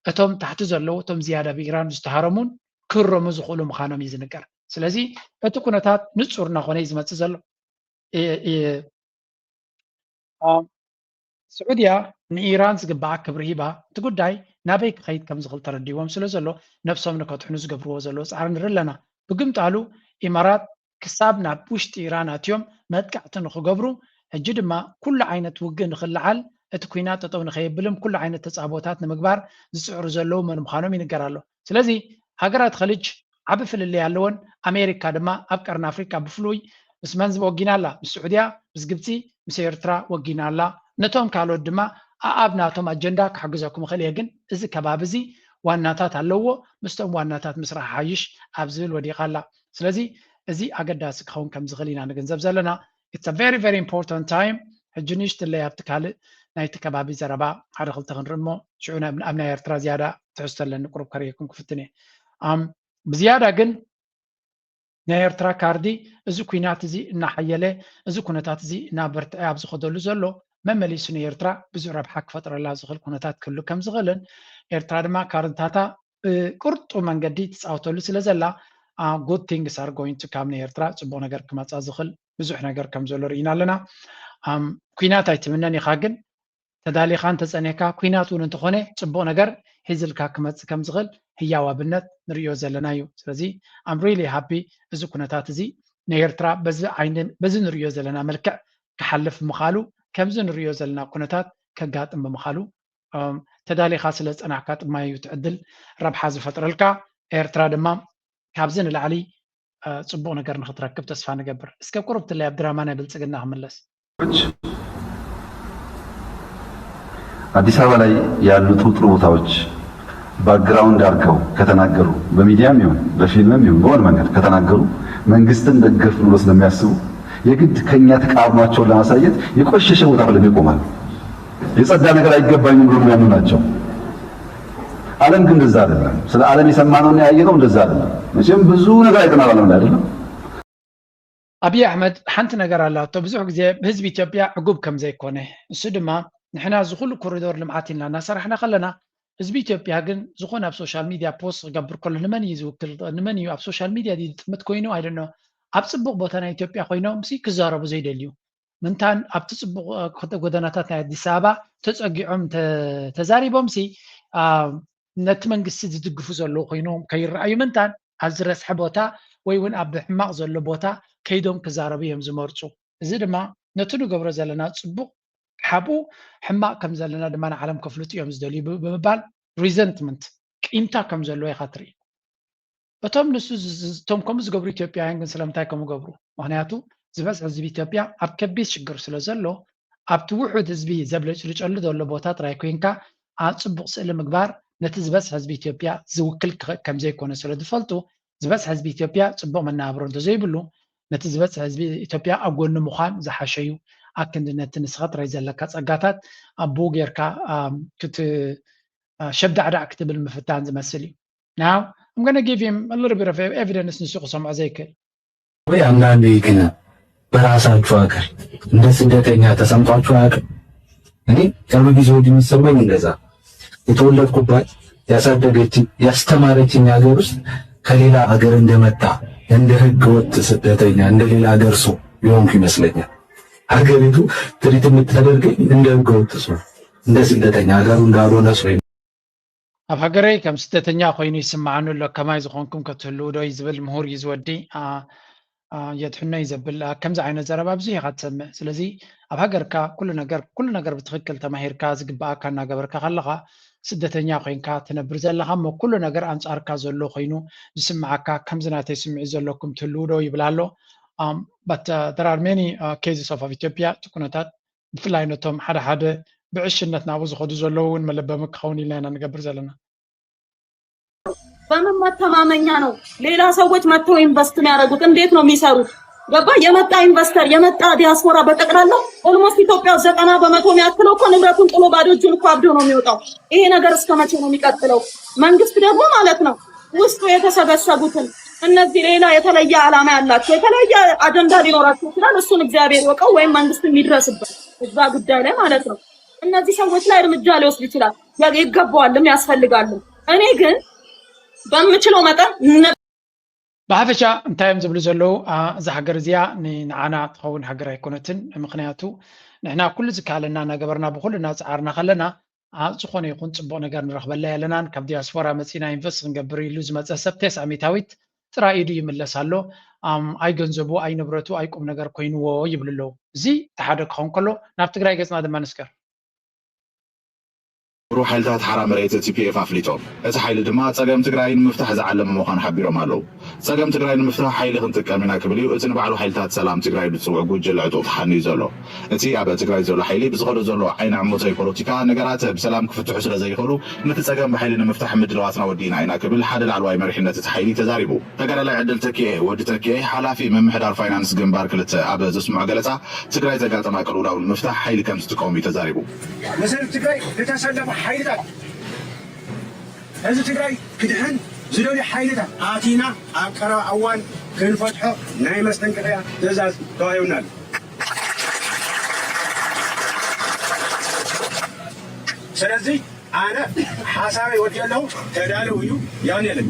اتوم تحت زلو اتوم زيادة بإيران استهارمون كرمو زخولو مخانم يزنقر سلازي اتو كنتات نصورنا خوني زمت زلو سعودية نيران زقبا كبرهيبا تقول داي نابيك خيد كم زغل ترديوهم سلازلو نفسهم نكوتحنو زقبرو زلو سعرن رلنا بقمت علو إمارات كسابنا بوشت إيران اتيوم مدكعتن خقبرو هجد ما كل عينة وجن خلعل እቲ ኩናት ጠጠው ንኸይብልም ኩሉ ዓይነት ተጻቦታት ንምግባር ዝጽዕሩ ዘለዉ መን ምዃኖም ይንገር ኣሎ ስለዚ ሃገራት ኸልጅ ዓብ ፍልልይ ኣለዎን ኣሜሪካ ድማ ኣብ ቀርኒ ኣፍሪካ ብፍሉይ ምስ መን ወጊና ኣላ ምስ ስዑድያ ምስ ግብፂ ምስ ኤርትራ ወጊና ኣላ ነቶም ካልኦት ድማ ኣብ ናቶም ኣጀንዳ ክሕግዘኩም ክእል እየ ግን እዚ ከባቢ እዚ ዋናታት ኣለዎ ምስቶም ዋናታት ምስራሕ ሓይሽ ኣብ ዝብል ወዲቓ ኣላ ስለዚ እዚ ኣገዳሲ ክኸውን ከም ዝኽእል ኢና ንግንዘብ ዘለና it's a very very important time ሕጂ ንእሽተለይ ኣብቲ ካልእ ናይቲ ከባቢ ዘረባ ሓደ ክልተ ክንርኢ እሞ ሽዑ ኣብ ናይ ኤርትራ ዝያዳ ትሕዝቶ ኣለኒ ቁሩብ ከርየኩም ክፍትን እየ ብዝያዳ ግን ናይ ኤርትራ ካርዲ እዚ ኩናት እዚ እናሓየለ እዚ ኩነታት እዚ እናበርትዐ ኣብ ዝኸደሉ ዘሎ መመሊሱ ንኤርትራ ብዙሕ ረብሓ ክፈጥረላ ዝኽእል ኩነታት ክህሉ ከም ዝኽእልን ኤርትራ ድማ ካርድታታ ብቅርጡ መንገዲ ትፃወተሉ ስለ ዘላ good things are going to come ንኤርትራ ፅቡቕ ነገር ክመፃ ዝኽእል ብዙሕ ነገር ከም ዘሎ ርኢና ኣለና ኩናት ኣይትምነን ኢኻ ግን ተዳሊኻን ተፀኒሕካ ኩናት እውን እንተኾነ ፅቡቕ ነገር ሒዝልካ ክመፅእ ከም ዝኽእል ህያው ኣብነት ንሪኦ ዘለና እዩ ስለዚ I'm really happy እዚ ኩነታት እዚ ንኤርትራ በዚ ንሪኦ ዘለና መልክዕ ክሓልፍ ምኻሉ ከምዚ ንሪኦ ዘለና ኩነታት ከጋጥም ብምኻሉ ተዳሊኻ ስለ ፀናሕካ ጥማ እዩ ትዕድል ረብሓ ዝፈጥረልካ ኤርትራ ድማ ካብዚ ንላዕሊ ጽቡቕ ነገር ንኽትረክብ ተስፋ ንገብር እስከ ቁርብት ላይ አብድራማ ናይ ብልጽግና ክምለስ አዲስ አበባ ላይ ያሉ ጥሩ ቦታዎች ባክግራውንድ አድርገው ከተናገሩ በሚዲያም ይሁን በፊልምም ይሁን በሆነ መንገድ ከተናገሩ መንግስትን ደገፍ ብሎ ስለሚያስቡ የግድ ከኛ ተቃርኗቸውን ለማሳየት የቆሸሸ ቦታ ብለው ይቆማል። የጸዳ ነገር አይገባኝም ብሎ የሚያምኑ ናቸው። ዓለም ግን እንደዛ አይደለም። ስለ ዓለም የሰማነውና ያየነው እንደዛ አይደለም። መቼም ብዙ ነገር አይተናል ዓለም ላይ አይደለም። አብይ አሕመድ ሓንቲ ነገር አላቶ ብዙሕ ግዜ ህዝቢ ኢትዮጵያ ዕጉብ ከም ዘይኮነ እሱ ድማ ንሕና ዝኩሉ ኮሪዶር ልምዓት ኢልና እናሰራሕና ከለና ህዝቢ ኢትዮጵያ ግን ዝኾነ ኣብ ሶሻል ሚድያ ፖስት ክገብር ከሎ ንመን እዩ ዝውክል ንመን እዩ ኣብ ሶሻል ሚድያ ጥምት ኮይኑ አይደኖ ኣብ ፅቡቕ ቦታ ናይ ኢትዮጵያ ኮይኖም ሲ ክዛረቡ ዘይደልዩ ምንታን ኣብቲ ፅቡቕ ጎደናታት ናይ ኣዲስ አበባ ተፀጊዖም ተዛሪቦም ሲ ነቲ መንግስቲ ዝድግፉ ዘለዉ ኮይኖም ከይረኣዩ ምንታን ኣብ ዝረስሐ ቦታ ወይ እውን ኣብ ሕማቕ ዘሎ ቦታ ከይዶም ክዛረቡ እዮም ዝመርፁ እዚ ድማ ነቲ ንገብሮ ዘለና ፅቡቕ ሓብኡ ሕማቕ ከም ዘለና ድማ ንዓለም ከፍልጡ እዮም ዝደልዩ ብምባል ሪዘንትመንት ቂምታ ከም ዘለዎ ኢኻ ትርኢ እቶም ንሱ እቶም ከምኡ ዝገብሩ ኢትዮጵያውያን ግን ስለምንታይ ከምኡ ገብሩ ምክንያቱ ዝበዝሕ ህዝቢ ኢትዮጵያ ኣብ ከቢድ ሽግር ስለ ዘሎ ኣብቲ ውሑድ ህዝቢ ዘብለጭልጨሉ ዘሎ ቦታ ጥራይ ኮይንካ ኣብ ፅቡቕ ስእሊ ምግባር ነቲ ዝበዝሕ ህዝቢ ኢትዮጵያ ዝውክል ከም ዘይኮነ ስለ ዝፈልጡ ዝበዝሕ ህዝቢ ኢትዮጵያ ፅቡቕ መናብሮ እንተዘይብሉ ነቲ ዝበዝሕ ህዝቢ ኢትዮጵያ ኣብ ጎኒ ምዃን ዝሓሸዩ ኣብ ክንድነት ንስኻ ጥራይ ዘለካ ፀጋታት ኣብኡ ጌርካ ሸብዳዕዳዕ ክትብል ምፍታን ዝመስል እዩ now I'm going to give him a little bit of evidence ንሱ ክሰምዖ ዘይክእል ወይ አንዳንዴ ግን በራሳችሁ ሀገር እንደ ስደተኛ ተሰምቷችሁ አያውቅም? እኔ ቅርብ ጊዜ ወዲህ የሚሰማኝ እንደዛ የተወለድኩባት ያሳደገችኝ ያስተማረችኝ ሀገር ውስጥ ከሌላ ሀገር እንደመጣ እንደ ህገ ወጥ ስደተኛ እንደ ሌላ ሀገር ሰው የሆንኩ ይመስለኛል። ሀገሪቱ ትሪት የምታደርገኝ እንደ ህገ ወጥ ሰው እንደ ስደተኛ ሀገሩ እንዳልሆነ ሰው ኣብ ሃገረይ ከም ስደተኛ ኮይኑ ይስማዓኑ ኣሎ ከማይ ዝኾንኩም ከትህልው ዶ ዝብል ምሁር እዩ ዝወዲ የድሕኖ እዩ ዘብል ከምዚ ዓይነት ዘረባ ብዙሕ ኢኻ ትሰምዕ ስለዚ ኣብ ሃገርካ ኩሉ ነገር ብትክክል ተማሂርካ ዝግባኣካ እናገበርካ ከለኻ ስደተኛ ኮይንካ ትነብር ዘለኻ እሞ ኩሉ ነገር ኣንጻርካ ዘሎ ኮይኑ ዝስምዓካ ከምዚ ናተይ ስምዒ ዘለኩም ትህልው ዶ ይብል ኣሎ but there are many cases of Ethiopia ኩነታት ብፍላይ ነቶም ሓደ ብዕሽነት ናብኡ ዝኸዱ ዘለዉ እውን መለበሚ ክኸውን ኢልና ንገብር ዘለና በምን መተማመኛ ነው ሌላ ሰዎች መጥተው ኢንቨስት የሚያደርጉት? እንዴት ነው የሚሰሩት? ገባ? የመጣ ኢንቨስተር የመጣ ዲያስፖራ በጠቅላላ ኦልሞስት ኢትዮጵያ 90% የሚያክለው እኮ ንብረቱን ጥሎ ባዶ እጁን እኮ አብዶ ነው የሚወጣው። ይሄ ነገር እስከ መቼ ነው የሚቀጥለው? መንግስት ደግሞ ማለት ነው ውስጡ የተሰበሰቡትን እነዚህ ሌላ የተለየ ዓላማ ያላቸው የተለየ አጀንዳ ሊኖራቸው ይችላል። እሱን እግዚአብሔር ወቀው ወይም መንግስት የሚድረስበት እዛ ጉዳይ ላይ ማለት ነው። እነዚህ ሰዎች ላይ እርምጃ ሊወስድ ይችላል፣ ይገባዋልም ያስፈልጋል። እኔ ግን በምችለው መጠን ብሓፈሻ እንታይ እዮም ዝብሉ ዘለዉ እዛ ሃገር እዚኣ ንዓና ትኸውን ሃገር ኣይኮነትን ምክንያቱ ንሕና ኩሉ ዝከኣለና እናገበርና ብኩሉ እናፀዓርና ከለና ዝኾነ ይኹን ፅቡቕ ነገር ንረኽበላ የለናን ካብ ዲያስፖራ መፂና ኢንቨስት ክንገብር ኢሉ ዝመፀ ሰብ 90% ጥራይ ኢዱ ይምለስ ኣሎ ኣይ ገንዘቡ ኣይ ንብረቱ ኣይ ቁም ነገር ኮይኑዎ ይብሉ ኣለዉ እዚ ተሓደ ክኸውን ከሎ ናብ ትግራይ ገፅና ድማ ንስከር روح حيلتات حرام ريت TPF أفليتهم أتحيل دماء تجمع تجرين مفتاح زعلم مخان حبيرهم علو تجمع تجرين مفتاح حيل خنتك أمينا كبلي وتنبعلو حيلتات سلام تجرين بتسوق جوج العطوف حني زلو أتي أبى تجرين زلو حيلي بزغل زلو عين عموتي بوليتيكا نجارات بسلام كفتح سر زي خلو مثل تجمع حيلنا مفتاح مدلواتنا ودينا عينا كبل حد العلواي مرحلة تحيلي تزاربو تجرى لا عدل تكيه ود تكيه حلافي من محدار فاينانس جنبار كلت أبى تسمع جلسة تجرين تجارة ما كلونا والمفتاح حيلي كم تقومي تزاربو مثل تجرين تتسلم حيلتك هذا تجري كدحن زلولي حيلته آتينا أكرا أوان كن فتحه نايم استنكريا تزاز توهيونال سلازي أنا حاسابي ودي له تدالو يو يعني لك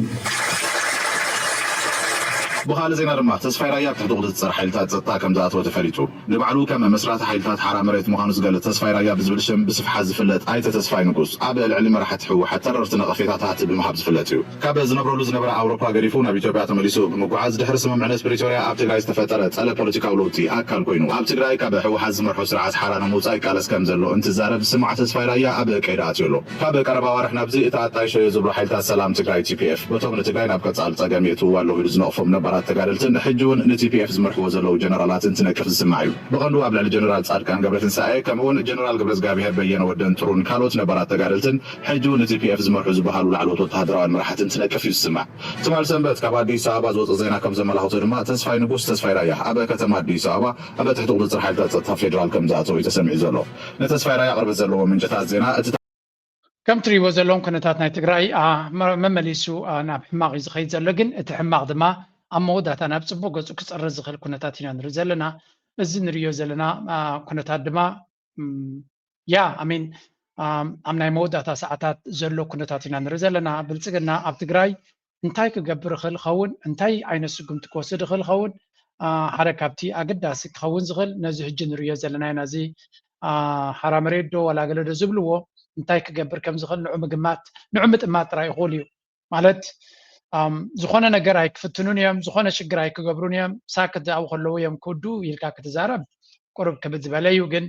بخال زين رما تصفي رايات تحدود تصر حيلتات زطا كم ذات وتفريتو لبعلو كما مسرات حيلتات حرام مريت مخانس قال تصفي رايات بزبلشم بسف حاز فلت ايت تصفي نقص ابل العلم راح تحو حتى ررتنا قفيتات بمحب فلتيو كابا زنبرو لزنبرا اوروبا غريفونا بيتوبيا تمليسو بمقعز دحر سمم معناس بريتوريا اب تግራይ استفطرت على بوليتيكا ولوتي اكل كوينو اب تግራይ كابا حو حز مرحو سرعات حرام موصاي قالس كم زلو انت زارب سمع تصفي رايا اب قيدات يلو كابا قربا وارحنا بزي اتاطاي شي زبرو حيلتات سلام تግራይ TPF بتوم تግራይ ناب قصال صقاميتو والو بزنوفم نبرات تጋደልትን حجون NTPF زمرحو زلو جنرالات تنكف السماعيو بغندو قبل الجنرال صادقان قبرتن ساي كمون جنرال قبرز غابيهر بينه ودن ترون كالوت نبرات تጋደልትን حجون NTPF زمرحو زبحالو لعلوت وتحضران مرحتن تنكف السماع تمال سنبت كباديس ابا زوط زينا كم زملاحو دما تصفاي نغوس تصفاي رايا ابا كتما اديس ابا ابا تحت قدر حيلتات تصفا فيدرال كم ذاتو يتسمع زلو نتصفاي رايا قرب زلو من جتات زينا كم تري وزلون كنتات ناي تግራይ ممليسو ناب حماق يزخيد زلو ግን እቲ حماق دما ኣብ መወዳእታ ናብ ጽቡቕ ገጹ ክጸርዝ ዝኽእል ኩነታት ኢና ንርኢ ዘለና እዚ ንሪኦ ዘለና ኩነታት ድማ ኣብ ናይ መወዳእታ ሰዓታት ዘሎ ኩነታት ኢና ንርኢ ዘለና ብልጽግና ኣብ ትግራይ እንታይ ክገብር ይኽእል ይኸውን እንታይ ዓይነት ስጉምቲ ክወስድ ይኽእል ይኸውን ሓደ ካብቲ ኣገዳሲ ክኸውን ዝኽእል ነዚ ሕጂ ንሪኦ ዘለና ኢና እዚ ሓራም ሬዶ ወላ ገለ ዶ ዝብልዎ እንታይ ክገብር ከም ዝኽእል ንዑ ምጥማት ጥራይ ይኽእል እዩ ማለት ዝኾነ ነገር ኣይክፍትኑን እዮም ዝኾነ ሽግር ኣይክገብሩን እዮም ሳክት ዝኣቡ ከለዉ እዮም ክውዱ ኢልካ ክትዛረብ ቁርብ ክብድ ዝበለ እዩ ግን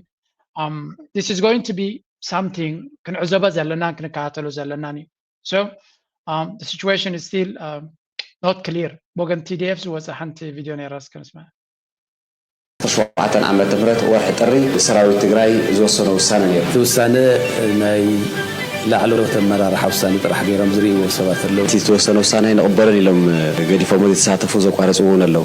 this is going to be something ክንዕዘቦ ዘለናን ክንከታተሎ ዘለናን እዩ so the situation is still not clear ብወገን TDF ዝወፀ ሓንቲ ቪድዮ ነይራ እስከንስማ ተሸዋዓተን ዓመተ ምህረት ወርሒ ጥሪ ሰራዊት ትግራይ ዝወሰነ ውሳነ ነይሩ እቲ ውሳነ ናይ ላዕሎ ተመራርሓ ውሳነ ጥራሕ ገይሮም ዝርእይዎ ሰባት ኣለዉ እቲ ዝተወሰነ ውሳነ ይንቕበለን ኢሎም ገዲፎም ዝተሳተፉ ዘቋረፁ እውን ኣለዉ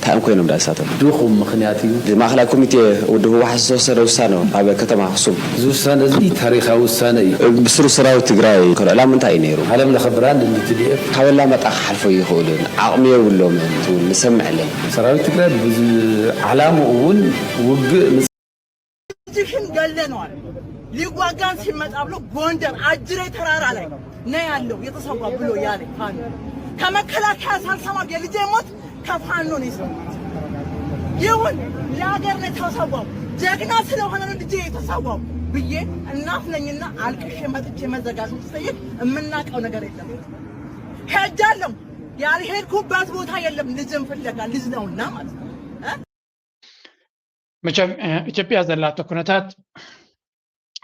ታይም ኮይኖም ዳሳተፉ ድኹም ምክንያት እዩ ማእኸላይ ኮሚቴ ወዲ ህወሓት ዝተወሰነ ውሳነ ኣብ ከተማ ኣክሱም እዚ ውሳነ እዚ ታሪካዊ ውሳነ እዩ ብስሩ ሰራዊት ትግራይ ከልዕላ ምንታይ እዩ ነይሩ ዓለም ለኽብራን TDF ሓበላ መጣኽ ሓልፎ ይኽእሉን ዓቕሚ የብሎምን እውን ንሰምዕ ኣለና ሰራዊት ትግራይ ብዓላምኡ እውን ውግእ ጅሽን ገለነዋል ሊዋጋን ሲመጣ ብሎ ጎንደር አጅሬ ተራራ ላይ ነው ያለው የተሰዋ ብሎ ያለ ፋኖ ከመከላከያ ሳልሰማ የልጄ ሞት ከፋኖ ነው የሰማሁት። ይሁን ለሀገር ነው የተሰዋው ጀግና ስለሆነ ነው ልጄ የተሰዋው ብዬ እናት ነኝና አልቅሼ መጥቼ መዘጋት ስጠይቅ የምናውቀው ነገር የለም። ሄጃለሁ ያልሄድኩበት ቦታ የለም። ልጅም ፍለጋ ልጅ ነውና ማለት ነው። መቼም ኢትዮጵያ ዘላቶ ኩነታት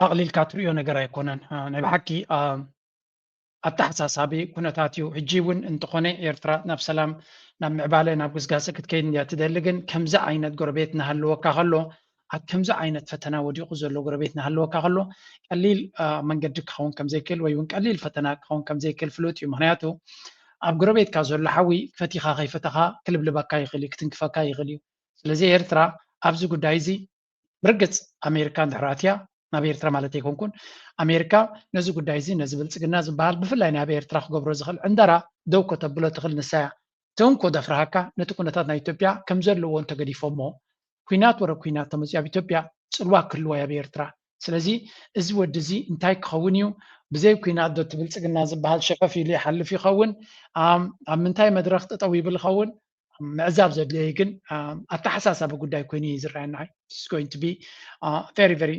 أقليل كاتريو نجرا يكونن نبحكي التحساسابي كنتاتيو هجيون انتقوني إيرترا ناب سلام ناب معبالي ناب قزقاسك كين يا تدلقن كمزة عينت قربيتنا هلو كهلو عاد كمزة عينت فتنا ودي قزلو قربيتنا هلو كهلو قليل من قدك خون كم زي كل ويون قليل فتنا خون كم زي كل فلوت يمهنياتو أب قربيت كازول لحوي فتيخا خيفتها كلب لبكاي غلي كتنكفكاي غلي لزي إيرترا أبزو قدايزي برقت أمريكان دحراتيا ናብ ኤርትራ ማለት ይኮንኩን ኣሜሪካ ነዚ ጉዳይ እዚ ነዚ ብልጽግና ዝበሃል ብፍላይ ናብ ኤርትራ ክገብሮ ዝኽእል ዕንደራ ደው ከተብሎ ትኽእል ንሳያ ተንኮ ደፍራሃካ ነቲ ኩነታት ናይ ኢትዮጵያ ከም ዘለዎ እንተገዲፎሞ ኩናት ወረ ኩናት ተመፅኡ ኣብ ኢትዮጵያ ፅልዋ ክህልዋ ኣብ ኤርትራ ስለዚ እዚ ወዲ እዚ እንታይ ክኸውን እዩ ብዘይ ኩናት ዶ ብልጽግና ዝበሃል ሸፈፍ ኢሉ ይሓልፍ ይኸውን ኣብ ምንታይ መድረኽ ጠጠው ይብል ይኸውን ምዕዛብ ዘድልየ ግን ኣተሓሳሳቢ ጉዳይ ኮይኑ ይዝረአየና it's going to be very very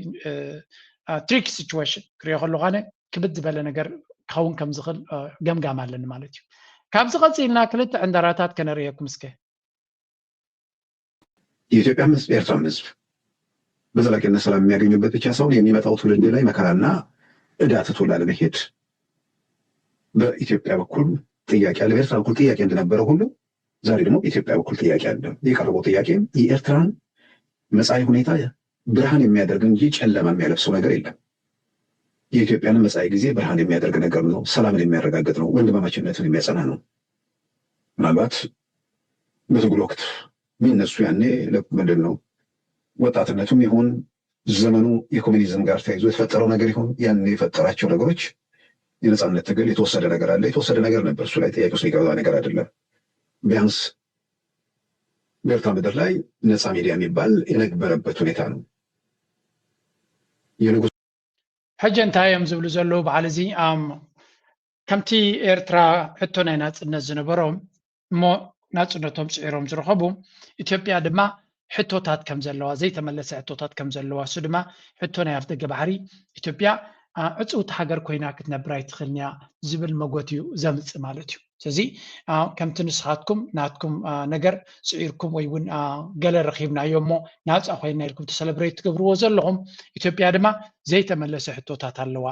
tricky situation ክሪኦ ከለኹ ኣነ ክብድ ዝበለ ነገር ክኸውን ከም ዝኽእል ገምጋም ኣለኒ ማለት እዩ ካብዚ ቀፂልና ክልተ ዕንደራታት ከነርእየኩም እስከ የኢትዮጵያ ሕዝብ ኤርትራም ሕዝብ በዘላቂነት ሰላም የሚያገኙበት ብቻ ሳይሆን የሚመጣው ትውልድ ላይ መከራና እዳትቶ ላለመሄድ በኢትዮጵያ በኩል ጥያቄ አለ። በኤርትራ በኩል ጥያቄ እንደነበረ ሁሉ ዛሬ ደግሞ በኢትዮጵያ በኩል ጥያቄ አለ። የቀረበው ጥያቄ የኤርትራን መጻኢ ሁኔታ ብርሃን የሚያደርግ እንጂ ጨለማ የሚያለብሰው ነገር የለም። የኢትዮጵያን መጻኢ ጊዜ ብርሃን የሚያደርግ ነገር ነው። ሰላምን የሚያረጋግጥ ነው። ወንድማማችነትን የሚያጸና ነው። ምናልባት በትግል ወቅት የሚነሱ ያኔ ምንድን ነው ወጣትነቱም ይሁን ዘመኑ የኮሚኒዝም ጋር ተያይዞ የተፈጠረው ነገር ይሁን ያን የፈጠራቸው ነገሮች የነጻነት ትግል የተወሰደ ነገር አለ። የተወሰደ ነገር ነበር። እሱ ላይ ጥያቄ ውስጥ የሚገባ ነገር አይደለም። ቢያንስ በኤርትራ ምድር ላይ ነጻ ሚዲያ የሚባል የነበረበት ሁኔታ ነው። የንጉስ ሕጂ እንታዮም ዝብሉ ዘለዉ በዓል እዚ ከምቲ ኤርትራ ሕቶ ናይ ናፅነት ዝነበሮም እሞ ናፅነቶም ፅዒሮም ዝረኸቡ ኢትዮጵያ ድማ ሕቶታት ከም ዘለዋ ዘይተመለሰ ሕቶታት ከም ዘለዋ እሱ ድማ ሕቶ ናይ ኣፍ ደገ ባሕሪ ኢትዮጵያ ዕፅውቲ ሃገር ኮይና ክትነብር ኣይትኽእልን እያ ዝብል መጎት እዩ ዘምፅእ ማለት እዩ። ስለዚ ከምቲ ንስኻትኩም ናትኩም ነገር ፅዒርኩም ወይ እውን ገለ ረኺብናዮ እሞ ናፃ ኮይና ኢልኩም ተሰለብሬት ትገብርዎ ዘለኹም ኢትዮጵያ ድማ ዘይተመለሰ ሕቶታት ኣለዋ።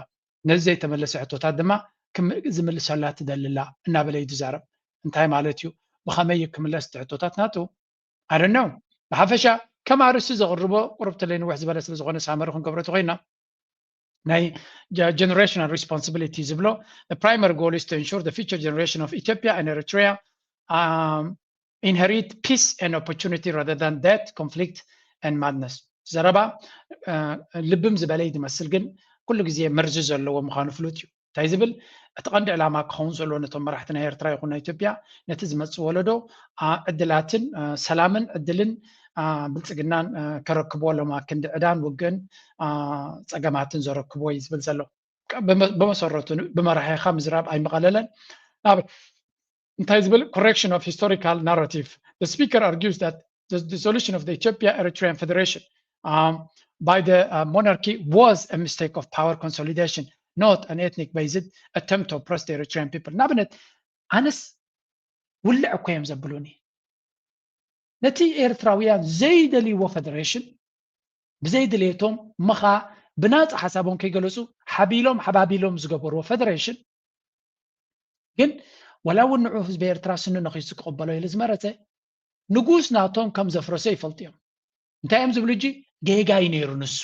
ነዚ ዘይተመለሰ ሕቶታት ድማ ዝምልሰላ ትደልላ እናበለ እዩ ትዛረብ። እንታይ ማለት እዩ? ብኸመይ ክምለስ እቲ ሕቶታት ናቱ ኣይደኖ ብሓፈሻ ከም ኣርእስቲ ዘቕርቦ ቁርብ ተለይ ንውሕ ዝበለ ስለ ዝኾነ ሳመሪ ክንገብሮ ኮይና ናይ generational responsibility ዝብሎ the primary goal is to ensure the future generation of Ethiopia and Eritrea inherit peace and opportunity rather than death, conflict and madness. ዘረባ ልብም ዝበለይ ዝመስል ግን ኩሉ ግዜ መርዚ ዘለዎ ምዃኑ ፍሉጥ እዩ። እንታይ ዝብል እቲ ቀንዲ ዕላማ ክኸውን ዘሎ ነቶም መራሕቲ ናይ ኤርትራ ይኹን ናይ ኢትዮጵያ ነቲ ዝመፅእ ወለዶ ዕድላትን ሰላምን ዕድልን ብልፅግናን ከረክብዎሎም ክንዲ ዕዳን ውግእን ፀገማትን ዘረክብዎ እዩ ዝብል ዘሎ። ብመሰረቱ ብመራሒኻ ምዝራብ ኣይመቐለለን። እንታይ ዝብል correction of historical narrative. The speaker argues that the dissolution of the Ethiopia-Eritrean Federation by the monarchy was a mistake of power consolidation, not an ethnic-based attempt to oppress the Eritrean people. ንኣብነት ኣነስ ውልዕ እኮ እዮም ዘብሉኒ ነቲ ኤርትራውያን ዘይደልይዎ ፌደሬሽን ብዘይድሌቶም ምኻ ብናፃ ሓሳቦም ከይገለፁ ሓቢሎም ሓባቢሎም ዝገበርዎ ፌደሬሽን ግን ወላ እውን ንዑ ህዝቢ ኤርትራ ስኑ ነኺሱ ክቕበሎ ኢሉ ዝመረፀ ንጉስ ናቶም ከም ዘፍረሰ ይፈልጡ እዮም። እንታይ እዮም ዝብሉ እጂ ጌጋ እዩ ነይሩ ንሱ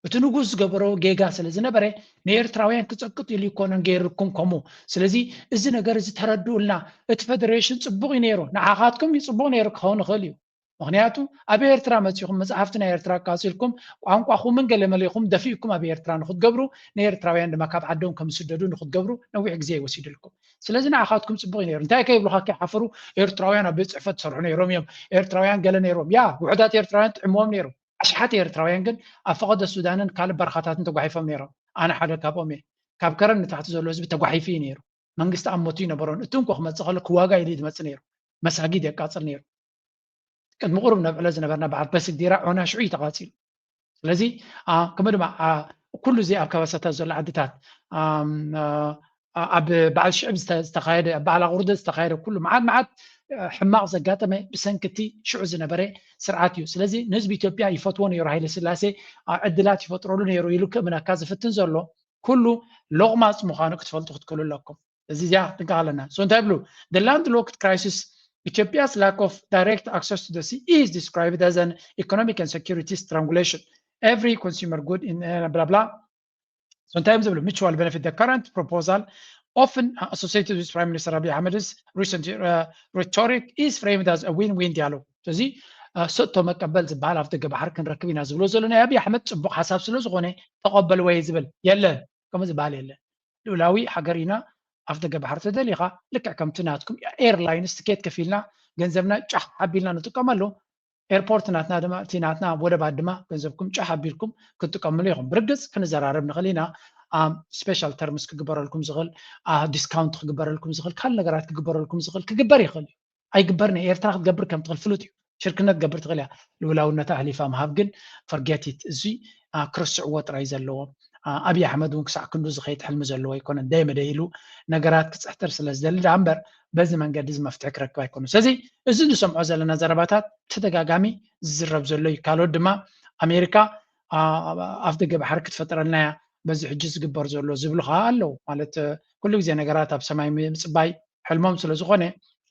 እቲ ንጉስ ዝገበሮ ጌጋ ስለ ዝነበረ ንኤርትራውያን ክፀቅጥ ኢሉ ይኮነን ገይርኩም ከምኡ። ስለዚ እዚ ነገር እዚ ተረድኡልና እቲ ፌደሬሽን ፅቡቕ እዩ ነይሩ ንዓኻትኩም ፅቡቕ ነይሩ ክኸውን ይኽእል እዩ። ምክንያቱ ኣብ ኤርትራ መፂኹም መፅሓፍቲ ናይ ኤርትራ ቃፂልኩም ቋንቋኹምን ገለ መሊኹም ደፊእኩም ኣብ ኤርትራ ንክትገብሩ ንኤርትራውያን ድማ ካብ ዓዶም ከም ዝስደዱ ንክትገብሩ ነዊሕ ግዜ ይወሲድልኩም። ስለዚ ንዓኻትኩም ፅቡቕ እዩ ነይሩ። እንታይ ከይብሉካ ከይሓፈሩ ኤርትራውያን ኣብ ቤት ፅሕፈት ዝሰርሑ ነይሮም እዮም፣ ኤርትራውያን ገለ ነይሮም። ያ ውሕዳት ኤርትራውያን ጥዕሞም ነይሩ። ኣሽሓት ኤርትራውያን ግን ኣብ ፈቐደ ሱዳንን ካልእ በረኻታትን ተጓሒፎም ነይሮም። ኣነ ሓደ ካብኦም እየ። ካብ ከረን ንታሕቲ ዘሎ ህዝቢ ተጓሒፉ እዩ ነይሩ። መንግስቲ ኣብ ሞቱ ይነበሮን እቲ እንኳ ክመፅእ ከሎ ክዋጋ ኢሉ ዝመፅእ ነይሩ። መሳጊድ የቃፅል ነይሩ። ቅድሚ ቁሩብ ነብዕሎ ዝነበርና በዓል በስግዲራ ዖና ሽዑ እዩ ተቃፂሉ። ስለዚ ከምኡ ድማ ኩሉ እዚ ኣብ ከባሳታት ዘሎ ዓድታት ኣብ በዓል ሽዕብ ዝተኻየደ በዓል ኣቑርደት ዝተኻየደ ኩሉ መዓት ሕማቕ ዘጋጠመ ብሰንኪቲ ሽዑ ዝነበረ ስርዓት እዩ። ስለዚ ንህዝቢ ኢትዮጵያ ይፈትዎ ነይሩ ሃይለ ስላሴ ዕድላት ይፈጥረሉ ነይሩ ኢሉ ክእምነካ ዝፍትን ዘሎ ኩሉ ሎቕማፅ ምዃኑ ክትፈልጡ ክትክእሉ ኣለኩም። እዚ እዚኣ ጥንቀቕ ኣለና። እንታይ ብሉ the landlocked crisis Ethiopia's lack of direct access to the sea is described as an economic and security strangulation. Every consumer good in blah blah. Sometimes the mutual benefit. The current proposal, often associated with Prime Minister Abiy Ahmed's recent rhetoric, is framed as a win-win dialogue. So the ሰጥቶ መቀበል ዝበሃል ኣብ ደገ ባሕሪ ክንረክብ ኢና ዝብሎ ዘሎ ናይ ኣብይ ኣሕመድ ፅቡቕ ሓሳብ ስለ ዝኾነ ተቐበል ወይ ዝብል የለን ከምኡ ዝበሃል የለን። ልኡላዊ ሃገር ኢና ኣብ ደገ ባሕሪ ተደሊኻ ልክዕ ከምቲ ናትኩም ኤርላይንስ ትኬት ከፊልና ገንዘብና ጫሕ ሓቢልና ንጥቀመሉ ኤርፖርት ናትና ድማ እቲ ናትና ወደባት ድማ ገንዘብኩም ጫሕ ኣቢልኩም ክትጥቀምሉ ኢኹም። ብርግፅ ክንዘራረብ ንኽእል ኢና። ስፔሻል ተርምስ ክግበረልኩም ዝኽእል ዲስካውንት ክግበረልኩም ዝኽእል ካልእ ነገራት ክግበረልኩም ዝኽእል ክግበር ይኽእል እዩ። ኣይግበርኒ ኤርትራ ክትገብር ከም ትኽእል ፍሉጥ እዩ። ሽርክነት ገብር ትኽእል እያ። ልኡላውነታ ኣሕሊፋ ምሃብ ግን ፈርጌቲት እዚ ክርስዕዎ ጥራይ ዘለዎ ኣብይ ኣሕመድ እውን ክሳዕ ክንዱ ዝኸይድ ሕልሚ ዘለዎ ኣይኮነን። ደይመደ ኢሉ ነገራት ክፅሕጥር ስለ ዝደሊ ዳ እምበር በዚ መንገዲ እዚ መፍትሒ ክረክብ ኣይኮነን። ስለዚ እዚ ንሰምዖ ዘለና ዘረባታት ተደጋጋሚ ዝዝረብ ዘሎ እዩ። ካልኦት ድማ ኣሜሪካ ኣፍ ደገ ባሕሪ ክትፈጥረልና እያ በዚ ሕጂ ዝግበር ዘሎ ዝብሉ ኸ ኣለዉ ማለት ኩሉ ግዜ ነገራት ኣብ ሰማይ ምፅባይ ሕልሞም ስለ ዝኾነ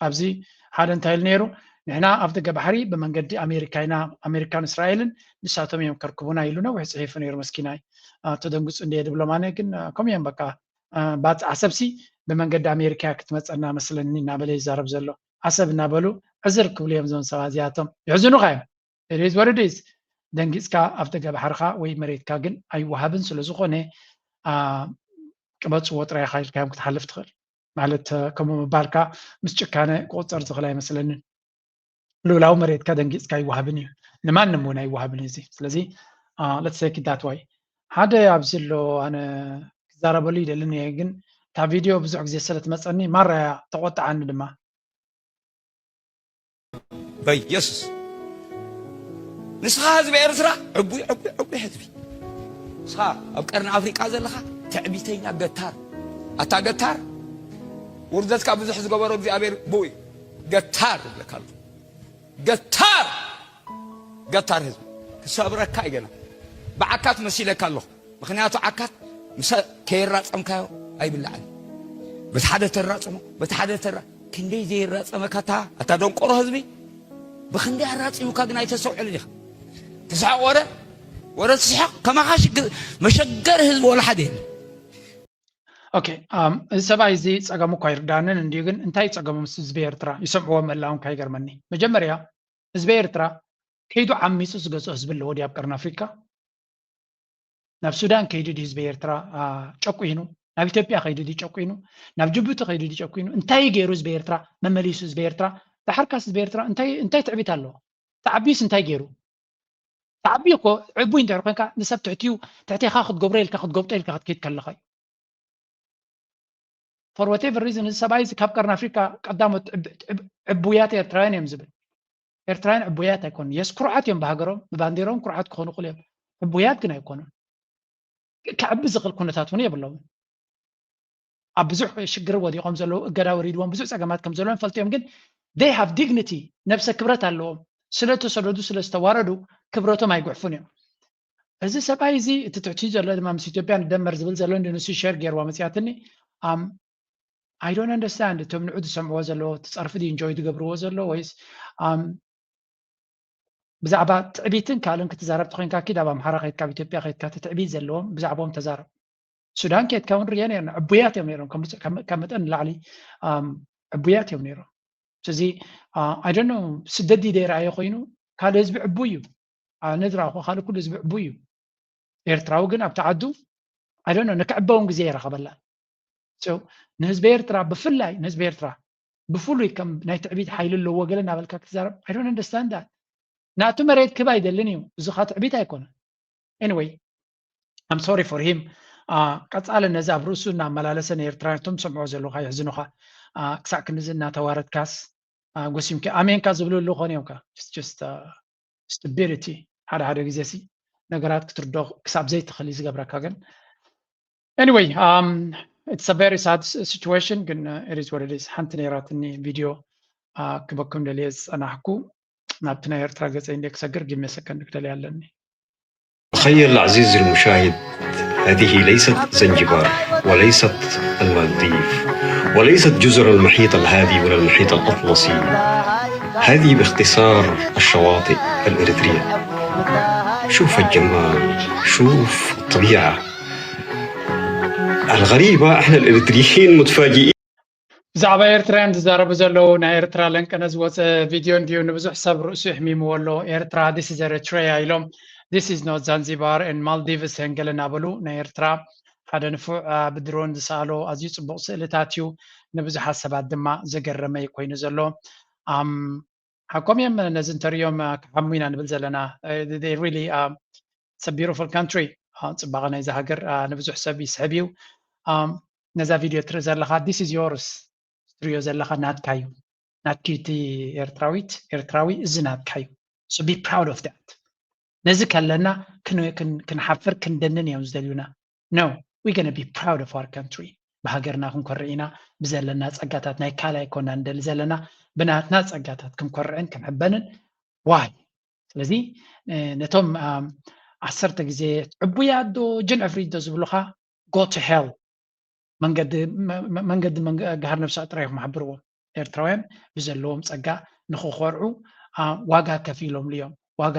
ኣብዚ ሓደ እንታይ ኢሉ ነይሩ ንሕና ኣብ ደገ ባሕሪ ብመንገዲ ኣሜሪካን እስራኤልን ንሳቶም እዮም ከርክቡና ኢሉ ነዊሕ ፅሒፉ ነይሩ መስኪናይ ተደንግፁ እንደ ድብሎም ኣነ ግን ከምኡ እዮም በቃ ዓሰብሲ ብመንገዲ ኣሜሪካ ክትመፀና መስለኒ እናበለ ይዛረብ ዘሎ ዓሰብ እናበሉ ዕዝር ክብሉ እዮም ዞም ሰባት እዚኣቶም ይሕዝኑኻ እዮም ኢዝ ወርድ ኢዝ ደንጊፅካ ኣብ ደገ ባሕርኻ ወይ መሬትካ ግን ኣይወሃብን ስለ ዝኾነ ቅበፅዎ ጥራይኻ ኢልካ እዮም ክትሓልፍ ትኽእል ማለት ከምኡ ምባልካ ምስ ጭካነ ክቁፀር ዝኽእል ኣይመስለንን ልውላዊ መሬትካ ደንጊፅካ ኣይወሃብን እዩ ንማንም እውን ኣይወሃብን እዚ ስለዚ let's take it that way ሓደ ኣብዚ ኣሎ ኣነ ክዛረበሉ ይደልን እየ ግን እታ ቪድዮ ብዙሕ ግዜ ስለትመፀኒ ማራያ ተቆጣዓኒ ድማ በኢየሱስ ንስኻ ህዝቢ ኤርትራ ዕቡይ ህዝቢ ንስኻ ኣብ ቀርኒ ኣፍሪቃ ዘለኻ ትዕቢተኛ ገታር ኣታ ገታር ውርደትካ ብዙሕ ዝገበሮ እግዚኣብሔር ቦይ ገታር ይብለካ ኣሎ ገታር ህዝቢ ክሰብረካ ይገና ብዓካት መሲለካ ኣለኹ ምክንያቱ ዓካት ምስ ከይራፀምካዮ ኣይብላዕን በቲ ሓደ ተራፅሞ በቲ ሓደ ክንደይ ዘይራፀመካታ ኣታ ደንቆሮ ህዝቢ ብክንደይ ኣራፂሙካ ግን ኣይተሰውዕልን ኢኻ تسحق ورا تسحق كما خاش مشجر ህዝብ ولا حد የለ ኦኬ ሰባይ እዚ ጸገሙ ካይርዳንን እንዲሁ ግን እንታይ ጸገሙ ምስ ህዝቢ ኤርትራ ይሰምዕዎ መላውን ካይገርመኒ መጀመሪያ ህዝቢ ኤርትራ ከይዱ ዓሚፁ ዝገዝኦ ህዝቢ ኣሎ ወዲ ኣብ ቀርኒ ኣፍሪካ ናብ ሱዳን ከይዱ ህዝቢ ኤርትራ ጨቁይኑ ናብ ኢትዮጵያ ከይዱ ጨቁይኑ ናብ ጅቡቲ ከይዱ ጨቁይኑ እንታይ ገይሩ ህዝቢ ኤርትራ መመሊሱ ህዝቢ ኤርትራ ተሓርካስ ህዝቢ ኤርትራ እንታይ ትዕቢት ኣለዎ ተዓቢስ እንታይ ገይሩ تعبيكو عبوين دار كان نسب تعتيو تعتي خاخد قبريل كاخد قبطيل كاخد كيت كلخاي for whatever reason السبايز كاب قرن افريقيا قدامه عبويات ايرتراين يمزبل ايرتراين عبويات يكون يسكرعات يم بهاجرهم ببانديرهم كرعات كونو قليل عبويات كنا يكونوا كعب زغل كونتاتون يبلو ابزح شجر ودي قوم زلو غداوريد وان بزح صقمات كم زلو فلتيهم ግን they have dignity نفس كبرت አለዎም ስለተሰደዱ ስለስተዋረዱ ክብረቶም አይጓፉን እዮም እዚ ሰባይ እዚ ትትዕቲ ዘሎ ድማ ምስ ኢትዮጵያ ደመር ዝብል ዘሎ እንደነሱ ሼር ገይርዋ መጽያትኒ I don't understand እቶም ንዑድ ሰምዕዎ ዘሎ ተጸርፍ ዲ enjoy ትገብርዎ ዘሎ ወይስ ብዛዕባ ትዕቢትን ካልን ክትዛረብ ትኾንካ ኪድ ኣብ ኣምሓራ ከይድካ ኣብ ኢትዮጵያ ከይድካ ትዕቢት ዘለዎም ብዛዕባኦም ተዛረብ ሱዳን ከይድካ እውን ርያ ነርና ዕቡያት እዮም ነይሮም ከም መጠን ላዕሊ ዕቡያት እዮም ነይሮም ስለዚ I don't know ስደት ይደራየ ኮይኑ ካልእ ህዝቢ ዕቡይ እዩ ነድራኹ ካልእ ኩሉ ህዝቢ ዕቡይ እዩ ኤርትራዊ ግን ኣብ ተዓዱ I don't know ንክዕበውን ግዜ ይረኸበላ so ንህዝቢ ኤርትራ ብፍላይ ንህዝቢ ኤርትራ ብፍሉይ ከም ናይ ትዕቢት ሓይሊ ኣለዎ ገለ እናበልካ ክትዛረብ I don't understand that ናቱ መሬት ክባ አይደለን እዩ እዚ ኻ ትዕቢት ኣይኮነን anyway I'm sorry for him ቀጻለ ነዛ ኣብ ርእሱ እናመላለሰን ኤርትራቶም ሰምዖ ዘለኹ ይሕዝኑኻ ክሳዕ ክንዚ እናተዋረድካስ ጎሲምከ ኣሜንካ ዝብልሉ ኾን እዮም just stability ሓደ ግዜ ሲ ነገራት ክትርዶ ክሳብ ዘይትኽእል ዝገብረካ ግን anyway it's a very sad situation ግን it is what it is ሓንቲ ነይራትኒ ቪድዮ ክበኩም ደልየ ዝጸናሕኩ ናብቲ ናይ ኤርትራ ገጸ እንደ ክሰግር ግሜ ሰከንድ ክደልየ ኣለኒ تخيل عزيزي المشاهد هذه ليست زنجبار وليست المالديف وليست جزر المحيط الهادي ولا المحيط الأطلسي هذه باختصار الشواطئ الإريترية شوف الجمال شوف الطبيعة الغريبة احنا الإريتريين متفاجئين بزعبا إيرترا تزارب زلو نا إيرترا لنكنز وص فيديو نديو نبزح سب رؤسو حميمو ولو إيرترا this is Eritrea إلهم this is not Zanzibar and Maldives هنجل نابلو نا إيرترا هذا نفوع بدرون دسالو أزيز بوص لتاتيو نبزح حسابات دما زجرمي كوين زلو حكم يوم نزنتريوم كحمينا نبل زلنا they really it's a beautiful country صبغنا إذا هجر نبزح حسابي سحبيو نزا فيديو ترزر لها this is yours تريو زر لها نات كايو نات كيتي إيرتراوي زنات كايو so be proud of that نزك لنا كنحفر كندنن يوم زدلونا no we're gonna be proud of our country بهاجرنا كنكرعينا بزلنا صقاتات ناي كالا يكون عندل زلنا بناتنا صقاتات كنكرعن كنحبنن واي ስለዚህ ነቶም 10 ግዜ ዕቡያዶ ጅን ዕፍሪት ዶ ዝብሉኻ go to hell መንገዲ ጋር ነፍሲ ጥራይኩም ሓብርዎም ኤርትራውያን ብዘለዎም ፀጋ ንኽኮርዑ ዋጋ ከፊሎም ልዮም ዋጋ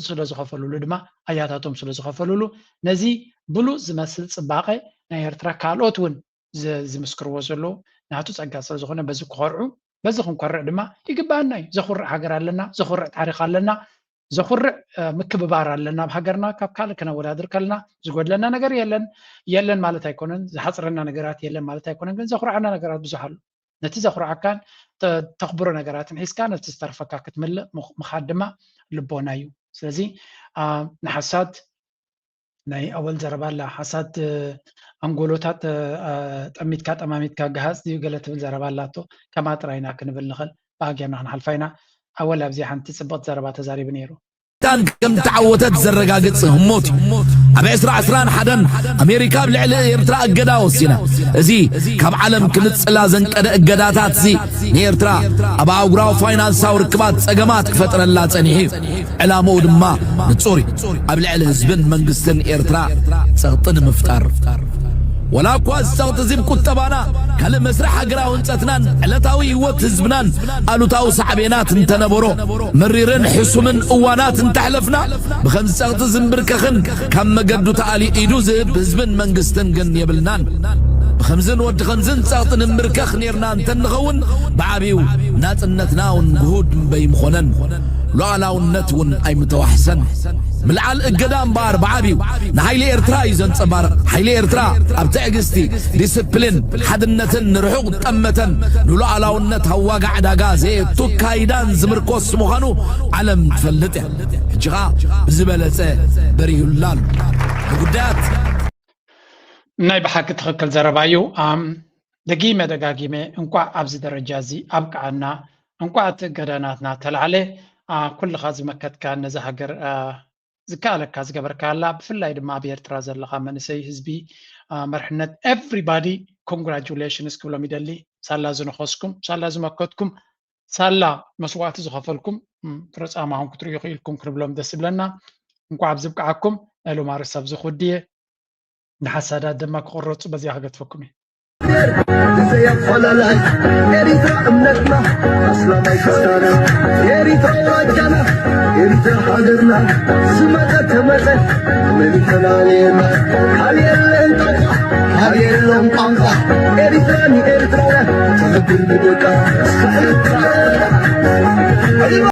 ስለዝኸፈልሉ ድማ ኣያታቶም ስለዝኸፈልሉ ነዚ ብሉፅ ዝመስል ፅባቐ ናይ ኤርትራ ካልኦት እውን ዝምስክርዎ ዘለዉ ናቱ ፀጋ ስለዝኾነ በዚ ክኮርዑ በዚ ክንኮርዕ ድማ ይግባአና እዩ ዘኹርዕ ሃገር ኣለና ዘኹርዕ ታሪክ ኣለና ዘኹርዕ ምክብባር ኣለና ብሃገርና ካብ ካልእ ክነወዳድር ከለና ዝጎድለና ነገር የለን ማለት ኣይኮነን ዝሓፅረና ነገራት የለን ማለት ኣይኮነን ግን ዘኹርዓና ነገራት ብዙሕ ኣሎ ነቲ ዘኹርዓካን ተኽብሮ ነገራትን ሒዝካ ነቲ ዝተረፈካ ክትምልእ ምኻድ ድማ ልቦና እዩ ስለዚ ንሓሳድ ናይ ኣወል ዘረባላ ሓሳድ ኣንጎሎታት ጠሚትካ ጠማሚትካ ገሃፅ ድዩ ገለ ትብል ዘረባላቶ ከማ ጥራይና ክንብል ንኽእል ብሃገርና ክንሓልፋ ኢና ኣወል ኣብዚ ሓንቲ ፅብቕቲ ዘረባ ተዛሪቡ ነይሩ كان كم تعوتت زرقاقت هموت أبي إسراء عسران حدن أمريكا بالعلى إيرترا أجدا وسينا زي كم عالم كنت سلازن كده أجداتات زي إيرترا أبا أوراو فاينانس أو ركبات أجمات فترة لا تنهي على مود ما نتصوري قبل على زبن من قصن إيرترا سقطن مفتار ولا كواز تغتزم كتبانا كلم مسرح قرا وانتتنان علتاوي وتزبنان قالوا تاو صحبينات انتنبرو مريرن حسومن اوانات انتحلفنا بخمس تغتزم بركخن كم مقدو تعالي ايدو زب بزبن منقستن قن يبلنان بخمزن ود خمزن تغتن مركخ نيرنان تنغون بعابيو نات النتناون جهود بيمخونن لعلاو النتون اي متوحسن ملعال القدام بار بعابيو نحيلي ارترا يزن صبار حيلي ارترا ابتعقستي ديسبلين حد النتن رحوق تمتن نلو علاو النت هوا قاعد اقازي توكايدان زمركوس مخانو علم تفلته جغا بزبلته بريو اللال بقدات ناي بحاك تخكل زربايو دقيمة دقاقيمة انقوع ابز درجازي ابقعنا انقوع تقداناتنا تلعلي كل خازي مكت كان نزا هاجر زكالك كاز قبر كالا بفلاي دما بيرترا زلقا منسي حزبي مرحنة everybody congratulations كبلا ميدالي سالا زنخوسكم سالا زمكتكم سالا مسوات زخفلكم فرص معهم كترو يخيلكم كربلهم دسبلنا انقوع بزبقعكم الو مارساب زخودية نحسادات دمك قررت بزي حاجة تفكمي Eritrani, Eritrea,